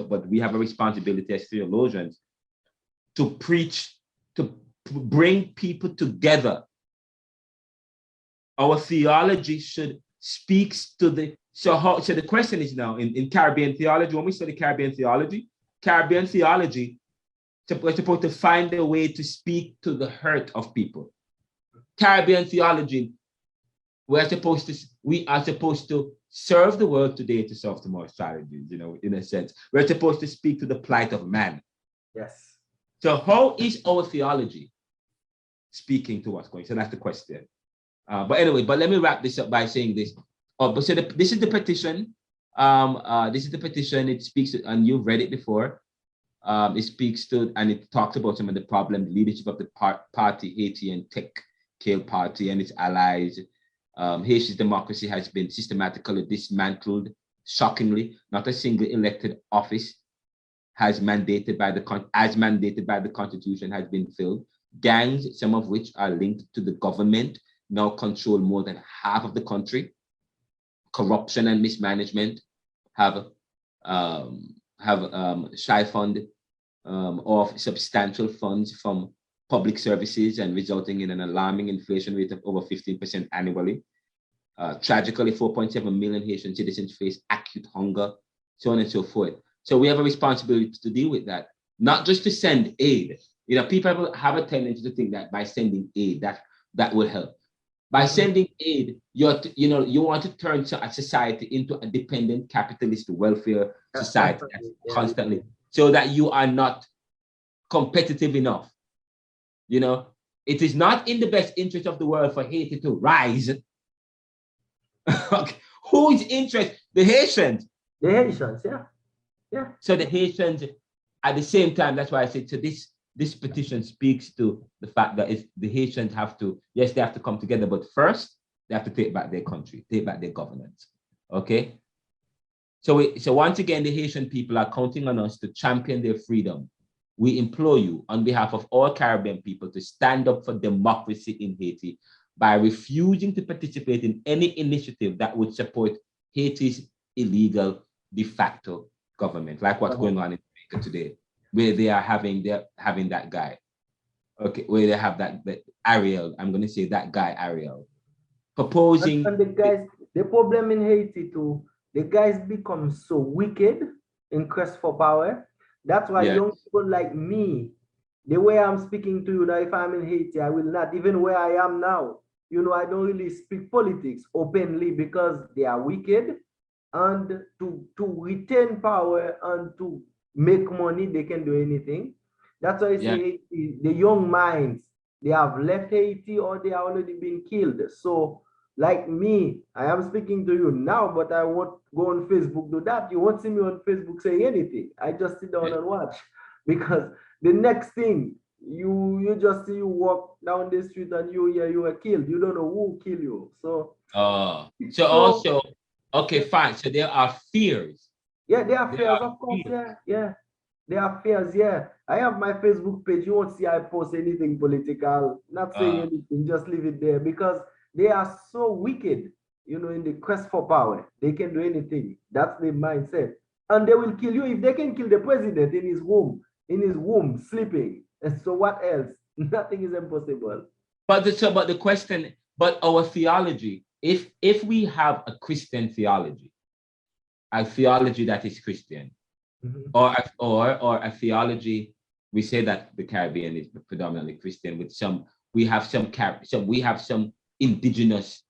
but we have a responsibility as theologians to preach, to bring people together. Our theology should speaks to the. So the question is now in Caribbean theology, when we study Caribbean theology we're supposed to find a way to speak to the hurt of people. Caribbean theology, we are supposed to serve the world today to solve tomorrow's strategies, in a sense. We're supposed to speak to the plight of man. Yes. So how is our theology speaking to what's going on? So that's the question. But let me wrap this up by saying this. This is the petition. It speaks, and you've read it before. It speaks to, and it talks about some of the problems, leadership of the party, Haitian Tech Kill Party and its allies. Haiti's democracy has been systematically dismantled. Shockingly, not a single elected office as mandated by the Constitution has been filled. Gangs, some of which are linked to the government, now control more than half of the country. Corruption and mismanagement have siphoned off substantial funds from public services and resulting in an alarming inflation rate of over 15% annually. Tragically, 4.7 million Haitian citizens face acute hunger, so on and so forth. So we have a responsibility to deal with that, not just to send aid. People have a tendency to think that by sending aid, that will help. By sending aid, you want to turn a society into a dependent capitalist welfare society constantly, so that you are not competitive enough. it is not in the best interest of the world for Haiti to rise. Okay. Whose interest? The Haitians. The Haitians, yeah. Yeah. So the Haitians, at the same time, that's why I said, so this petition speaks to the fact that the Haitians have to, yes, they have to come together, but first they have to take back their country, take back their governance. Okay. So once again, the Haitian people are counting on us to champion their freedom. We implore you on behalf of all Caribbean people to stand up for democracy in Haiti by refusing to participate in any initiative that would support Haiti's illegal de facto government, like what's going on in Jamaica today, where they're having that guy. Okay, where they have that Ariel, I'm going to say that guy Ariel, proposing. And the guys, the problem in Haiti too, the guys become so wicked in quest for power. That's why young people like me, the way I'm speaking to you now, if I'm in Haiti, I will not, even where I am now, you know, I don't really speak politics openly because they are wicked. And to retain power and to make money, they can do anything. That's why I say the young minds, they have left Haiti or they are already been killed. So like me, I am speaking to you now, but I won't go on Facebook do that. You won't see me on Facebook saying anything. I just sit down and watch, because the next thing you just see you walk down the street and you hear you were killed. You don't know who killed you. So also, okay, fine. So there are fears. Yeah, there are fears, of course. Yeah. There are fears, yeah. I have my Facebook page. You won't see I post anything political, not saying anything, just leave it there, because they are so wicked, you know, in the quest for power. They can do anything. That's the mindset. And they will kill you if they can kill the president in his womb, sleeping. And so what else? Nothing is impossible. But the question, but our theology, if we have a Christian theology, a theology that is Christian, or a theology, we say that the Caribbean is predominantly Christian, with we have some indigenous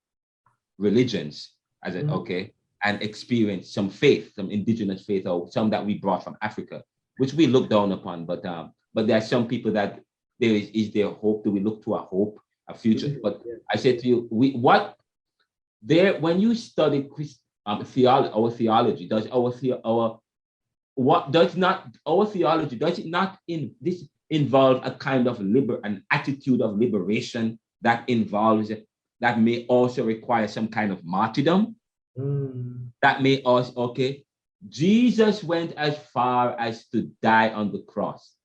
religions, and experience some faith, some indigenous faith, or some that we brought from Africa, which we look down upon. But there are some people that is there hope? Do we look to a hope, a future? But I said to you, when you study our theology, does our theology, does it not involve a kind of an attitude of liberation that may also require some kind of martyrdom? That may also, Jesus went as far as to die on the cross.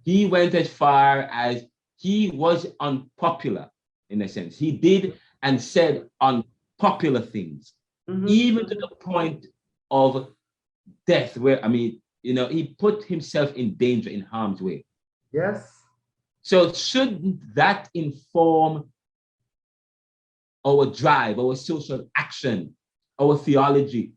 He went as far as he was unpopular, in a sense. He did and said unpopular things, even to the point of death, where, he put himself in danger, in harm's way. Yes. So shouldn't that inform our drive, our social action, our theology,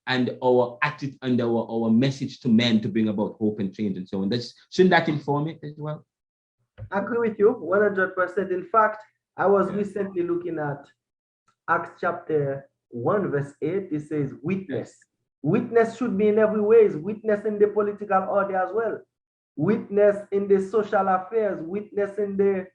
and our attitude and our message to men to bring about hope and change and so on? Shouldn't that inform it as well? I agree with you 100%. In fact, I was recently looking at Acts chapter 1, verse 8. It says witness. Witness should be in every way. Witness in the political order as well. Witness in the social affairs. Witness in the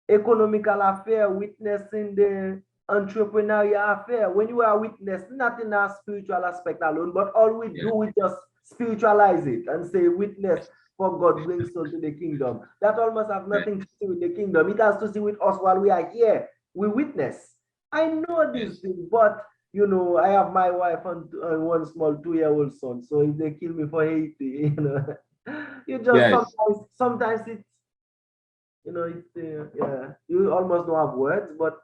economical affair. Witness in the entrepreneurial affair. When you are a witness, not in a spiritual aspect alone, but all we do, we just spiritualize it and say witness for God brings soul to the kingdom. That almost have nothing to do with the kingdom. It has to do with us while we are here. We witness. I know this thing, but I have my wife and one small 2-year-old son. So if they kill me for Haiti, you just sometimes it's, you almost don't have words, but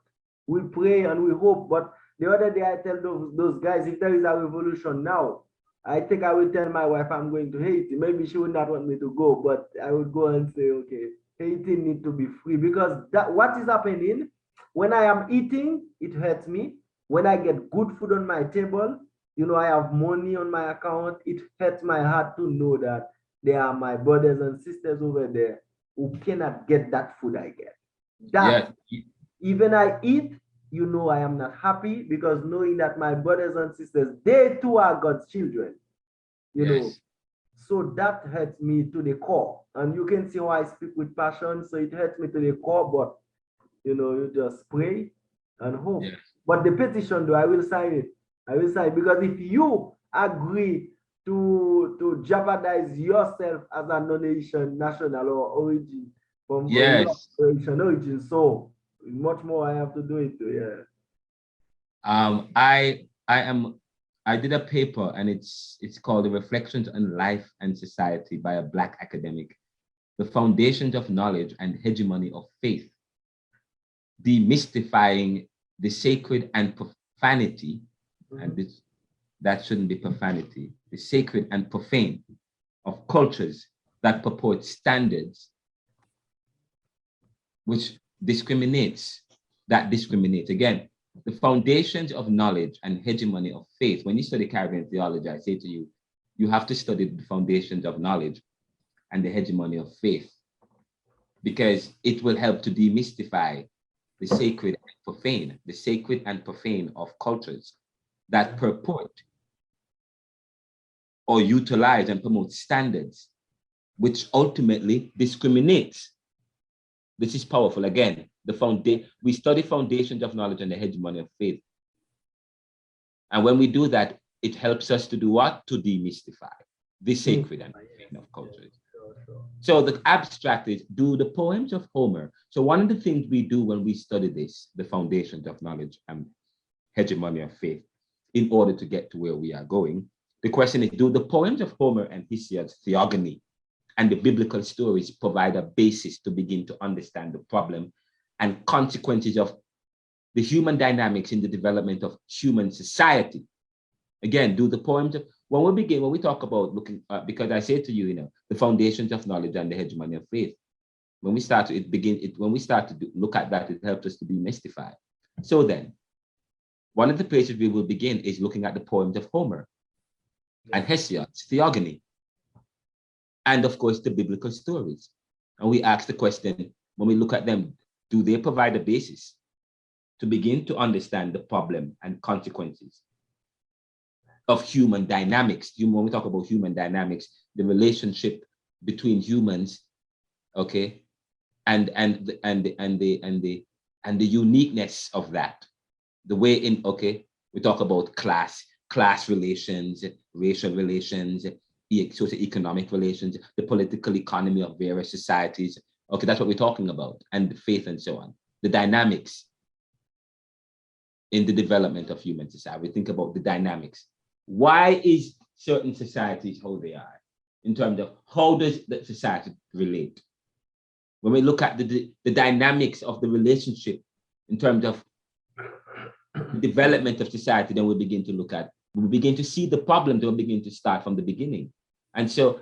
we pray and we hope. But the other day I tell those guys, if there is a revolution now, I think I will tell my wife I'm going to Haiti. Maybe she would not want me to go, but I would go and say, okay, Haiti need to be free, because what is happening when I am eating, it hurts me. When I get good food on my table, I have money on my account, it hurts my heart to know that there are my brothers and sisters over there who cannot get that food I get. Even I eat, I am not happy, because knowing that my brothers and sisters, they too are God's children, So that hurts me to the core. And you can see why I speak with passion. So it hurts me to the core, but you just pray and hope. Yes. But the petition, though, I will sign it. I will sign it because if you agree to jeopardize yourself as a non-Asian national or origin from Yes. Asian origin, so much more I have to do it. Yeah. I did a paper, and it's called The Reflections on Life and Society by a Black academic, The Foundations of Knowledge and Hegemony of Faith, demystifying the sacred and profanity, and that shouldn't be profanity, the sacred and profane of cultures that purport standards which discriminates. Again, the foundations of knowledge and hegemony of faith. When you study Caribbean theology, I say to you, you have to study the foundations of knowledge and the hegemony of faith, because it will help to demystify the sacred and profane of cultures that purport or utilize and promote standards which ultimately discriminates. This is powerful. Again, we study foundations of knowledge and the hegemony of faith. And when we do that, it helps us to do what? To demystify the sacred and profane of cultures. So the abstract is, do the poems of Homer. So one of the things we do when we study this, the foundations of knowledge and hegemony of faith, in order to get to where we are going, the question is, do the poems of Homer and Hesiod's theogony and the biblical stories provide a basis to begin to understand the problem and consequences of the human dynamics in the development of human society? Again, do the poems of, when we talk about looking, because I say to you, the foundations of knowledge and the hegemony of faith, when we start to look at that, it helps us to demystify. So then, one of the places we will begin is looking at the poems of Homer and Hesiod's theogony, and of course, the biblical stories. And we ask the question, when we look at them, do they provide a basis to begin to understand the problem and consequences of human dynamics? When we talk about human dynamics, the relationship between humans, okay, and the uniqueness of that, the way in, okay, we talk about class relations, racial relations, socioeconomic relations, the political economy of various societies. Okay, that's what we're talking about, and faith and so on. The dynamics in the development of human society. We think about the dynamics. Why is certain societies how they are? In terms of how does that society relate? When we look at the dynamics of the relationship in terms of the development of society, then we begin to see the problems, we'll begin to start from the beginning. And so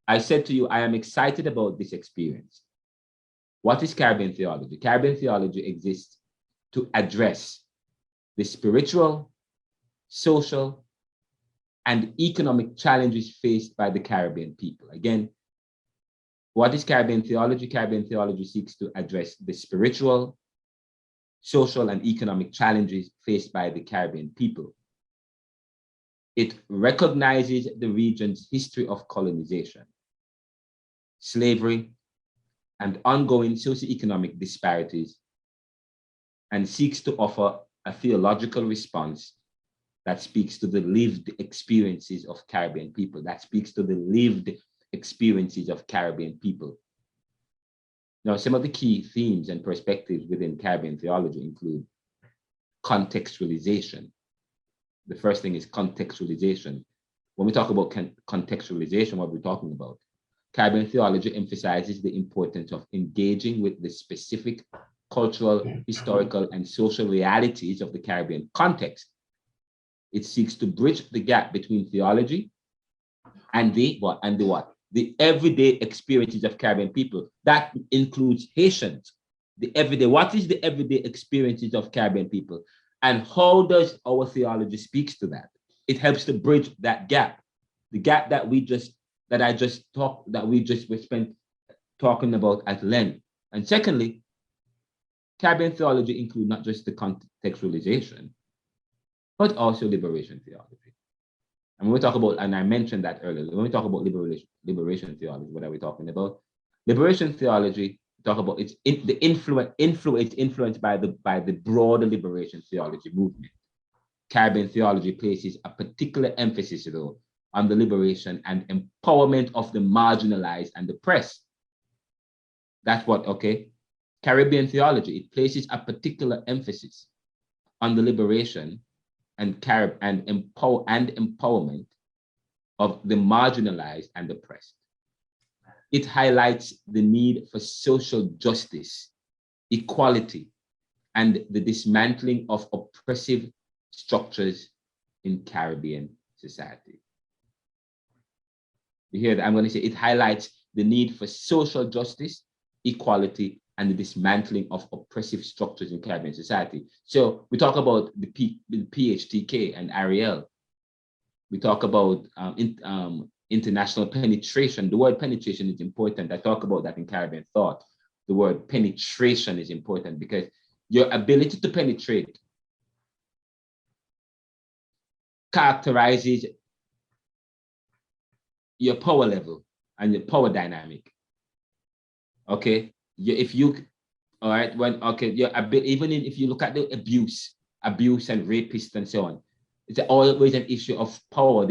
I said to you, I am excited about this experience. What is Caribbean theology? Caribbean theology exists to address the spiritual, social, and economic challenges faced by the Caribbean people. Again, what is Caribbean theology? Caribbean theology seeks to address the spiritual, social, and economic challenges faced by the Caribbean people. It recognizes the region's history of colonization, slavery, and ongoing socioeconomic disparities, and seeks to offer a theological response that speaks to the lived experiences of Caribbean people, Now, some of the key themes and perspectives within Caribbean theology include contextualization. The first thing is contextualization. When we talk about contextualization, what we're talking about, Caribbean theology emphasizes the importance of engaging with the specific cultural, historical, and social realities of the Caribbean context. It seeks to bridge the gap between theology and the everyday experiences of Caribbean people. That includes Haitians. What is the everyday experiences of Caribbean people? And how does our theology speaks to that? It helps to bridge that gap, the gap that we just spent talking about at length. And secondly, Caribbean theology includes not just the contextualization, but also liberation theology. And when we talk about, and I mentioned that earlier, when we talk about liberation theology, what are we talking about? Liberation theology, talk about it's influenced by the broader liberation theology movement. Caribbean theology places a particular emphasis, though, on the liberation and empowerment of the marginalized and oppressed. That's what, okay? Caribbean theology, it places a particular emphasis on the liberation and empowerment of the marginalized and oppressed. It highlights the need for social justice, equality, and the dismantling of oppressive structures in Caribbean society. You hear that? I'm going to say it highlights the need for social justice, equality, and the dismantling of oppressive structures in Caribbean society. So we talk about the PHTK and Ariel. We talk about international penetration. The word penetration is important. I talk about that in Caribbean thought. The word penetration is important because your ability to penetrate characterizes your power level and your power dynamic. Okay, all right, if you look at the abuse and rapists and so on, it's always an issue of power.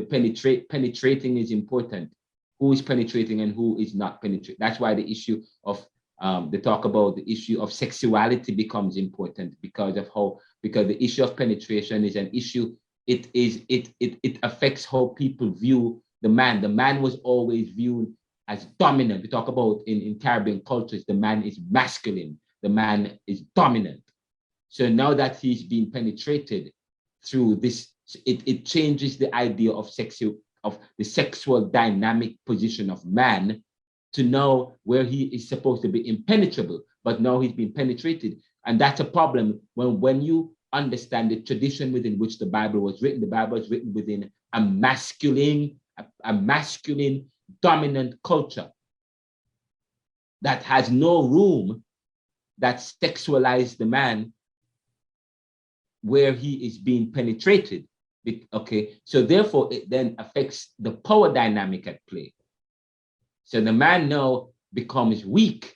Penetrating is important. Who is penetrating and who is not penetrating? That's why the issue of they talk about the issue of sexuality becomes important because the issue of penetration is an issue. It affects how people view the man. The man was always viewed as dominant. We talk about in Caribbean cultures, the man is masculine, the man is dominant. So now that he's being penetrated through this, it changes the idea of the sexual dynamic position of man to know where he is supposed to be impenetrable, but now he's been penetrated. And that's a problem when you understand the tradition within which the Bible was written. The Bible was written within a masculine dominant culture that has no room that sexualizes the man where he is being penetrated. Okay, so therefore it then affects the power dynamic at play. So the man now becomes weak.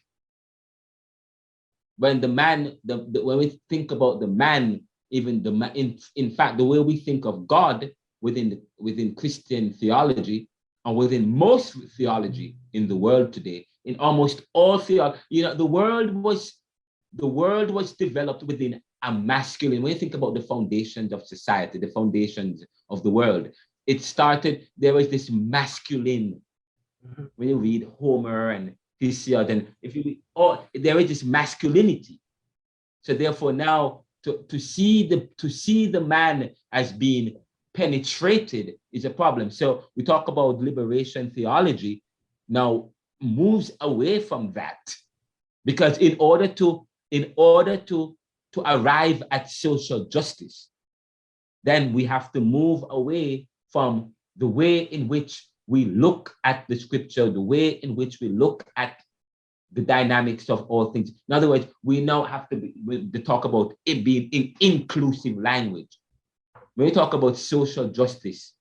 When the man, when we think about the man, even the man, in fact, the way we think of God within Christian theology, and within most theology in the world today, in almost all theology, the world was developed within a masculine. When you think about the foundations of society, the foundations of the world, it started, there was this masculine. When you read Homer and Hesiod, and there is this masculinity. So therefore now to see the man as being penetrated is a problem. So we talk about liberation theology now moves away from that, because in order to arrive at social justice, then we have to move away from the way in which we look at the scripture, the way in which we look at the dynamics of all things. In other words, we now have to talk about it being in inclusive language. When we talk about social justice,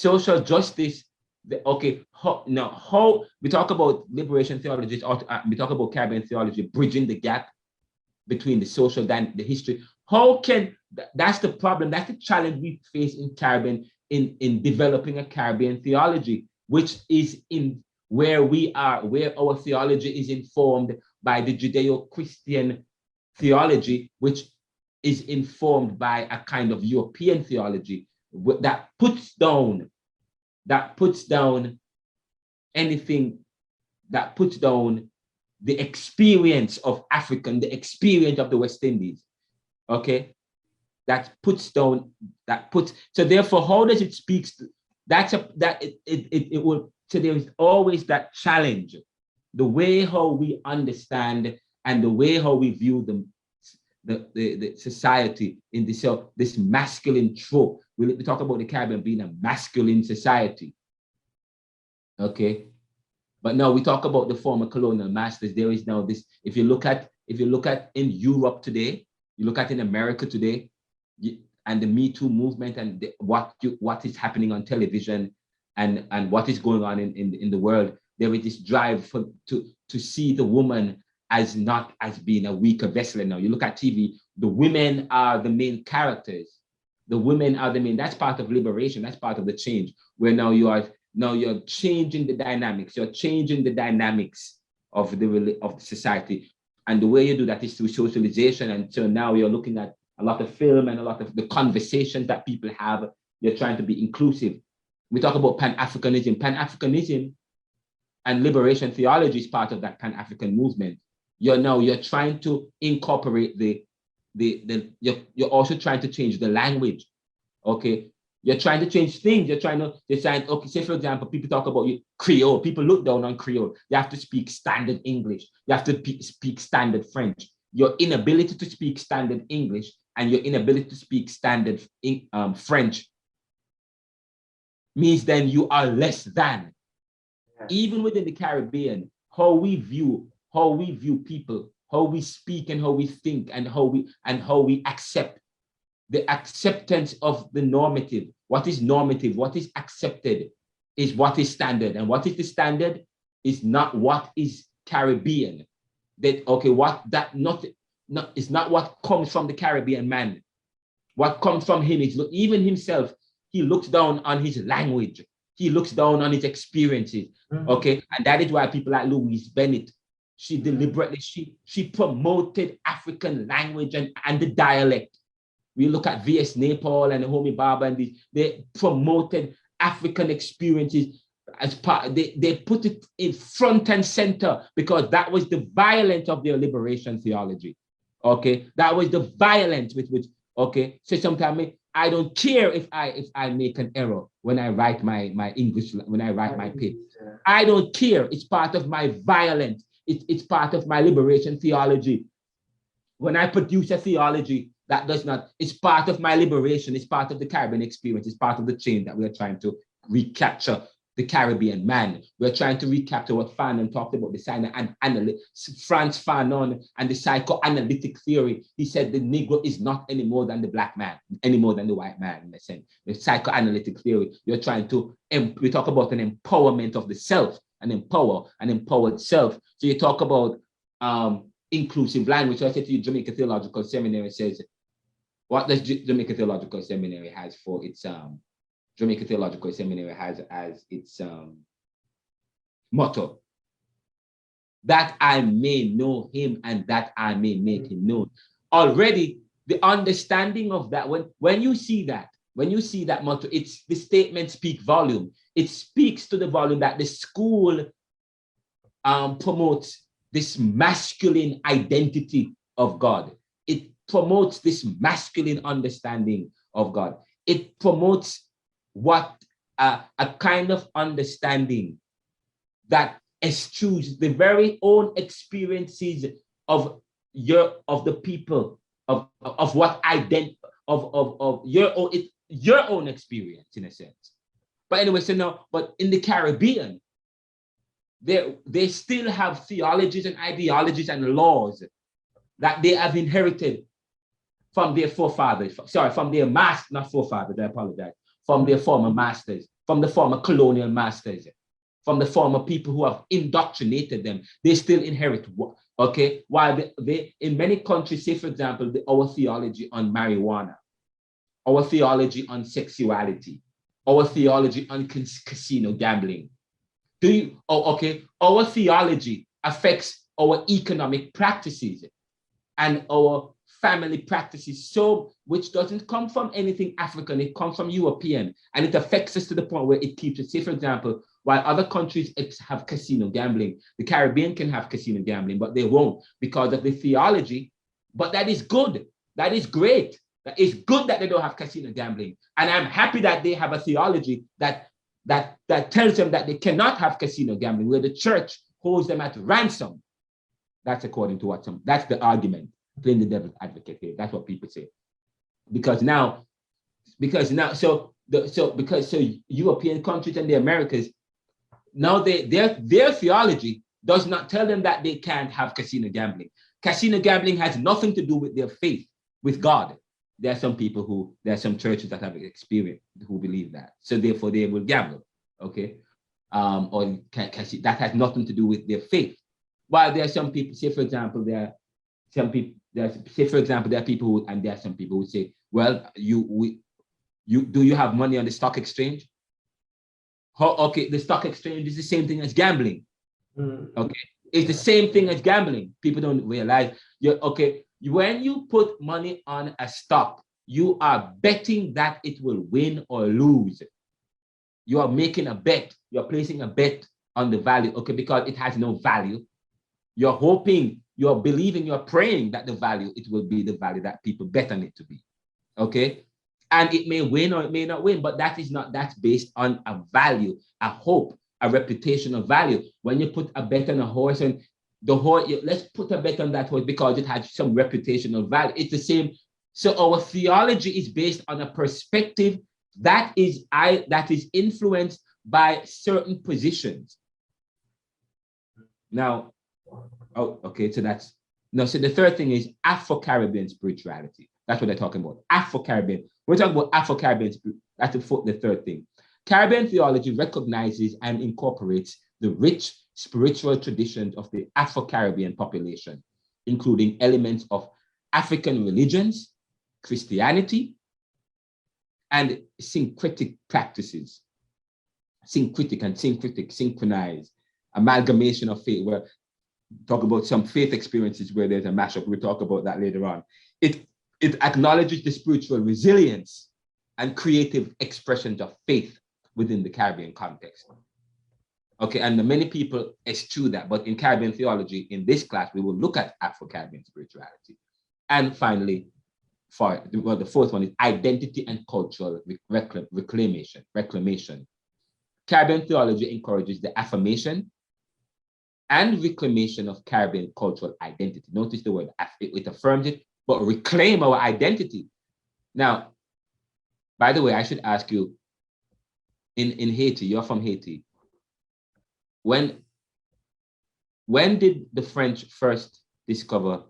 how we talk about liberation theology, we talk about Caribbean theology, bridging the gap between the social and the history. That's the problem, that's the challenge we face in Caribbean, in developing a Caribbean theology, which is where our theology is informed by the Judeo-Christian theology, which is informed by a kind of European theology that puts down the experience of African, the experience of the West Indies. Okay, so therefore, how does it speak? So there is always that challenge, the way how we understand and the way how we view the society in this masculine trope. We talk about the Caribbean being a masculine society. Okay, but now we talk about the former colonial masters. There is now this. If you look at in Europe today, you look at in America today, and the Me Too movement and what is happening on television and what is going on in the world, there is this drive to see the woman as not as being a weaker vessel. Now you look at TV, the women are the main characters. The women are the main. That's part of liberation. That's part of the change. Where now you're changing the dynamics. You're changing the dynamics of the society, and the way you do that is through socialization. And so now you're looking at a lot of film and a lot of the conversations that people have. You're trying to be inclusive. We talk about Pan-Africanism. Pan-Africanism and liberation theology is part of that Pan-African movement. You're trying to incorporate you're also trying to change the language. Okay, you're trying to change things. You're trying, okay, say for example, people talk about Creole. People look down on Creole. You have to speak standard English. You have to speak standard French. Your inability to speak standard English and your inability to speak standard French means then you are less than. Even within the Caribbean, how we view people, how we speak and how we think and how we accept. The acceptance of the normative. What is normative? What is accepted is what is standard. And what is the standard is not what is Caribbean. That okay, it's not what comes from the Caribbean man. What comes from him is even himself, he looks down on his language. He looks down on his experiences. Okay. And that is why people like Louise Bennett, she deliberately, she promoted African language and the dialect. We look at V.S. Naipaul and Homi Baba, and they promoted African experiences as part. They put it in front and center because that was the violence of their liberation theology. Okay, that was the violence with which. Okay, so sometimes I don't care if I make an error when I write my English, when I write my paper. I don't care. It's part of my violence. It's part of my liberation theology. When I produce a theology that does not, it's part of my liberation, it's part of the Caribbean experience, it's part of the change that we are trying to recapture the Caribbean man. We're trying to recapture what Fanon talked about, Frantz Fanon and the psychoanalytic theory. He said the Negro is not any more than the black man, any more than the white man in a sense. The psychoanalytic theory, you're trying to, we talk about an empowerment of the self, an empowered self. So you talk about inclusive language. So I said to you, Jamaica Theological Seminary says, what does Jamaica Theological Seminary has for its Jamaica Theological Seminary has as its motto? That I may know him and that I may make him known. Already the understanding of that, when you see that motto, it's the statement speak volume. It speaks to the volume that the school promotes this masculine identity of God. It promotes this masculine understanding of God. It promotes what a kind of understanding that eschews the very own experiences of the people of what of your own experience in a sense. But anyway, so now, but in the Caribbean, they still have theologies and ideologies and laws that they have inherited from their forefathers, from their not forefathers, I apologize, from their former masters, from the former colonial masters, from the former people who have indoctrinated them. They still inherit, okay? While they in many countries, say for example, our theology on marijuana, our theology on sexuality, our theology on casino gambling. Our theology affects our economic practices and our family practices, so which doesn't come from anything African, it comes from European, and it affects us to the point where it keeps us. Say, for example, while other countries have casino gambling, the Caribbean can have casino gambling, but they won't because of the theology. But that is good. That is great. That is good that they don't have casino gambling. And I'm happy that they have a theology that tells them that they cannot have casino gambling, where the church holds them at ransom. That's according to that's the argument, playing the devil's advocate here. That's what people say. Because European countries and the Americas, now their theology does not tell them that they can't have casino gambling. Casino gambling has nothing to do with their faith with God. there are some people there are some churches that have experience who believe that. So therefore they will gamble, okay? Or that has nothing to do with their faith. While there are some people, say for example, there are some people who, and there are some people who say, well, do you have money on the stock exchange? Okay, the stock exchange is the same thing as gambling. Okay, it's the same thing as gambling. People don't realize when you put money on a stock, you are betting that it will win or lose. You are making a bet. You're placing a bet on the value, okay, because it has no value. You're hoping, you're believing, you're praying that it will be the value that people bet on it to be, okay? And it may win or it may not win, but that's based on a value, a hope, a reputational value. When you put a bet on a horse and the horse, let's put a bet on that horse because it has some reputational value. It's the same. So our theology is based on a perspective that is influenced by certain positions. Now, okay, so so the third thing is Afro-Caribbean spirituality. That's what they're talking about. Afro-Caribbean. We're talking about Afro-Caribbean. That's the third thing. Caribbean theology recognizes and incorporates the rich spiritual traditions of the Afro-Caribbean population, including elements of African religions, Christianity, and syncretic practices. Synchronized, amalgamation of faith, where talk about some faith experiences where there's a mashup. We'll talk about that later on. It acknowledges the spiritual resilience and creative expressions of faith within the Caribbean context. Okay, and many people eschew that, but in Caribbean theology, in this class, we will look at Afro-Caribbean spirituality. And finally, the fourth one is identity and cultural reclamation. Caribbean theology encourages the affirmation and reclamation of Caribbean cultural identity. Notice the word, it affirms it, but reclaim our identity. Now, by the way, I should ask you, in Haiti, you're from Haiti. When did the French first discover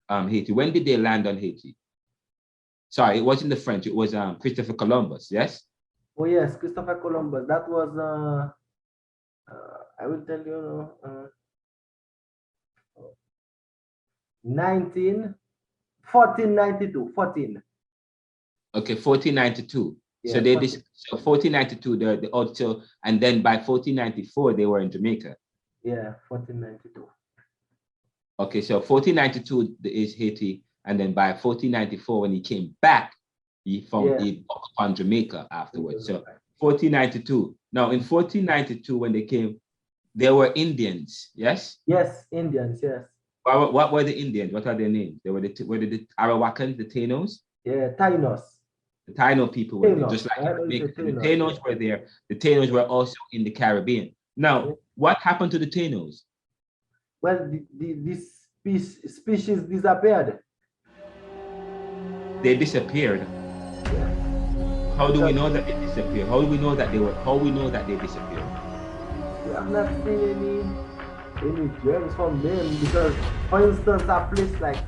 Haiti? When did they land on Haiti? Sorry, it wasn't the French, it was Christopher Columbus, yes? Oh yes, Christopher Columbus. That was, I will tell you, 1492. Okay, 1492. Yeah, so they so 1492, they also, and then by 1494 they were in Jamaica. Yeah, 1492. Okay, so 1492 is Haiti, and then by 1494 when he came back, he bucked on Jamaica afterwards. So 1492. Now in 1492 when they came, there were Indians, yes? Yes, Indians, yes. What were the Indians? What are their names? They were the Arawakans, the Tainos? Yeah, Tainos. The Taino people were there, just like the Tainos were there. The Tainos were also in the Caribbean. Now, what happened to the Tainos? Well, this species disappeared. They disappeared. Yeah. How do we know that they disappeared? How do we know that they disappeared? We have not seen any germs from them because, for instance, a place like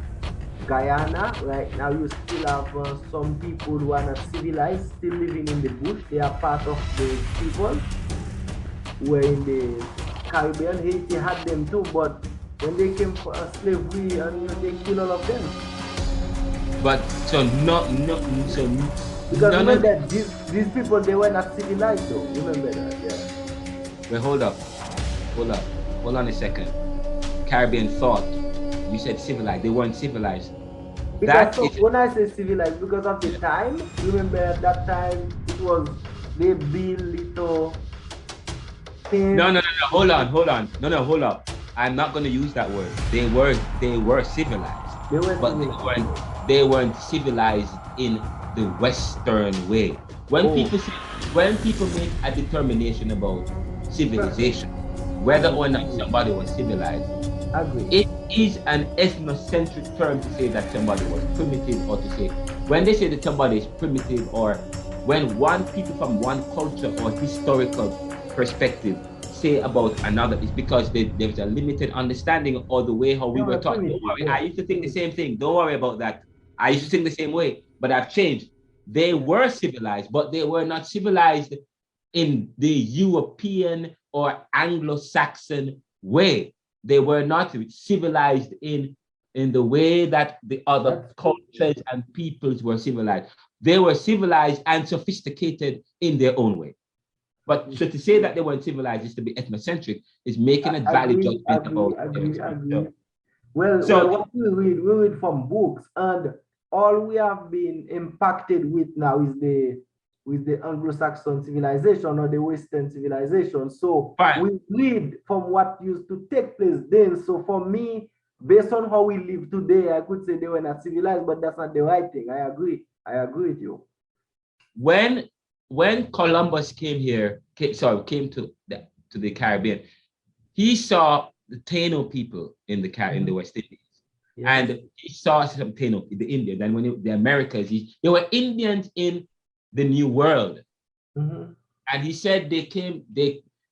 Guyana, right now you still have some people who are not civilized, still living in the bush. They are part of the people who were in the Caribbean. Haiti had them too, but when they came for slavery, and they killed all of them. But because remember that these people, they were not civilized though. Remember that, yeah. Wait, hold on a second. Caribbean thought. You said civilized. They weren't civilized. Because when I say civilized, because of the time, remember at that time it was they build little things. No. Hold on. I'm not going to use that word. They were civilized. They weren't civilized in the Western way. When people make a determination about civilization, whether or not somebody was civilized, it is an ethnocentric term to say that somebody was primitive, or to say when they say that somebody is primitive, or when one people from one culture or historical perspective say about another, is because there's a limited understanding of the way how we were taught. Don't worry, I used to think the same thing. Don't worry about that. I used to think the same way, but I've changed. They were civilized, but they were not civilized in the European or Anglo-Saxon way. They were not civilized in the way that the other cultures and peoples were civilized. They were civilized and sophisticated in their own way. But so to say that they weren't civilized is to be ethnocentric, is making a valid judgment about agree. Well, what we read from books, and all we have been impacted with now is the Anglo-Saxon civilization or the Western civilization. So we read from what used to take place then. So for me, based on how we live today, I could say they were not civilized, but that's not the right thing. I agree with you. When Columbus came to the Caribbean, he saw the Taino people in the West Indies. Yes. And he saw some Taino, the Indians, and when the Americas, they were Indians in the New World. Mm-hmm. And he said they came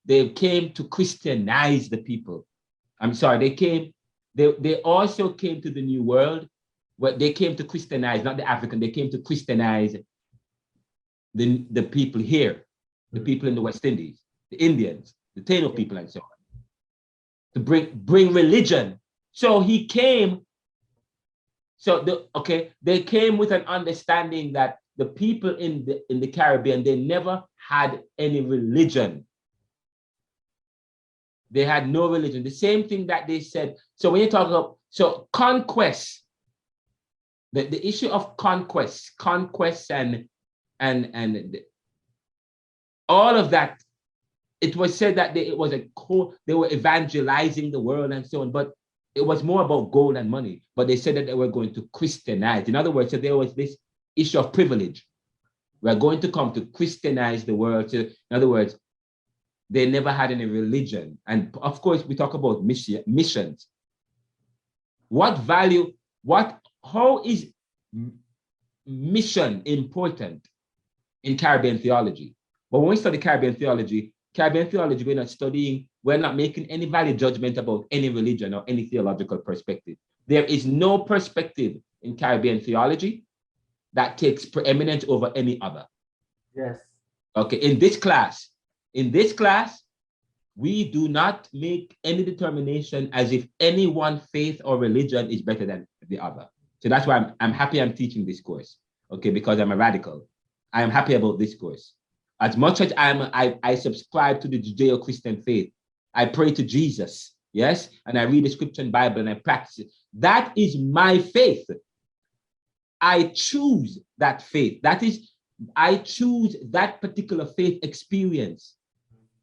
to Christianize the people. I'm sorry, they also came to the New World, but they came to Christianize, not the African, they came to Christianize the people here, the people in the West Indies, the Indians, the Taino people, and so on, to bring religion. So he came. They came with an understanding that the people in the Caribbean, they never had any religion. They had no religion. The same thing that they said. So when you talk about conquest, the issue of conquest and all of that, it was said that they were evangelizing the world and so on, but it was more about gold and money. But they said that they were going to Christianize. In other words, so there was this issue of privilege. We're going to come to Christianize the world. So in other words, they never had any religion. And of course, we talk about missions. How is mission important in Caribbean theology? But when we study Caribbean theology, we're not making any valid judgment about any religion or any theological perspective. There is no perspective in Caribbean theology that takes preeminence over any other. Yes. Okay, in this class, we do not make any determination as if any one faith or religion is better than the other. So that's why I'm happy I'm teaching this course, okay, because I'm a radical. I am happy about this course. As much as I subscribe to the Judeo-Christian faith, I pray to Jesus, yes, and I read the scripture and Bible and I practice it. That is my faith. I choose that faith. I choose that particular faith experience.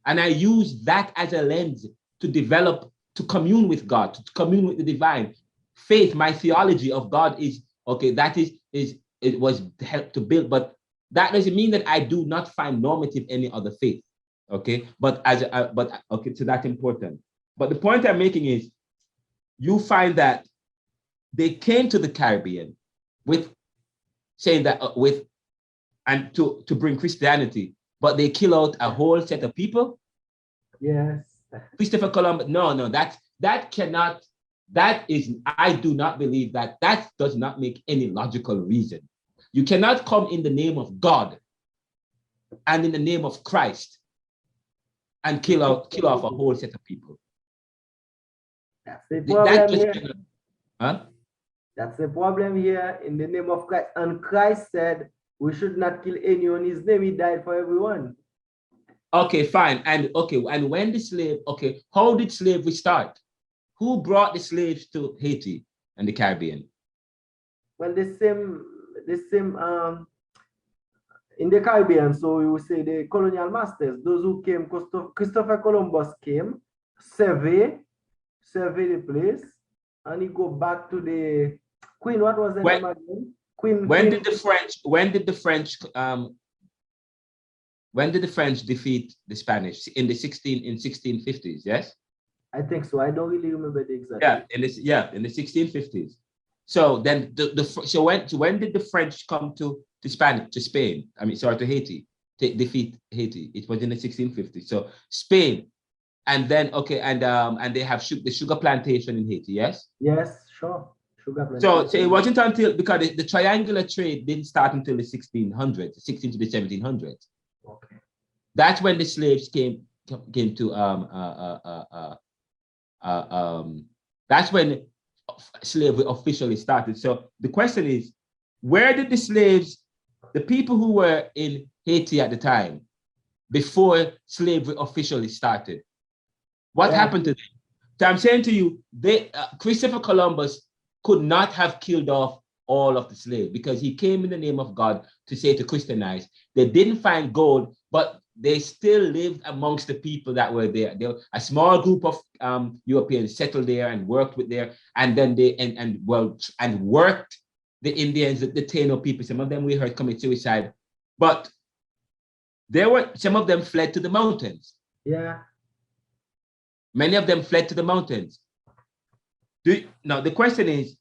And I use that as a lens to develop, to commune with God, to commune with the divine. Faith, my theology of God is, okay, it was helped to build, but that doesn't mean that I do not find normative any other faith, okay? So that's important. But the point I'm making is, you find that they came to the Caribbean with saying that to bring Christianity, but they kill out a whole set of people. Yes. Christopher Columbus, no, I do not believe that does not make any logical reason. You cannot come in the name of God and in the name of Christ and kill off a whole set of people. That's the problem here. That's the problem here, in the name of Christ. And Christ said we should not kill anyone in his name. He died for everyone. Okay, fine. And when how did slavery start? Who brought the slaves to Haiti and the Caribbean? Well, the same in the Caribbean, so you say the colonial masters, those who came, Christopher Columbus came, survey the place, and he go back to the Queen. What was the name again? When did the French defeat the Spanish? In the 1650s, yes? I think so. I don't really remember the exact. In the 1650s. So then when did the French come to Spain? I mean, sorry, to Haiti, to defeat Haiti? It was in the 1650s. So Spain, and then and they have the sugar plantation in Haiti, yes? Yes, sure. So it wasn't until, because the triangular trade didn't start until the 1600s, 16 to the 1700s. Okay. That's when the slaves came to that's when slavery officially started. So the question is, where did the slaves, the people who were in Haiti at the time, before slavery officially started, what happened to them? So I'm saying to you, Christopher Columbus could not have killed off all of the slaves, because he came in the name of God to say, to Christianize. They didn't find gold, but they still lived amongst the people that were there. A small group of Europeans settled there and worked with there, and then they worked the Indians, the Taino people. Some of them we heard commit suicide, but some of them fled to the mountains. Yeah. Many of them fled to the mountains. Now the question is,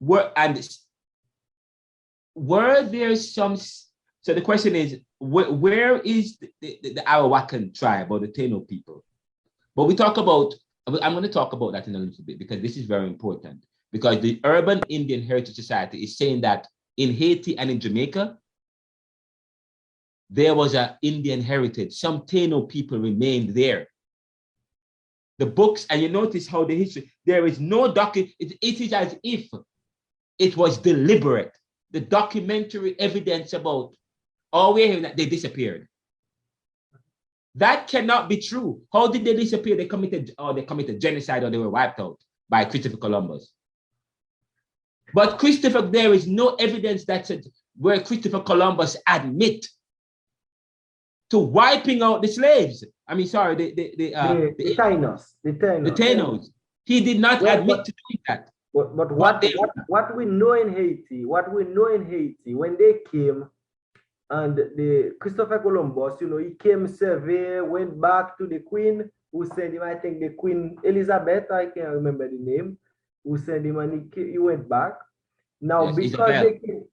were there some? So the question is, where is the Arawakan tribe or the Taino people? But I'm going to talk about that in a little bit, because this is very important. Because the Urban Indian Heritage Society is saying that in Haiti and in Jamaica, there was an Indian heritage. Some Taino people remained there. The books, and you notice how the history, there is no document. It is as if it was deliberate. The documentary evidence about all we're hearing that they disappeared. That cannot be true. How did they disappear? They committed genocide, or they were wiped out by Christopher Columbus. But there is no evidence that said where Christopher Columbus admit to wiping out the slaves. I mean, sorry, the Tainos. He did not admit to doing that. But what we know in Haiti, when they came, and the Christopher Columbus, he came, survey, went back to the Queen, who sent him, I think the Queen Elizabeth, I can't remember the name, who sent him, and he went back. Now, yes, because Isabel. They came,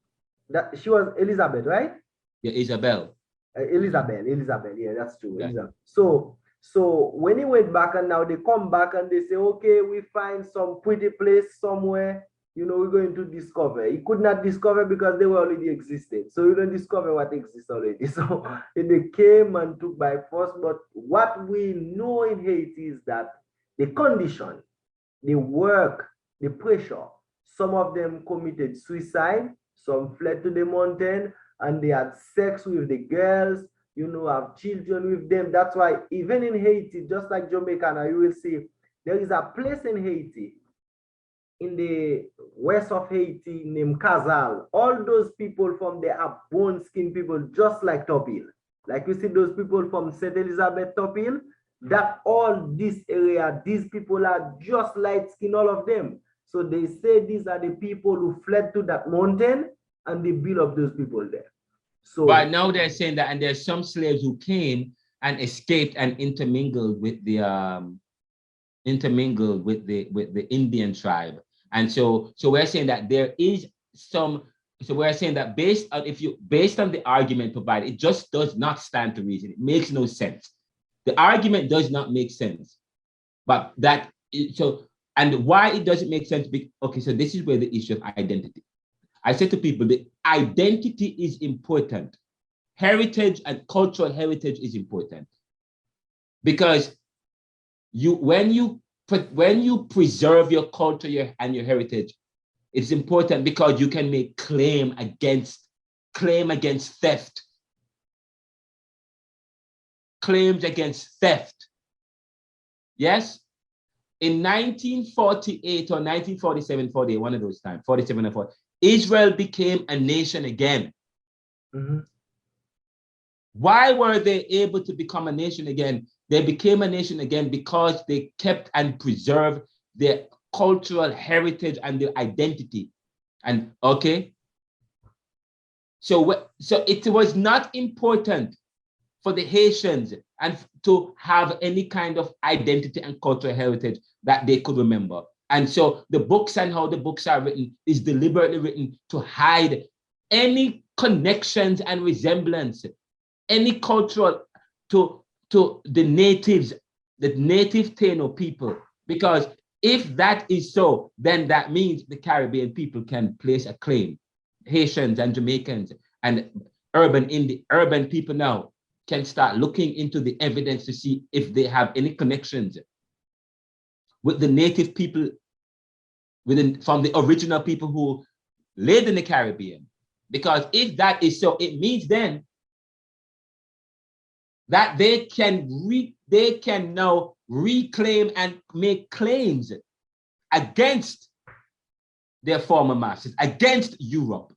she was Elizabeth, right? Yeah, Isabel. Elizabeth, yeah, that's true. Yeah. So when he went back, and now they come back and they say, okay, we find some pretty place somewhere, we're going to discover. He could not discover because they were already existed. So you don't discover what exists already. So they came and took by force. But what we know in Haiti is that the condition, the work, the pressure, some of them committed suicide, some fled to the mountain, and they had sex with the girls, have children with them. That's why even in Haiti, just like Jamaica, now you will see there is a place in Haiti, in the west of Haiti, named Kazal. All those people from there are bone-skinned people, just like Topil. Like you see those people from St. Elizabeth, Topil, that all this area, these people are just light-skinned, all of them. So they say these are the people who fled to that mountain, and they built up those people there. So, but now they're saying that, and there's some slaves who came and escaped and intermingled with the Indian tribe. And so we're saying that there is some. So we're saying that based on the argument provided, it just does not stand to reason. It makes no sense. The argument does not make sense. But and why it doesn't make sense? Okay, so this is where the issue of identity. I say to people, the identity is important. Heritage and cultural heritage is important, because when you preserve your culture and your heritage, it's important because you can make claim against theft. Claims against theft. Yes? In 1948 or 1947, 48, one of those times, 47 or 40, Israel became a nation again. Mm-hmm. Why were they able to become a nation again? They became a nation again because they kept and preserved their cultural heritage and their identity. And okay, so it was not important for the Haitians and to have any kind of identity and cultural heritage that they could remember. And so the books and how the books are written is deliberately written to hide any connections and resemblance, any cultural to the natives, the native Taino people, because If that is so, then that means the Caribbean people can place a claim. Haitians and Jamaicans and urban people now can start looking into the evidence to see if they have any connections with the native people from the original people who lived in the Caribbean. Because if that is so, it means then that they can now reclaim and make claims against their former masters, against Europe,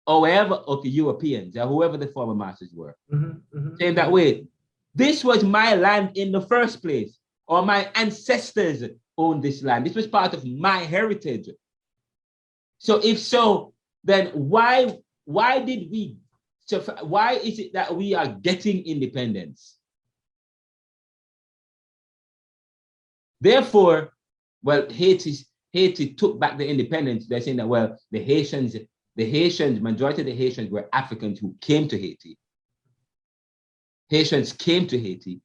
or wherever, okay, Europeans, or whoever the former masters were. Saying that way, this was my land in the first place, or my ancestors owned this land. This was part of my heritage. So if so, then why is it that we are getting independence? Therefore, well, Haiti took back the independence. They're saying that, well, the Haitians, majority of the Haitians were Africans who came to Haiti. Haitians came to Haiti,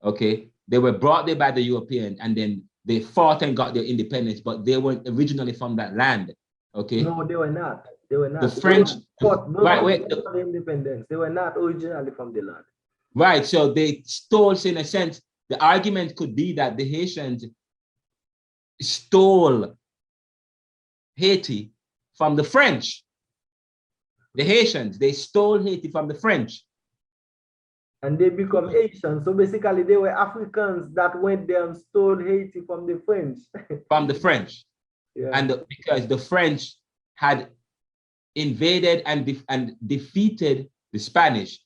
okay? They were brought there by the European, and then they fought and got their independence, but they weren't originally from that land, okay? No, they were not. They were not. The French, the independence. They were not originally from the land. Right, so they stole, so in a sense, the argument could be that the Haitians stole Haiti from the French. The Haitians, they stole Haiti from the French. And they become Haitians. So basically, they were Africans that went there and stole Haiti from the French. From the French. Yeah. And because the French had invaded and defeated the Spanish,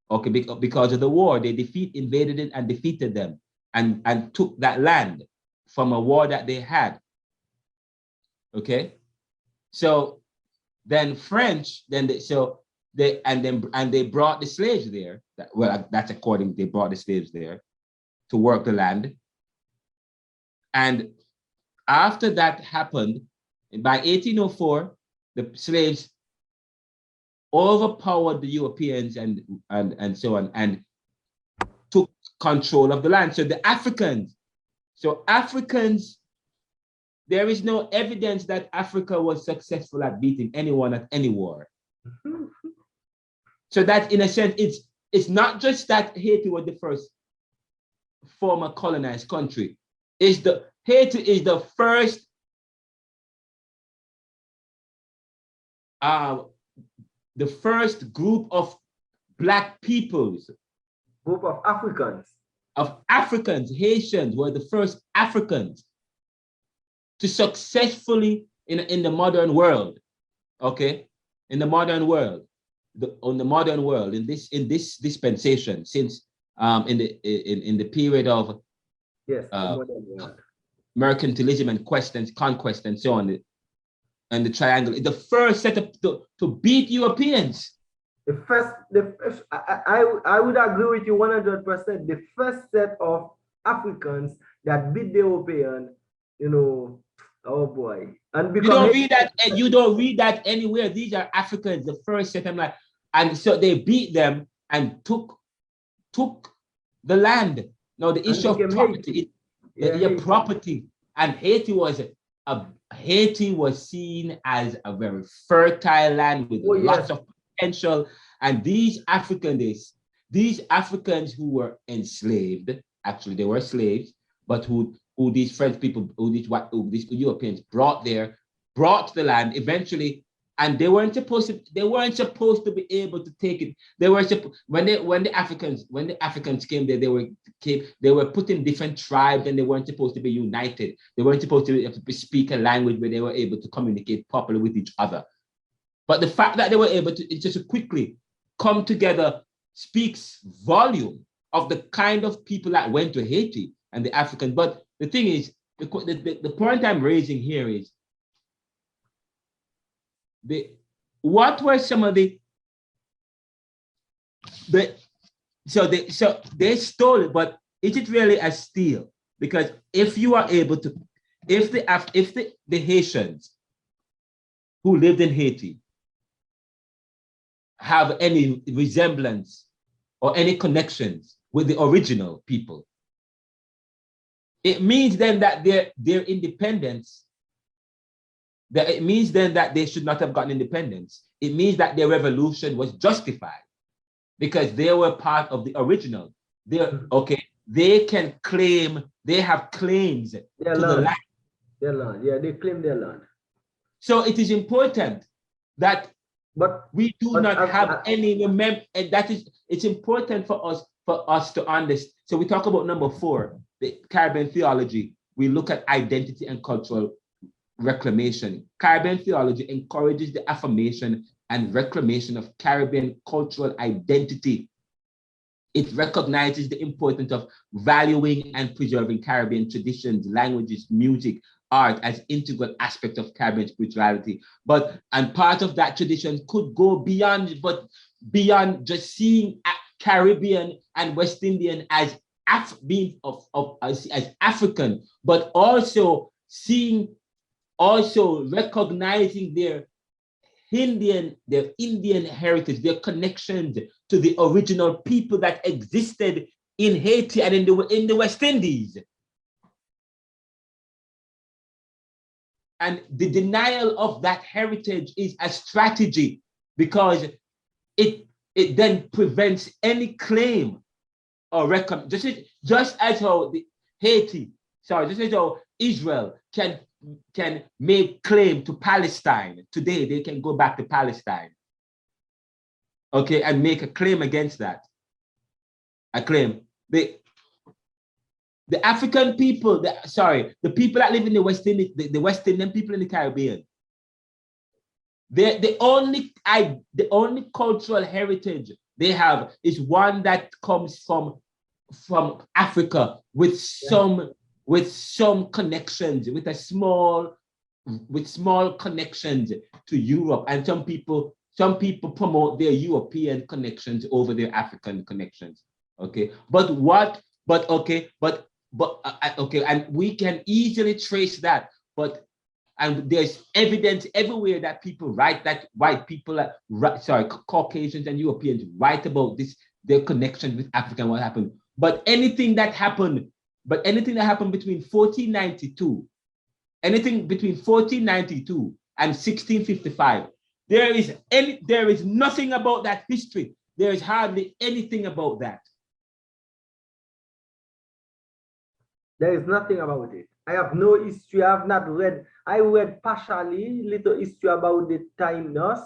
okay, because of the war, they invaded it and defeated them and took that land from a war that they had. Okay, so then French, they brought the slaves there. That's according, they brought the slaves there to work the land. And after that happened, by 1804, the slaves overpowered the Europeans and so on, and took control of the land. So the Africans, there is no evidence that Africa was successful at beating anyone at any war. So that, in a sense, it's not just that Haiti was the first former colonized country. Haiti is the first group of Black peoples. Group of Africans. Haitians were the first Africans to successfully, in the modern world, okay? In the modern world, in this dispensation, since in the period of mercantilism and conquest and so on, and the triangle, the first set up to beat Europeans. I would agree with you 100%. The first set of Africans that beat the European, oh boy. And you don't read that anywhere. These are Africans, the first set. And so they beat them and took the land. Now the issue of property, property, and Haiti was seen as a very fertile land with lots of potential. And these Africans who were enslaved, actually they were slaves, but who these French people, these Europeans brought to the land eventually, and they weren't supposed to be able to take it. They were when the Africans came there, they were put in different tribes, and they weren't supposed to be united. They weren't supposed to speak a language where they were able to communicate properly with each other. But the fact that they were able to just quickly come together speaks volume of the kind of people that went to Haiti and the Africans. But the thing is, the point I'm raising here is, what were some of so they stole it, but is it really a steal? Because if you are able to, if the Haitians who lived in Haiti have any resemblance or any connections with the original people, it means then that their independence, that it means then that they should not have gotten independence. It means that their revolution was justified because they were part of the original. They can claim, they have claims to the land. Their land, yeah, they claim their land. So it is important that we do not have any remember, and that is, it's important for us to understand. So we talk about number 4, the Caribbean theology. We look at identity and cultural reclamation. Caribbean theology encourages the affirmation and reclamation of Caribbean cultural identity. It recognizes the importance of valuing and preserving Caribbean traditions, languages, music, art as integral aspects of Caribbean spirituality. And part of that tradition could go beyond just seeing Caribbean and West Indian as being as African, but also recognizing their Indian heritage, their connections to the original people that existed in Haiti and in the West Indies. And the denial of that heritage is a strategy because it then prevents any claim or record. Just as how Israel can make claim to Palestine. Today, they can go back to Palestine, okay, and make a claim against that. A claim. The African people, the people that live in the West Indies, the West Indian people in the Caribbean, the only cultural heritage they have is one that comes from Africa with some connections, with small connections to Europe, and some people promote their European connections over their African connections. Okay, and we can easily trace that, and there's evidence everywhere that people write that white people, Caucasians and Europeans write about this, their connection with Africa and what happened. But anything that happened between 1492 and 1655, there is nothing about that history. There is hardly anything about that. There is nothing about it. I have no history. I have not read. I read partially little history about the Taínos.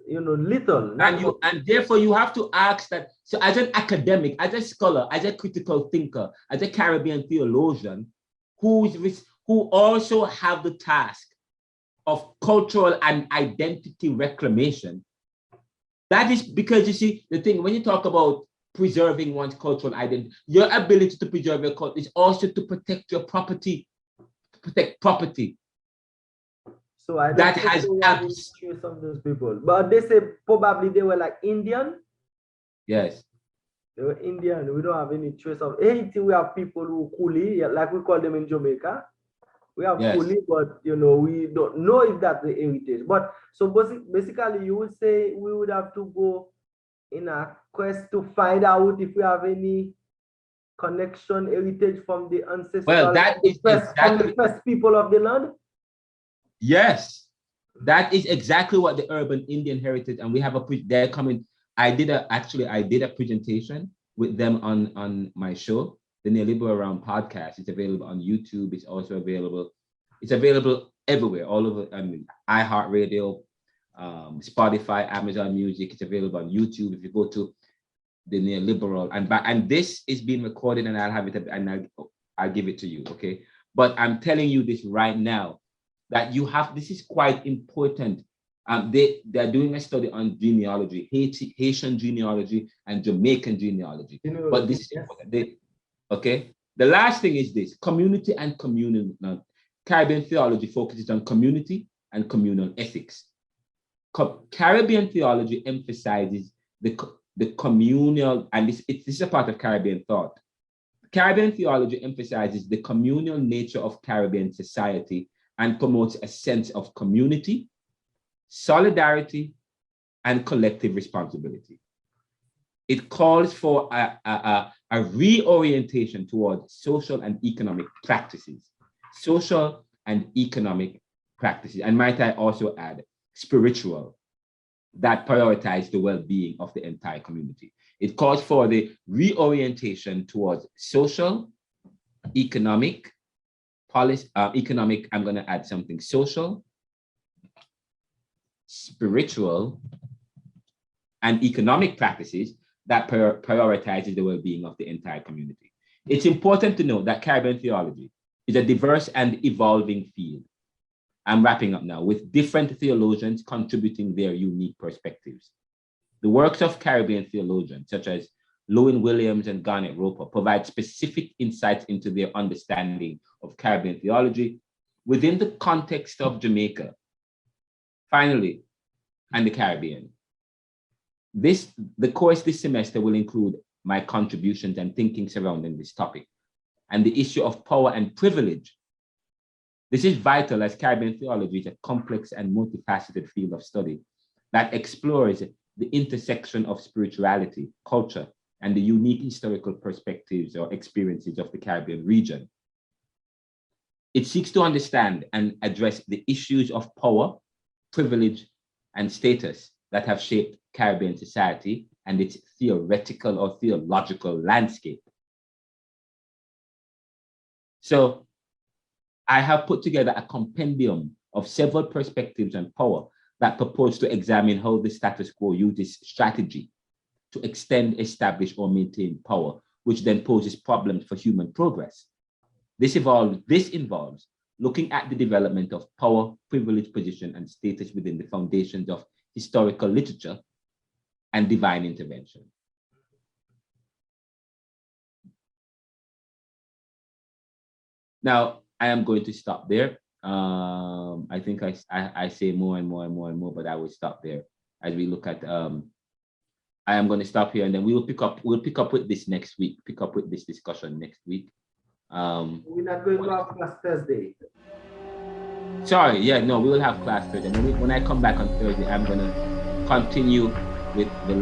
Little. And therefore you have to ask that. So as an academic, as a scholar, as a critical thinker, as a Caribbean theologian, who also have the task of cultural and identity reclamation, that is because, you see, the thing, when you talk about preserving one's cultural identity, your ability to preserve your culture is also to protect your property, So I don't have issues of those people, but they say probably they were like Indian. Yes, they were Indian. We don't have any trace of Haiti. We have people who coolie, like we call them in Jamaica. We have coolie, but we don't know if that's the heritage. But so basically, you would say we would have to go in a quest to find out if we have any connection, heritage from the ancestors. Well, that is from the first people of the land. Yes, that is exactly what the urban Indian heritage, and we have they're coming. I did a presentation with them on my show, the Neoliberal Around podcast. It's available on YouTube. It's also available. It's available everywhere, all over. I mean, iHeartRadio, Spotify, Amazon Music. It's available on YouTube. If you go to the Neoliberal, and this is being recorded, and I'll have it, and I'll give it to you. Okay, but I'm telling you this right now, that this is quite important. They're doing a study on genealogy, Haitian genealogy and Jamaican genealogy. But this is important. Okay. The last thing is this: community and communal. Caribbean theology focuses on community and communal ethics. Caribbean theology emphasizes the communal, and this is a part of Caribbean thought. Caribbean theology emphasizes the communal nature of Caribbean society and promotes a sense of community, solidarity, and collective responsibility. It calls for a reorientation towards social and economic practices. Social and economic practices, and might I also add, spiritual, that prioritize the well-being of the entire community. It calls for the reorientation towards social, economic, policy, economic, I'm going to add something, social, spiritual, and economic practices that prioritizes the well-being of the entire community. It's important to note that Caribbean theology is a diverse and evolving field. I'm wrapping up now, with different theologians contributing their unique perspectives. The works of Caribbean theologians, such as Lewin Williams and Garnet Roper, provide specific insights into their understanding of Caribbean theology within the context of Jamaica, finally, and the Caribbean. The course this semester will include my contributions and thinking surrounding this topic, and the issue of power and privilege. This is vital as Caribbean theology is a complex and multifaceted field of study that explores the intersection of spirituality, culture, and the unique historical perspectives or experiences of the Caribbean region. It seeks to understand and address the issues of power, privilege, and status that have shaped Caribbean society and its theoretical or theological landscape. So I have put together a compendium of several perspectives on power that purpose to examine how the status quo uses strategy to extend, establish, or maintain power, which then poses problems for human progress. This involves looking at the development of power, privilege, position, and status within the foundations of historical literature and divine intervention. Now, I am going to stop there. I think I say more and more and more and more, but I will stop there as we look at. I am going to stop here, and then we will pick up with this next week. Pick up with this discussion next week. We're not going to have class Thursday. Sorry, yeah, no, we will have class Thursday. When I come back on Thursday, I'm going to continue with the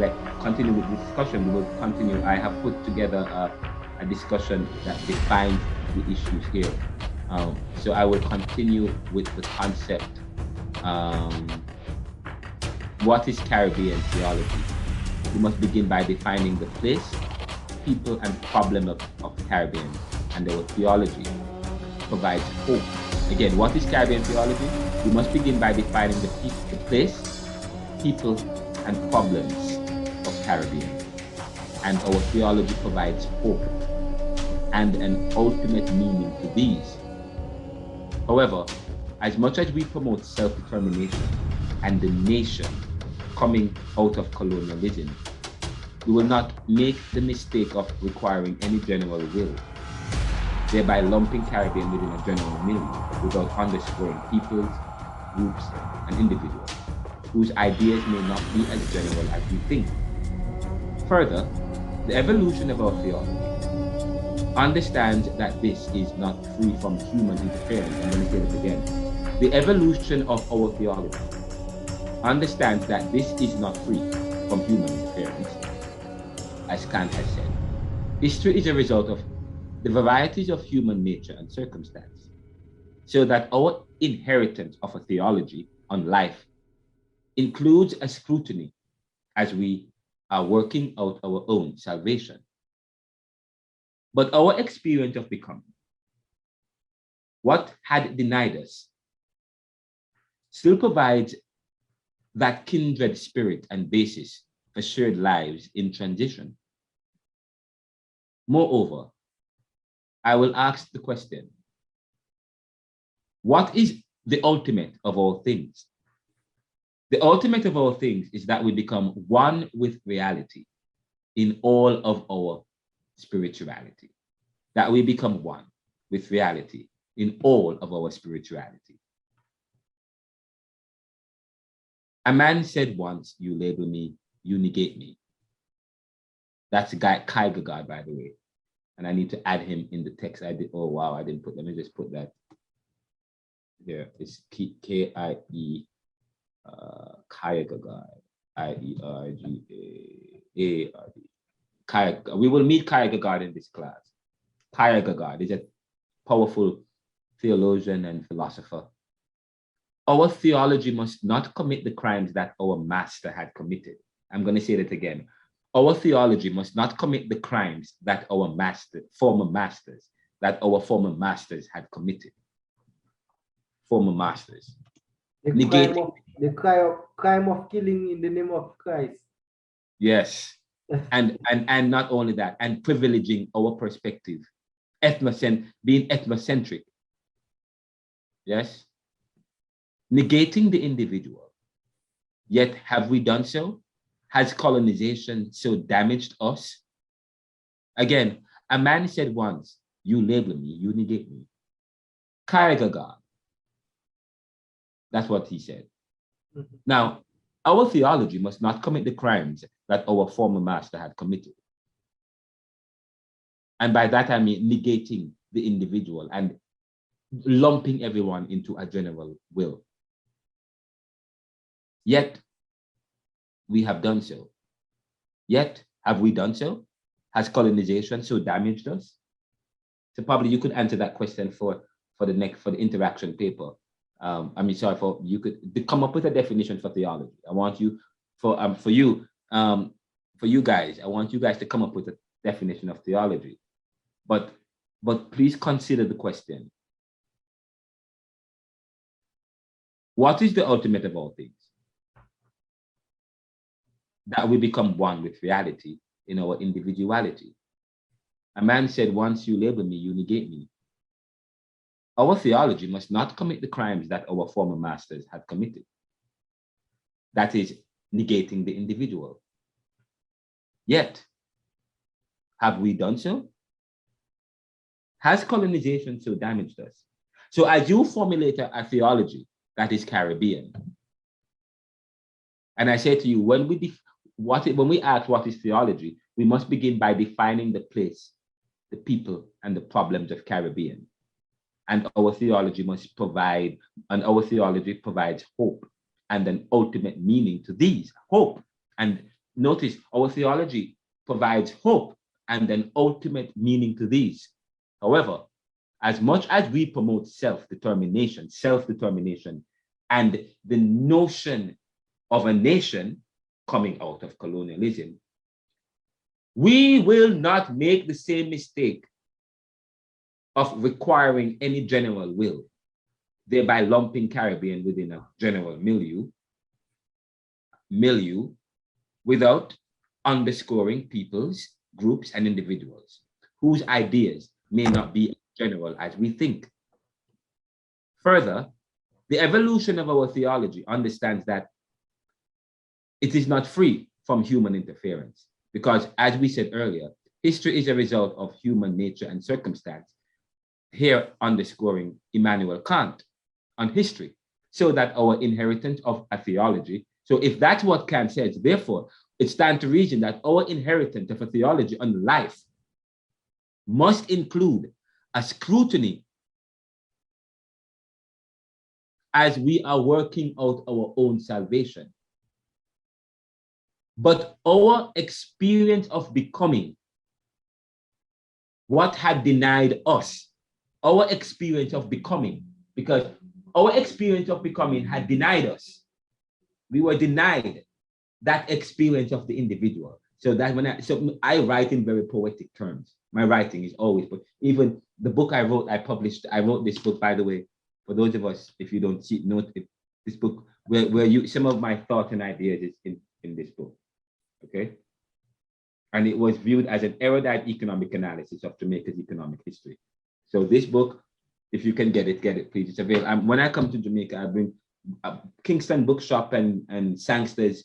discussion. We will continue. I have put together a discussion that defines the issues here. So I will continue with the concept. What is Caribbean theology? We must begin by defining the place, people, and problem of the Caribbean, and our theology provides hope. Again, what is Caribbean theology? We must begin by defining the place, people, and problems of Caribbean, and our theology provides hope and an ultimate meaning to these. However, as much as we promote self-determination and the nation coming out of colonialism, we will not make the mistake of requiring any general will, thereby lumping Caribbean within a general milieu without underscoring peoples, groups, and individuals whose ideas may not be as general as we think. Further, the evolution of our theology understands that this is not free from human interference. I'm going to say this again. The evolution of our theology understands that this is not free from human interference, as Kant has said. History is a result of the varieties of human nature and circumstance, so that our inheritance of a theology on life includes a scrutiny as we are working out our own salvation. But our experience of becoming, what had denied us, still provides that kindred spirit and basis for shared lives in transition. Moreover, I will ask the question, what is the ultimate of all things? The ultimate of all things is that we become one with reality in all of our spirituality. That we become one with reality in all of our spirituality. A man said once, "You label me, you negate me." That's a guy, Kierkegaard, by the way. And I need to add him in the text. I did, oh wow, I didn't put, let me just put that here. It's K-I-E, Kierkegaard, I-E-R-G-A-A-R-D. We will meet Kierkegaard in this class. Kierkegaard is a powerful theologian and philosopher. Our theology must not commit the crimes that our master had committed. I'm going to say that again. Our theology must not commit the crimes that our former masters had committed. Former masters. The crime of killing in the name of Christ. Yes. And not only that, and privileging our perspective, being ethnocentric. Yes. Negating the individual. Yet have we done so? Has colonization so damaged us? Again, a man said once, you label me, you negate me. Kierkegaard. That's what he said. Mm-hmm. Now, our theology must not commit the crimes that our former master had committed. And by that I mean negating the individual and lumping everyone into a general will. Yet, we have done so. Yet, have we done so? Has colonization so damaged us? So probably you could answer that question for the interaction paper. You could come up with a definition for theology. I want you, for you guys, I want you guys to come up with a definition of theology. But please consider the question. What is the ultimate of all things? That we become one with reality in our individuality. A man said, once you label me, you negate me. Our theology must not commit the crimes that our former masters had committed. That is, negating the individual. Yet, have we done so? Has colonization so damaged us? So as you formulate a theology that is Caribbean, and I say to you, when we ask what is theology, we must begin by defining the place, the people, and the problems of Caribbean. And our theology must provide, and our theology provides hope and an ultimate meaning to these. Hope. And notice, our theology provides hope and an ultimate meaning to these. However, as much as we promote self-determination, and the notion of a nation coming out of colonialism, we will not make the same mistake of requiring any general will, thereby lumping Caribbean within a general milieu, without underscoring peoples, groups, and individuals whose ideas may not be as general as we think. Further, the evolution of our theology understands that it is not free from human interference, because as we said earlier, history is a result of human nature and circumstance, here underscoring Immanuel Kant on history, so that our inheritance of a theology, so if that's what Kant says, therefore, it stands to reason that our inheritance of a theology on life must include a scrutiny as we are working out our own salvation. But our experience of becoming what had denied us, our experience of becoming, because our experience of becoming had denied us. We were denied that experience of the individual. So that I write in very poetic terms. My writing is always, but even the book I wrote this book, by the way, for those of us, if you don't note this book, where some of my thoughts and ideas is in this book, okay? And it was viewed as an erudite economic analysis of Jamaica's economic history. So this book, if you can get it, please. It's available. When I come to Jamaica, I bring Kingston Bookshop and Sangsters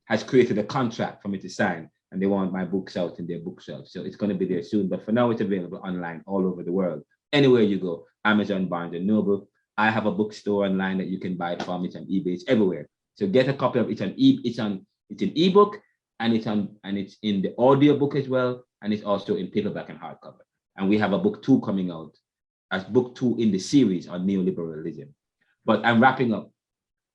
has created a contract for me to sign, and they want my books out in their bookshelf. So it's going to be there soon. But for now, it's available online all over the world. Anywhere you go, Amazon, Barnes & Noble. I have a bookstore online that you can buy it from. It's on eBay. It's everywhere. So get a copy of it. It's an ebook, and it's in the audio book as well, and it's also in paperback and hardcover. And we have a book 2 coming out as book 2 in the series on neoliberalism. But I'm wrapping up.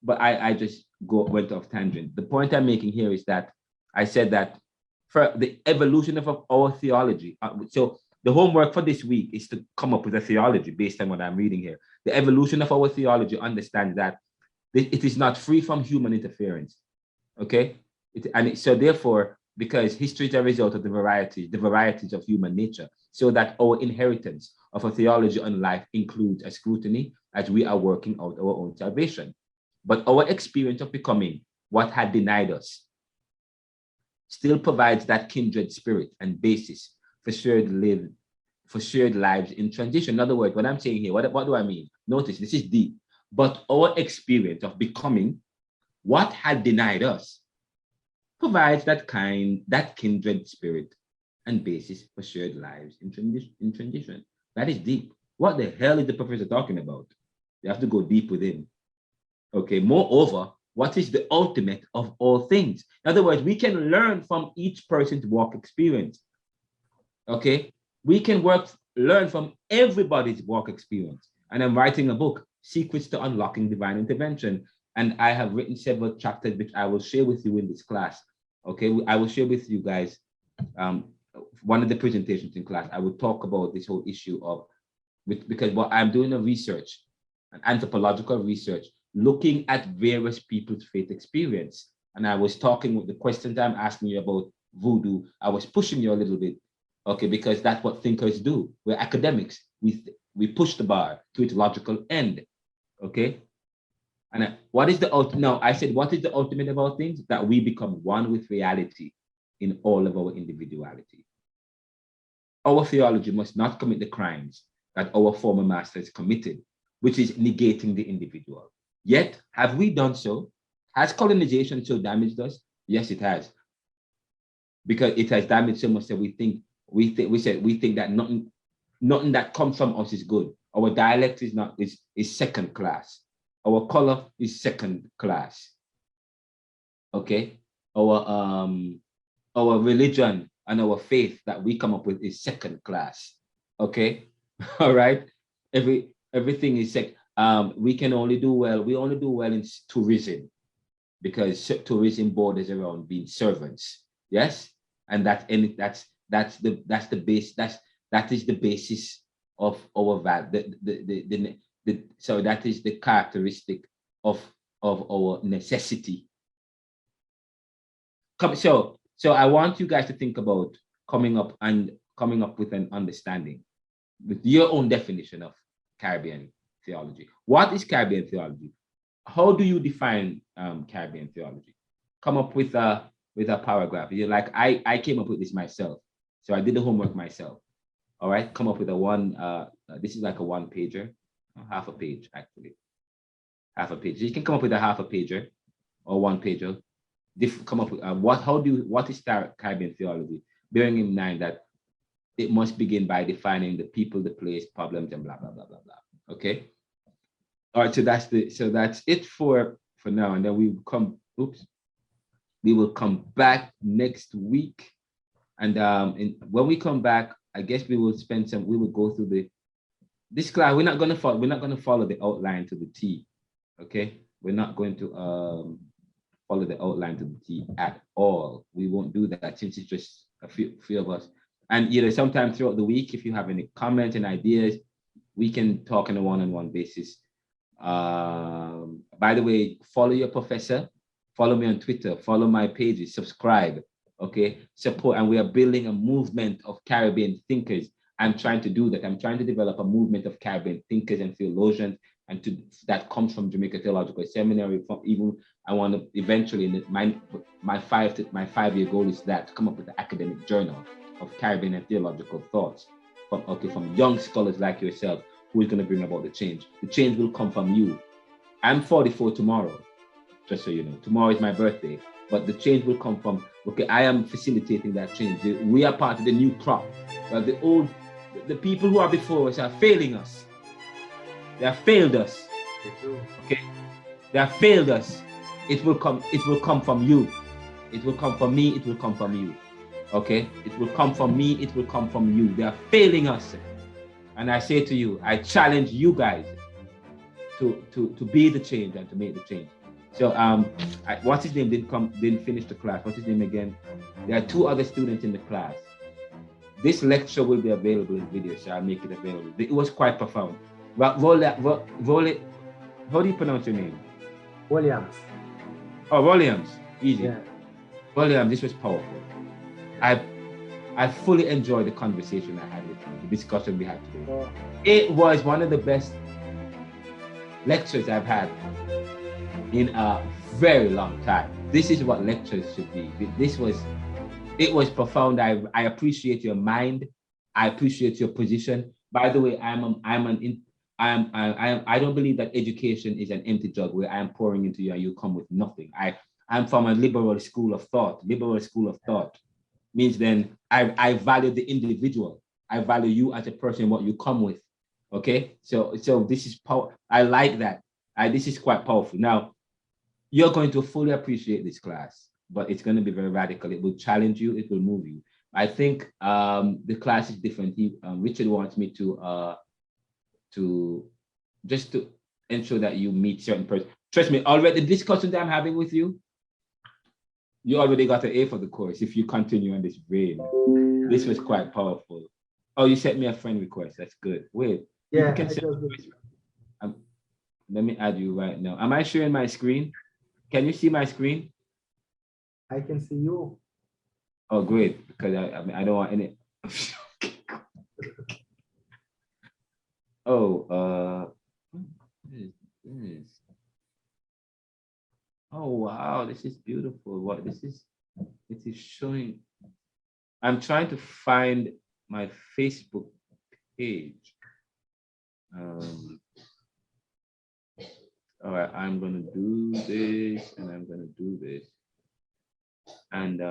But I just went off tangent. The point I'm making here is that I said that for the evolution of our theology. So the homework for this week is to come up with a theology based on what I'm reading here. The evolution of our theology understands that it is not free from human interference. Okay? So therefore, because history is a result of the varieties of human nature, so that our inheritance of a theology on life includes a scrutiny as we are working out our own salvation. But our experience of becoming what had denied us still provides that kindred spirit and basis for shared lives in transition. In other words, what I'm saying here, what do I mean? Notice, this is deep. But our experience of becoming what had denied us provides that kindred spirit and basis for shared lives in transition. That is deep. What the hell is the professor talking about? You have to go deep within. Okay, moreover, what is the ultimate of all things? In other words, we can learn from each person's walk experience. Okay, we can learn from everybody's walk experience. And I'm writing a book, Secrets to Unlocking Divine Intervention. And I have written several chapters, which I will share with you in this class. Okay, I will share with you guys one of the presentations in class. I will talk about this whole issue because what I'm doing a research, an anthropological research, looking at various people's faith experience. And I was talking with the questions I'm asking you about voodoo. I was pushing you a little bit, okay, because that's what thinkers do. We're academics. We push the bar to its logical end, okay? And what is the ultimate? No, I said, what is the ultimate of all things? That we become one with reality in all of our individuality. Our theology must not commit the crimes that our former masters committed, which is negating the individual. Yet, have we done so? Has colonization so damaged us? Yes, it has. Because it has damaged so much that we think that nothing that comes from us is good. Our dialect is second class. Our color is second class. Okay? Our religion and our faith that we come up with is second class. Okay? All right? Everything is second. We can only do well. We only do well in tourism, because tourism borders around being servants. Yes, and that is the basis of our value. So that is the characteristic of our necessity. So I want you guys to think about coming up with an understanding with your own definition of Caribbean theology. What is Caribbean theology? How do you define Caribbean theology? Come up with a paragraph. You're like, I came up with this myself. So I did the homework myself. All right, come up with this is like a one pager, half a page actually. Half a page. You can come up with a half a pager or one pager. Come up with what is Caribbean theology? Bearing in mind that it must begin by defining the people, the place, problems, and blah, blah, blah, blah, blah. Okay. All right, so that's it for now, and then we will come back next week, and when we come back, I guess we will go through this class. We're not going to follow the outline to the T. Okay, we're not going to follow the outline to the T at all. We won't do that since it's just a few of us. And sometime throughout the week, if you have any comments and ideas, we can talk on a one-on-one basis. By the way, follow your professor, follow me on Twitter, follow my pages, subscribe, okay, support. And we are building a movement of Caribbean thinkers. I'm trying to do that. I'm trying to develop a movement of Caribbean thinkers and theologians, and that comes from Jamaica Theological Seminary. I want to eventually, my 5-year goal is to come up with an academic journal of Caribbean and theological thoughts from young scholars like yourself, who is going to bring about the change. The change will come from you. I'm 44 tomorrow, just so you know. Tomorrow is my birthday, but the change will come from, I am facilitating that change. We are part of the new crop. But the people who are before us are failing us. They have failed us. Okay? They have failed us. It will come from you. It will come from me, it will come from you. Okay? It will come from me, it will come from you. They are failing us. And I say to you, I challenge you guys to be the change and to make the change. So what's his name didn't finish the class. What's his name again? There are 2 other students in the class. This lecture will be available in video, so I'll make it available. It was quite profound. How do you pronounce your name? Williams. Oh, Williams. Easy. Yeah. Williams, this was powerful. I fully enjoyed the conversation I had with you, the discussion we had today. Oh. It was one of the best lectures I've had in a very long time. This is what lectures should be. It was profound. I appreciate your mind. I appreciate your position. By the way, I don't believe that education is an empty jug where I am pouring into you and you come with nothing. I'm from a liberal school of thought. Liberal school of thought means then I value the individual. I value you as a person, what you come with. Okay, so this is power. I like that. This is quite powerful. Now, you're going to fully appreciate this class, but it's going to be very radical. It will challenge you. It will move you. I think the class is different. Richard wants me to ensure that you meet certain persons. Trust me, already the discussion that I'm having with you, you already got an A for the course if you continue on this vein. This was quite powerful. Oh, you sent me a friend request. That's good. Wait. Yeah. Let me add you right now. Am I sharing my screen? Can you see my screen? I can see you. Oh, great. Because I don't want any. Oh, oh wow, this is beautiful. What this is? It is showing. I'm trying to find my Facebook page. All right, I'm gonna do this and I'm gonna do this. And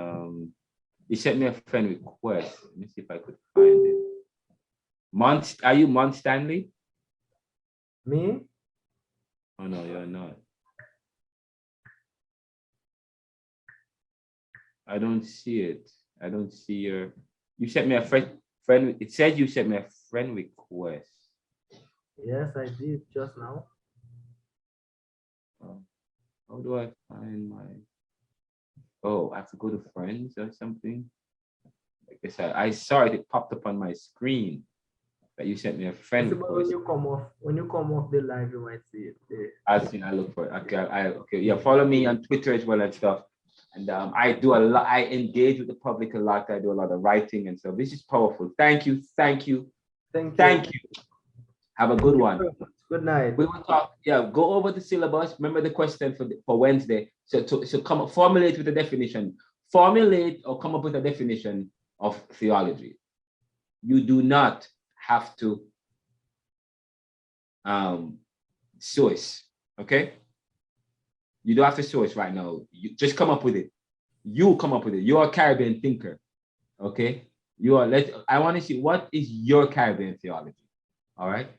he sent me a friend request. Let me see if I could find it. Are you Mont Stanley? Me? Oh no, you're not. I don't see it. I don't see your. You sent me a friend. It said you sent me a friend request. Yes, I did just now. How do I find my? Oh, I have to go to friends or something. I guess I saw it. It popped up on my screen that you sent me a friend request. When you come off the live, you might see it there. I look for it. Okay, okay. Yeah, follow me on Twitter as well and stuff. And I do a lot. I engage with the public a lot. I do a lot of writing, and so this is powerful. Thank you. Thank you. Thank you. Have a good one. Good night. We will talk. Yeah, go over the syllabus. Remember the question for Wednesday. So come up, formulate with a definition. Formulate or come up with a definition of theology. You do not have to source. Okay. You don't have to source right now. You just come up with it. You come up with it. You're a Caribbean thinker. Okay. I want to see what is your Caribbean theology. All right.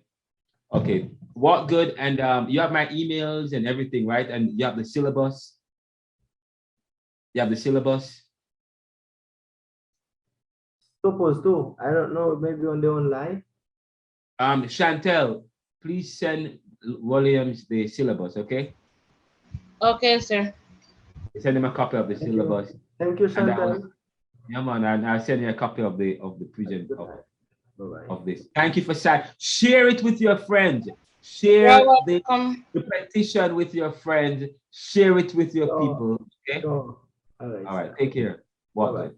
Okay. What good? And you have my emails and everything, right? And you have the syllabus. You have the syllabus. Supposed to. I don't know. Maybe on the online. Chantelle, please send Williams the syllabus. Okay. Okay, sir. Send him a copy of the syllabus. Thank you, Chantelle. Yeah, man, and I'll send you a copy of the present of this. Thank you for that. Share it with your friends. Share the petition with your friends. Share it with your people. Okay. All right. Take care. Bye.